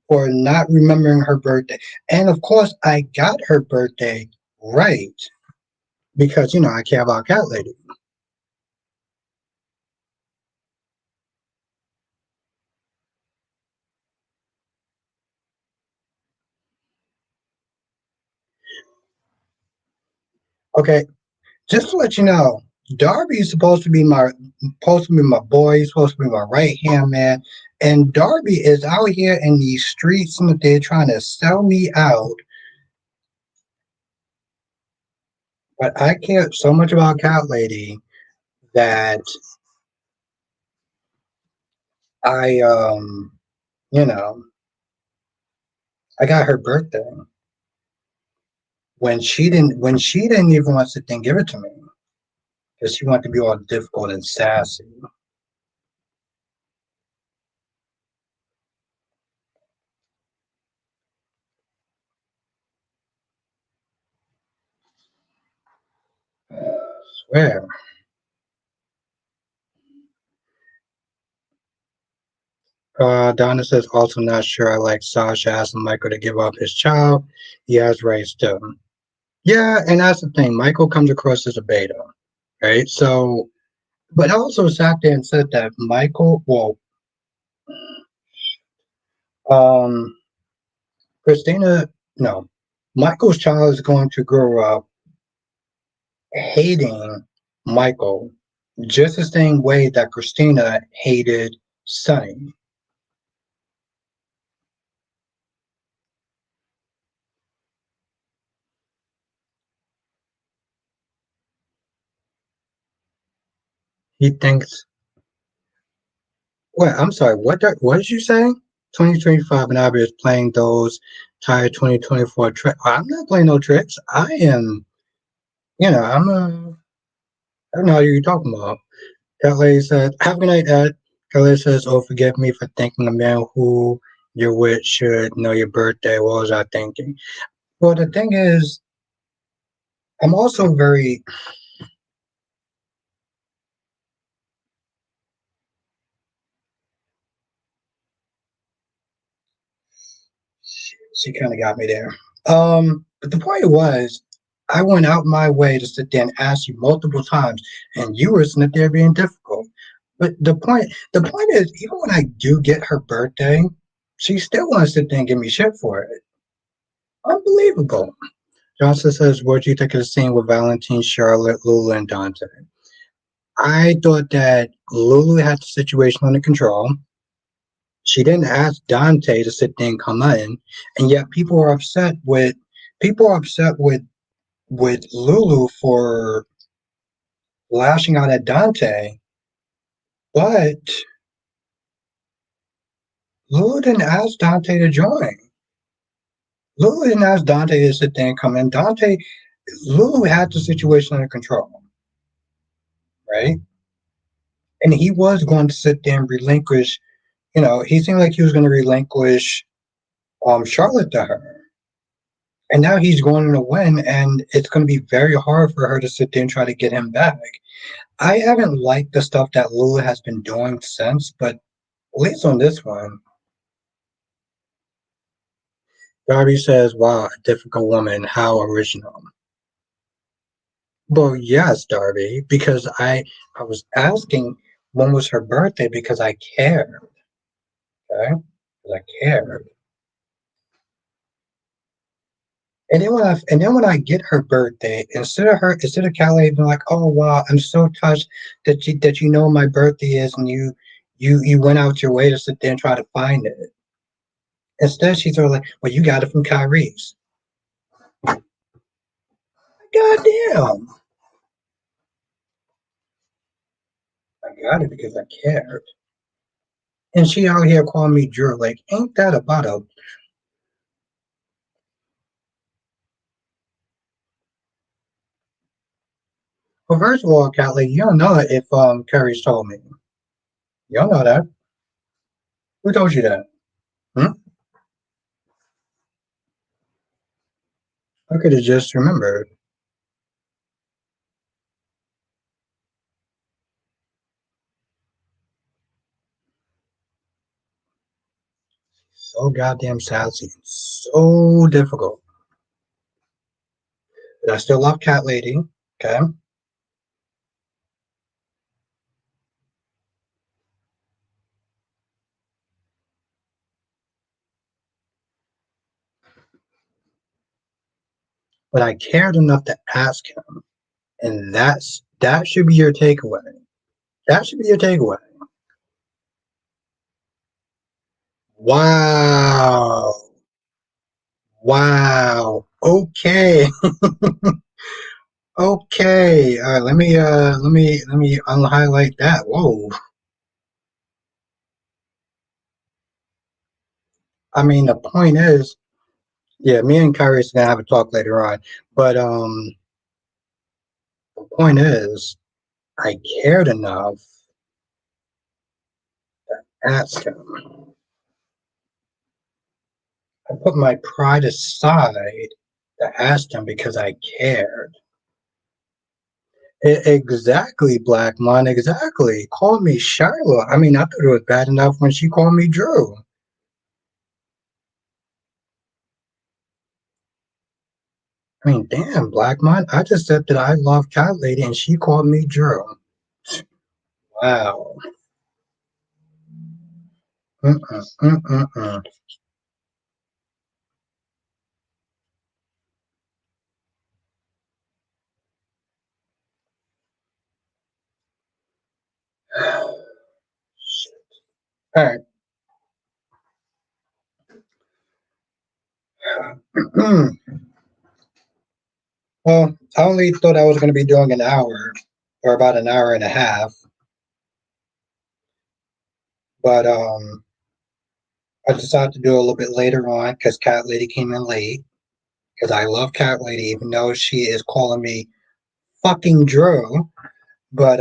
for not remembering her birthday. And of course, I got her birthday right because, I care about Cat Lady. Okay, just to let you know, Darby is supposed to be my boy, he's supposed to be my right hand man. And Darby is out here in these streets and they're trying to sell me out. But I care so much about Cat Lady that I you know, I got her birthday when she didn't even want to sit there and give it to me because she wanted to be all difficult and sassy. Swear. Donna says also not sure I like Sasha asking Michael to give up his child. He has raised him. Yeah, and that's the thing. Michael comes across as a beta, right? So, but I also sat there and said that Michael, well, um, Christina, no, Michael's child is going to grow up hating Michael just the same way that Christina hated Sonny. He thinks, well, I'm sorry, what did you say? 2025 and Abby is playing those tired 2024 tricks. I'm not playing no tricks. I am, I'm a, I don't know what you're talking about. That lady said, have a good night, Ed. Kelly says, oh, forgive me for thinking a man who you're with should know your birthday. What was I thinking? Well, the thing is, I'm also very, she kind of got me there. But the point was, I went out my way to sit there and ask you multiple times, and you were sitting there being difficult. But the point is, even when I do get her birthday, she still wants to sit there and give me shit for it. Unbelievable. Johnson says, what do you think of the scene with Valentine, Charlotte, Lulu, and Dante? I thought that Lulu had the situation under control. She didn't ask Dante to sit there and come in, and yet people are upset with Lulu for lashing out at Dante, but Lulu didn't ask Dante to join. Lulu didn't ask Dante to sit there and come in. Lulu had the situation under control, right? And he was going to sit there and relinquish. He seemed like he was going to relinquish Charlotte to her. And now he's going to win, and it's going to be very hard for her to sit there and try to get him back. I haven't liked the stuff that Lulu has been doing since, but at least on this one, Darby says, wow, a difficult woman, how original. Well, yes, Darby, because I was asking when was her birthday because I cared, okay? Because I cared. And then when I get her birthday, instead of Callie being like, "Oh wow, I'm so touched that you know my birthday is and you went out your way to sit there and try to find it." Instead, she's sort of like, "Well, you got it from Kyrie's." Goddamn, I got it because I cared. And she out here calling me Drew. Like, ain't that about a? Well, first of all, Callie, you don't know if Kyrie's told me. You don't know that. Who told you that? Hmm? I could have just remembered. So goddamn sassy. So difficult. But I still love Cat Lady. Okay. But I cared enough to ask him. And that should be your takeaway. That should be your takeaway. Wow. Wow. Okay. Okay. Let me unhighlight that. Whoa. I mean, the point is, yeah, me and Kyrie's gonna have a talk later on. But the point is, I cared enough to ask him. I put my pride aside to ask him because I cared. Exactly, Black Mon, exactly. Called me Shiloh. I mean, I thought it was bad enough when she called me Drew. I mean, damn, Black Mon. I just said that I love Cat Lady and she called me Drew. Wow. Mm-mm, mm-mm, mm. All right. Well, I only thought I was going to be doing an hour or about an hour and a half, but I decided to do a little bit later on because Cat Lady came in late. Because I love Cat Lady, even though she is calling me fucking Drew. But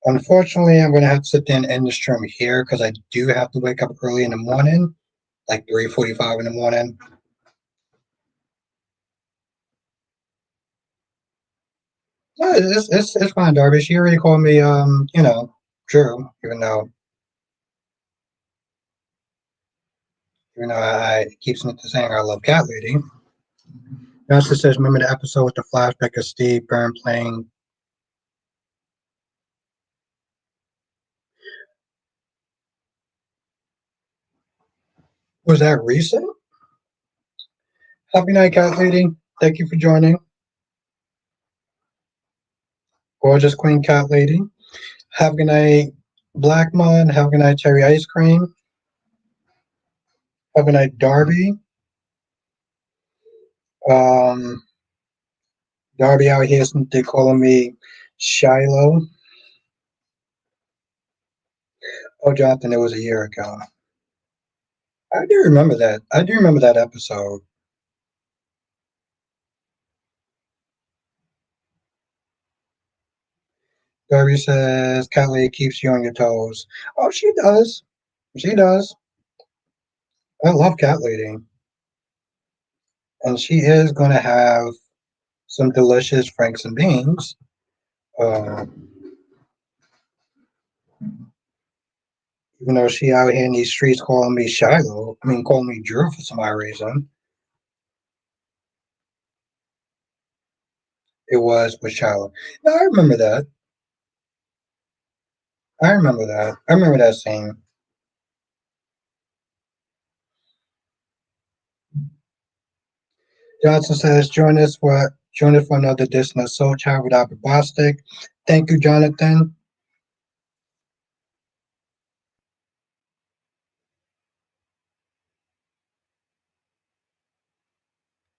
unfortunately, I'm going to have to sit there and end the stream here because I do have to wake up early in the morning, like 3:45 in the morning. No, it's fine, Darby. She already called me, Drew, even though I keep saying I love Cat Lady. Master says, remember the episode with the flashback of Steve Byrne playing? Was that recent? Happy night, Cat Lady. Thank you for joining. Gorgeous Queen Cat Lady. Have a good night, Black Mon. Have a good night, Cherry Ice Cream. Have a good night, Darby. Um, Darby out here, they calling me Shiloh. Oh, Jonathan, it was a year ago. I do remember that. I do remember that episode. Darby says, Cat Lady keeps you on your toes. Oh, she does. She does. I love Cat Lady. And she is going to have some delicious franks and beans. Uh, even though she out here in these streets calling me Shiloh, I mean, calling me Drew for some odd reason. It was with Shiloh. No, I remember that. I remember that. I remember that scene. Johnson says, join us for another edition of Soul Child without the Bostic. Thank you, Jonathan.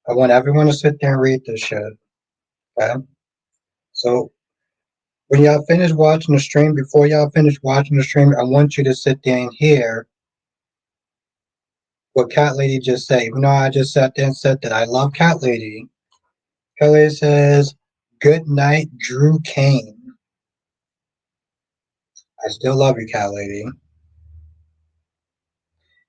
I want everyone to sit there and read this shit. Okay? So when y'all finish watching the stream, before y'all finish watching the stream, I want you to sit there and hear what Cat Lady just said. Even though I just sat there and said that I love Cat Lady, Cat Lady says, good night, Drew Kane. I still love you, Cat Lady.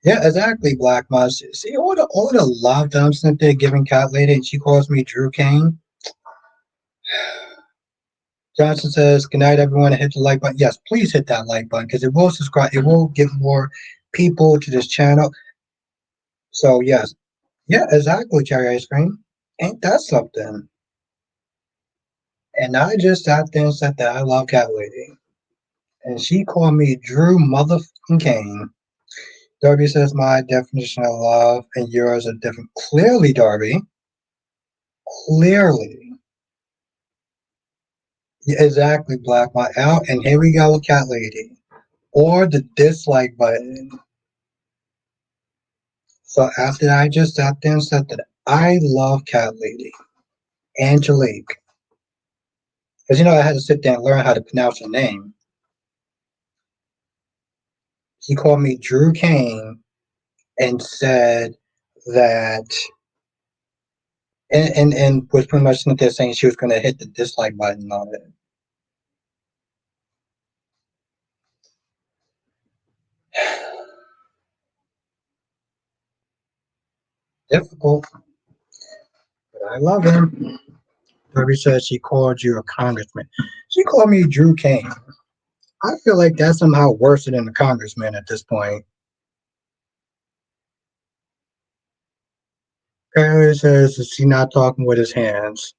Yeah, exactly, Black Moss. See all the love that I'm sitting there giving Cat Lady, and she calls me Drew Kane. Johnson says, "Good night, everyone. Hit the like button. Yes, please hit that like button because it will subscribe. It will give more people to this channel. So yes, yeah, exactly, Cherry Ice Cream. Ain't that something?" And I just sat there and said that I love Cat Lady, and she called me Drew Motherfucking Kane. Darby says my definition of love and yours are different. Clearly, Darby. Clearly. Yeah, exactly, Black. My out, and here we go with Cat Lady. Or the dislike button. So after I just sat there and said that I love Cat Lady, Angelique. Because I had to sit there and learn how to pronounce her name. She called me Drew Kane, and said that, and was pretty much Cynthia saying she was going to hit the dislike button on it. Difficult, but I love her. Debbie says she called you a congressman. She called me Drew King. I feel like that's somehow worse than a congressman at this point. Kylie says, is he not talking with his hands?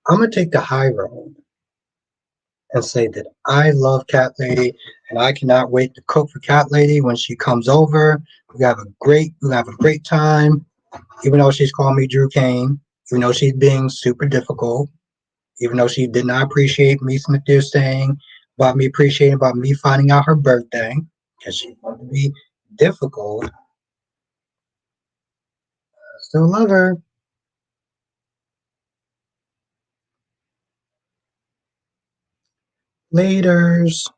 I'm gonna take the high road and say that I love Cat Lady and I cannot wait to cook for Cat Lady when she comes over. We have a great time, even though she's calling me Drew Kane, even though she's being super difficult, even though she did not appreciate me Smith saying about me finding out her birthday, because she wanted to be difficult. I still love her. Laters.